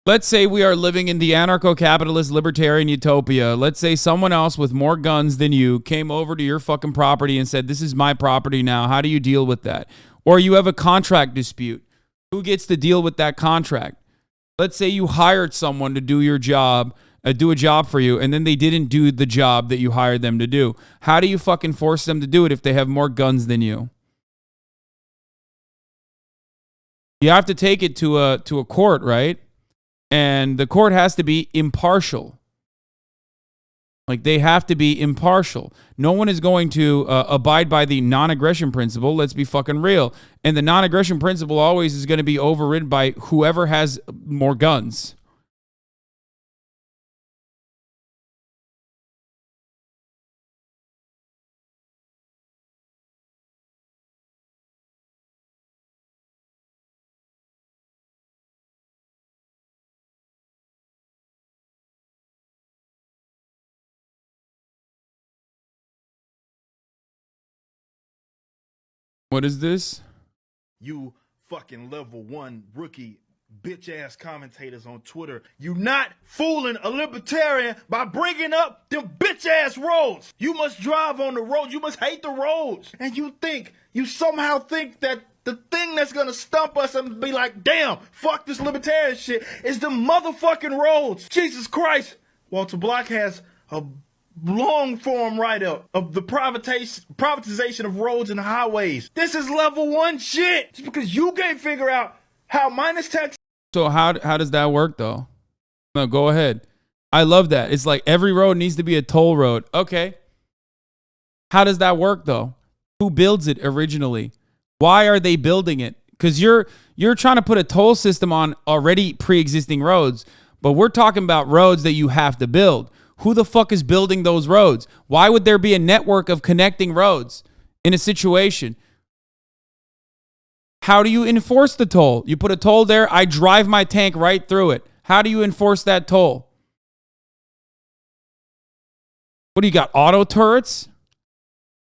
S1: Let's say we are living in the anarcho-capitalist libertarian utopia. Let's say someone else with more guns than you came over to your fucking property and said, this is my property now. How do you deal with that? Or you have a contract dispute. Who gets to deal with that contract? Let's say you hired someone to do your job, do a job for you, and then they didn't do the job that you hired them to do. How do you fucking force them to do it if they have more guns than you? You have to take it to a court, right? And the court has to be impartial. Like, they have to be impartial. No one is going to abide by the non-aggression principle. Let's be fucking real. And the non-aggression principle always is going to be overridden by whoever has more guns. What is this?
S15: You fucking level 1 rookie bitch ass commentators on Twitter. You not fooling a libertarian by bringing up them bitch ass roads. You must drive on the roads. You must hate the roads. And you somehow think that the thing that's gonna stump us and be like, damn, fuck this libertarian shit is the motherfucking roads. Jesus Christ. Walter Block has a long form write-up of the privatization of roads and highways. This is level 1 shit. Just because you can't figure out how minus tax.
S1: So how does that work though? No, go ahead. I love that. It's like every road needs to be a toll road. Okay. How does that work though? Who builds it originally? Why are they building it? Because you're trying to put a toll system on already pre-existing roads, but we're talking about roads that you have to build. Who the fuck is building those roads? Why would there be a network of connecting roads in a situation? How do you enforce the toll? You put a toll there, I drive my tank right through it. How do you enforce that toll? What do you got, auto turrets?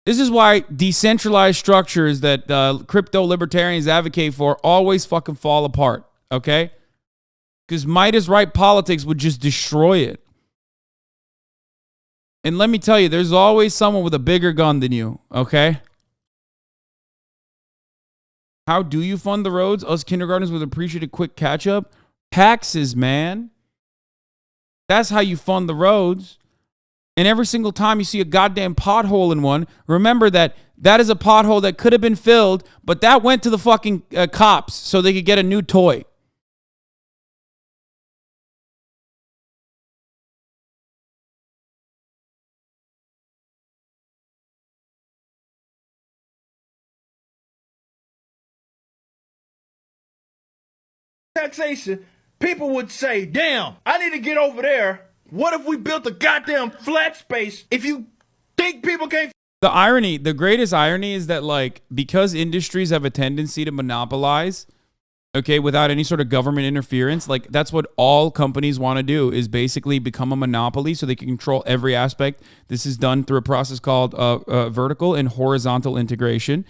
S1: This is why decentralized structures that crypto libertarians advocate for always fucking fall apart, okay? Because might is right politics would just destroy it. And let me tell you, there's always someone with a bigger gun than you, okay? How do you fund the roads? Us kindergartners would appreciate a quick catch-up. Taxes, man. That's how you fund the roads. And every single time you see a goddamn pothole in one, remember that is a pothole that could have been filled, but that went to the fucking cops so they could get a new toy.
S15: Taxation, people would say, damn, I need to get over there. What if we built a goddamn flat space? If you think people can't.
S1: The greatest irony is that, like, because industries have a tendency to monopolize, okay, without any sort of government interference, like, that's what all companies want to do, is basically become a monopoly so they can control every aspect. This is done through a process called vertical and horizontal integration.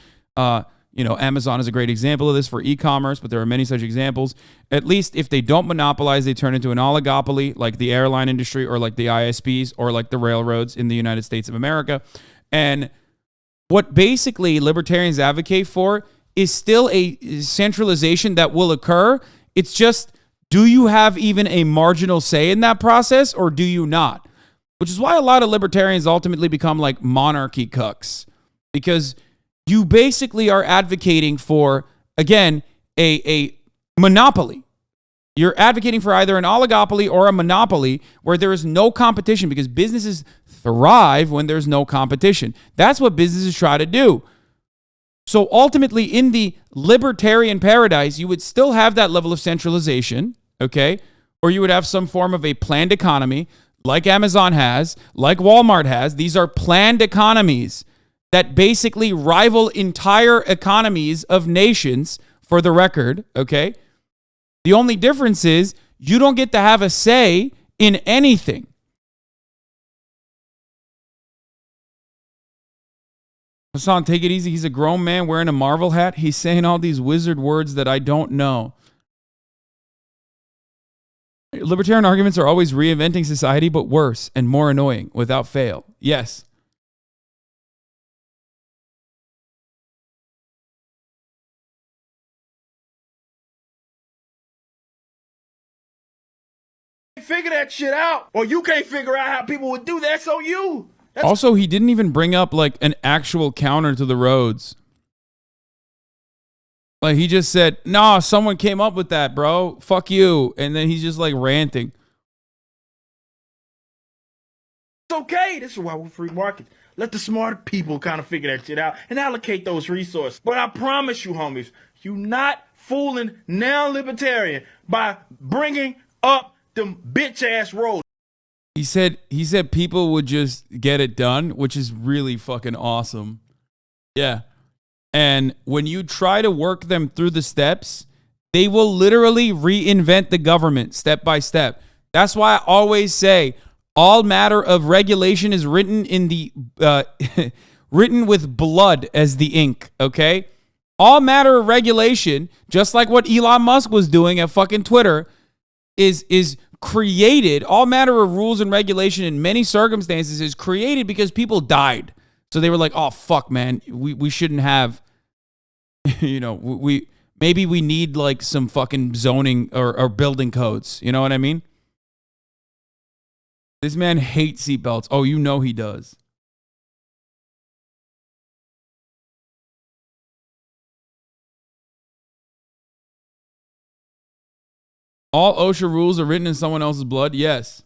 S1: Amazon is a great example of this for e-commerce, but there are many such examples. At least if they don't monopolize, they turn into an oligopoly, like the airline industry or like the ISPs or like the railroads in the United States of America. And what basically libertarians advocate for is still a centralization that will occur. It's just, do you have even a marginal say in that process or do you not? Which is why a lot of libertarians ultimately become like monarchy cucks, because you basically are advocating for, again, a monopoly. You're advocating for either an oligopoly or a monopoly where there is no competition, because businesses thrive when there's no competition. That's what businesses try to do. So ultimately, in the libertarian paradise, you would still have that level of centralization, okay? Or you would have some form of a planned economy like Amazon has, like Walmart has. These are planned economies that basically rival entire economies of nations, for the record, okay? The only difference is you don't get to have a say in anything. Hasan, take it easy. He's a grown man wearing a Marvel hat. He's saying all these wizard words that I don't know. Libertarian arguments are always reinventing society, but worse and more annoying without fail. Yes.
S15: Figure that shit out, or you can't figure out how people would do that. So you.
S1: Also, he didn't even bring up like an actual counter to the roads. Like he just said, "Nah, someone came up with that, bro. Fuck you." And then he's just like ranting.
S15: It's okay. This is why we're free markets. Let the smart people kind of figure that shit out and allocate those resources. But I promise you, homies, you not fooling now libertarian by bringing up them bitch ass roads.
S1: He said people would just get it done, which is really fucking awesome. Yeah. And when you try to work them through the steps, they will literally reinvent the government step by step. That's why I always say all matter of regulation is written in the written with blood as the ink, okay? All matter of regulation, just like what Elon Musk was doing at fucking Twitter, is created. All matter of rules and regulation in many circumstances is created because people died. So they were like, "Oh fuck, man, we shouldn't have." You know, we need like some fucking zoning or building codes. You know what I mean? This man hates seatbelts. Oh, you know he does. All OSHA rules are written in someone else's blood? Yes.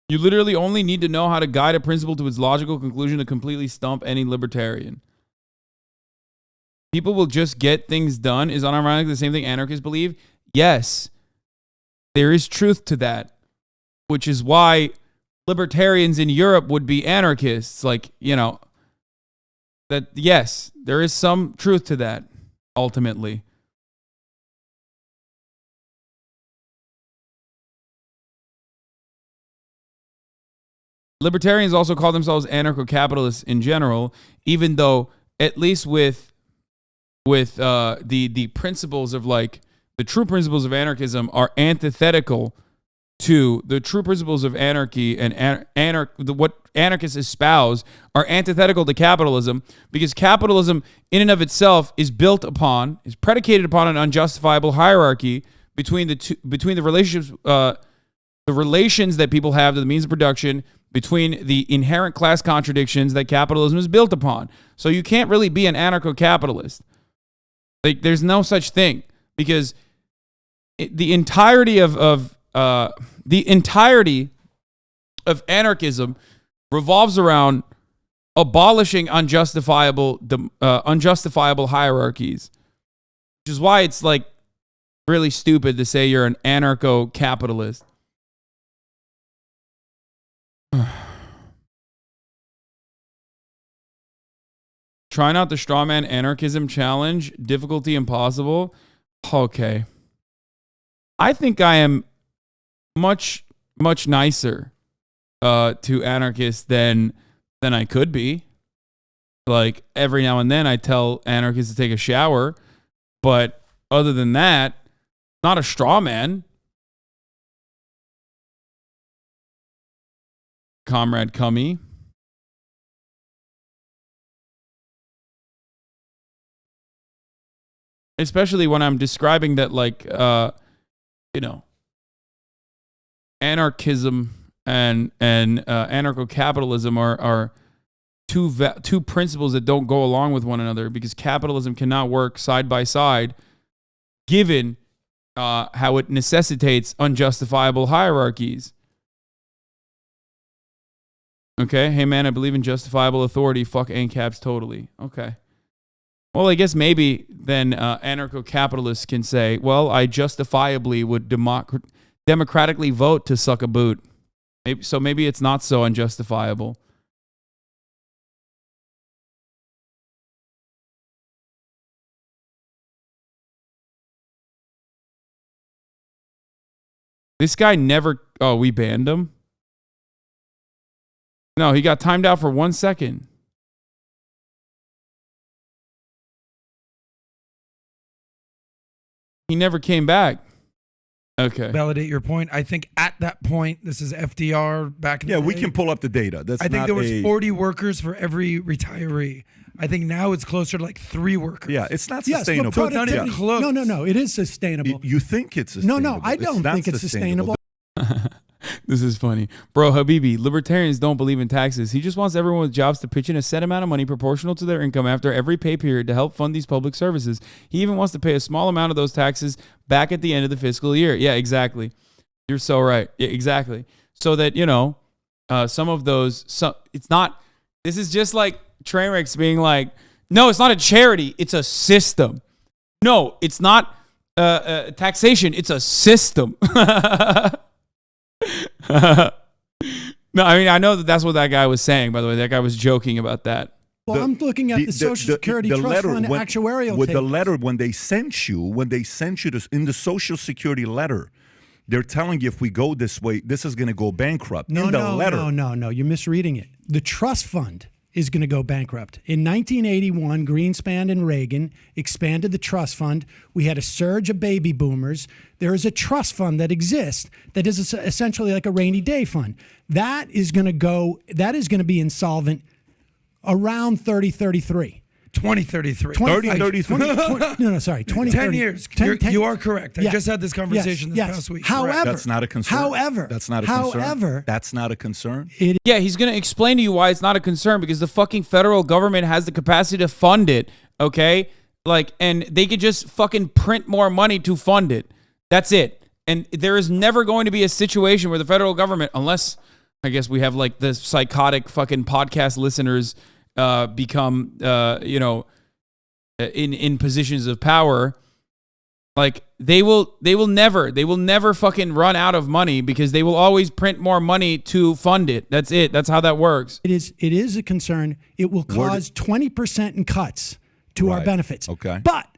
S1: You literally only need to know how to guide a principle to its logical conclusion to completely stump any libertarian. People will just get things done. Is unironically the same thing anarchists believe? Yes. There is truth to that, which is why libertarians in Europe would be anarchists. Like, you know, that yes, there is some truth to that, ultimately. Libertarians also call themselves anarcho-capitalists in general, even though at least with the principles of like the true principles of anarchism are antithetical to the true principles of anarchy, and what anarchists espouse are antithetical to capitalism, because capitalism in and of itself is predicated upon an unjustifiable hierarchy between the relationships, the relations that people have to the means of production, between the inherent class contradictions that capitalism is built upon. So you can't really be an anarcho-capitalist. Like, there's no such thing, because the entirety of anarchism revolves around abolishing unjustifiable hierarchies, which is why it's like really stupid to say you're an anarcho-capitalist. Try not the strawman anarchism challenge. Difficulty impossible. Okay. I think I am much nicer to anarchists than I could be. Like, every now and then I tell anarchists to take a shower, but other than that, not a straw man. Comrade Cummy. Especially when I'm describing that, like, you know, anarchism and anarcho-capitalism are two principles that don't go along with one another, because capitalism cannot work side by side, given how it necessitates unjustifiable hierarchies. Okay, hey man, I believe in justifiable authority. Fuck ANCAPs totally. Okay. Well, I guess maybe then anarcho-capitalists can say, well, I justifiably would democratically vote to suck a boot. Maybe it's not so unjustifiable. This guy never... Oh, we banned him? No, he got timed out for 1 second. He never came back. Okay.
S11: Validate your point. I think at that point, this is FDR back in the day.
S9: Yeah, we can pull up the data. That's
S11: I think
S9: not
S11: there was 40 workers for every retiree. I think now it's closer to like 3 workers.
S9: Yeah, it's not
S12: Yes,
S9: sustainable.
S11: So it's not even close.
S12: No. It is sustainable.
S9: You think it's sustainable.
S12: No, I don't
S9: not
S12: think it's sustainable.
S1: This is funny. Bro, Habibi, libertarians don't believe in taxes. He just wants everyone with jobs to pitch in a set amount of money proportional to their income after every pay period to help fund these public services. He even wants to pay a small amount of those taxes back at the end of the fiscal year. Yeah, exactly. You're so right. Yeah, exactly. So that, some of those, it's not, this is just like Trainwrecks being like, no, it's not a charity. It's a system. No, it's not taxation. It's a system. No, I mean, I know that's what that guy was saying, by the way. That guy was joking about that.
S12: Well, I'm looking at the Social Security Trust Fund actuarial
S9: with the
S12: tables.
S9: letter when they sent you this in the Social Security letter, they're telling you if we go this way, this is going to go bankrupt.
S12: No,
S9: in the letter.
S12: No. You're misreading it. The trust fund is going to go bankrupt. In 1981, Greenspan and Reagan expanded the trust fund. We had a surge of baby boomers. There is a trust fund that exists that is essentially like a rainy day fund. That is going to be insolvent around 2033.
S11: 2033.
S12: 2033.
S11: 10 years. You are correct. I just had this conversation this past week.
S12: However,
S9: that's not a concern. That's not a concern. That's not a concern.
S1: Yeah, he's going to explain to you why it's not a concern because the fucking federal government has the capacity to fund it, okay? And they could just fucking print more money to fund it. That's it. And there is never going to be a situation where the federal government, unless I guess we have like the psychotic fucking podcast listeners become, in positions of power, like they will never fucking run out of money because they will always print more money to fund it. That's it. That's how that works.
S12: It is a concern. It will cause 20% in cuts to our benefits.
S9: Okay.
S12: But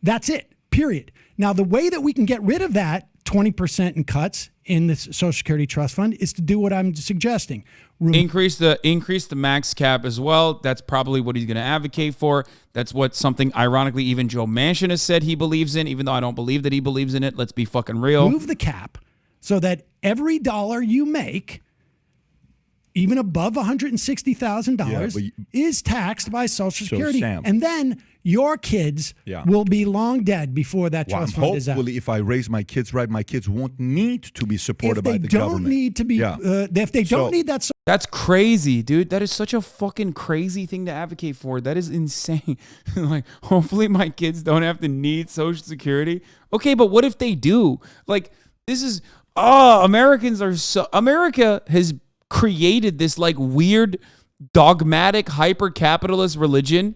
S12: that's it, period. Now, the way that we can get rid of that 20% in cuts in the Social Security Trust Fund is to do what I'm suggesting.
S1: Increase the max cap as well. That's probably what he's going to advocate for. That's what something, ironically, even Joe Manchin has said he believes in, even though I don't believe that he believes in it. Let's be fucking real.
S12: Move the cap so that every dollar you make, even above $160,000, is taxed by Social Security.
S9: Sam,
S12: and then your kids will be long dead before that trust fund is out.
S9: Hopefully, if I raise my kids right, my kids won't need to be supported by the government.
S12: If they don't need that.
S1: That's crazy, dude. That is such a fucking crazy thing to advocate for. That is insane. Like, hopefully my kids don't have to need Social Security. Okay, but what if they do? Like, this is, America has created this like weird, dogmatic, hyper-capitalist religion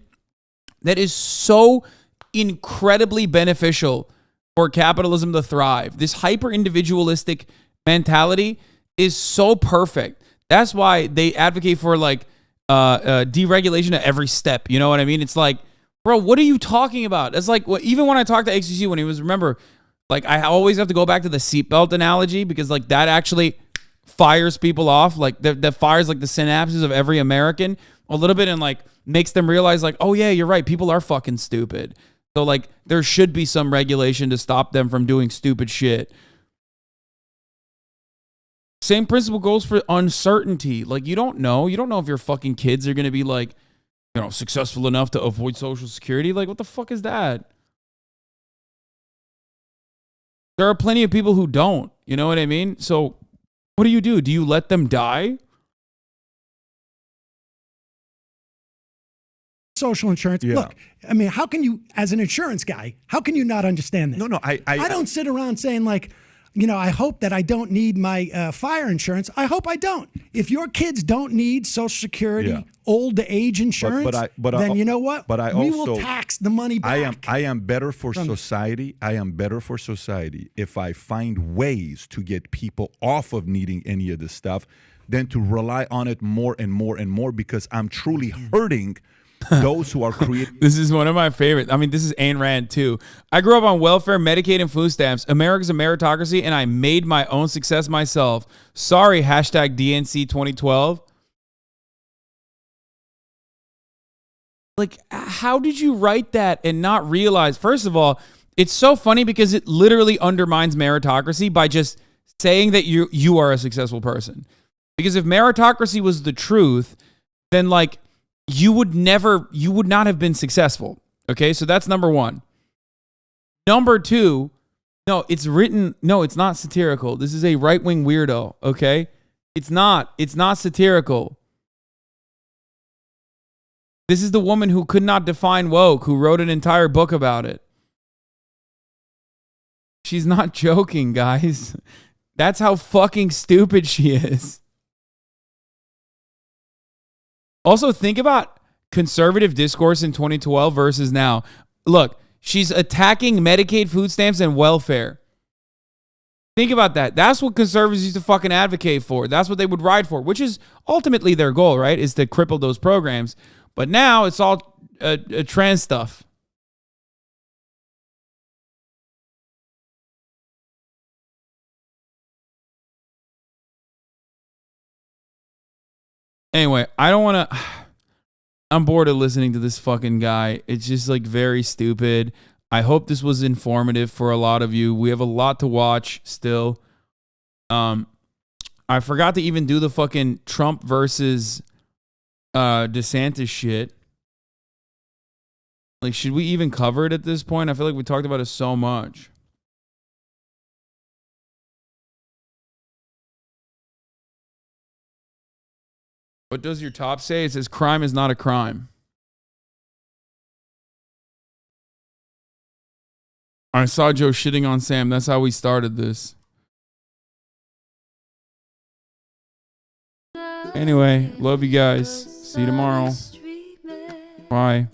S1: that is so incredibly beneficial for capitalism to thrive. This hyper-individualistic mentality is so perfect. That's why they advocate for like deregulation at every step. You know what I mean? It's like, bro, what are you talking about? It's like, even when I talked to XCC when he was, remember, like I always have to go back to the seatbelt analogy because like that actually fires people off. Like that fires like the synapses of every American a little bit and like makes them realize like, oh yeah, you're right. People are fucking stupid. So like there should be some regulation to stop them from doing stupid shit. Same principle goes for uncertainty. Like you don't know if your fucking kids are going to be like, successful enough to avoid Social Security. Like what the fuck is that? There are plenty of people who don't, you know what I mean? So what do? Do you let them die?
S12: Social insurance.
S9: Yeah.
S12: Look, I mean, how can you, as an insurance guy, how can you not understand this?
S9: No,
S12: I don't sit around saying like, I hope that I don't need my fire insurance. I hope I don't. If your kids don't need Social Security, old age insurance, then you know what? We will tax the money back.
S9: I am better for society. I am better for society if I find ways to get people off of needing any of this stuff than to rely on it more and more and more because I'm truly hurting those who are creating.
S1: This is one of my favorites. I mean, this is Ayn Rand too. I grew up on welfare, Medicaid, and food stamps. America's a meritocracy, and I made my own success myself. Sorry, #DNC 2012. like, how did you write that and not realize? First of all, it's so funny because it literally undermines meritocracy by just saying that you are a successful person. Because if meritocracy was the truth, then like you would not have been successful. Okay, so that's number one. Number two, no, it's not satirical. This is a right-wing weirdo, okay? It's not satirical. This is the woman who could not define woke, who wrote an entire book about it. She's not joking, guys. That's how fucking stupid she is. Also, think about conservative discourse in 2012 versus now. Look, she's attacking Medicaid, food stamps, and welfare. Think about that. That's what conservatives used to fucking advocate for. That's what they would ride for, which is ultimately their goal, right? Is to cripple those programs. But now it's all trans stuff. Anyway, I'm bored of listening to this fucking guy. It's just like very stupid. I hope this was informative for a lot of you. We have a lot to watch still. I forgot to even do the fucking Trump versus DeSantis shit. Like, should we even cover it at this point? I feel like we talked about it so much. What does your top say? It says crime is not a crime. I saw Joe shitting on Sam. That's how we started this. Anyway, love you guys. See you tomorrow. Bye.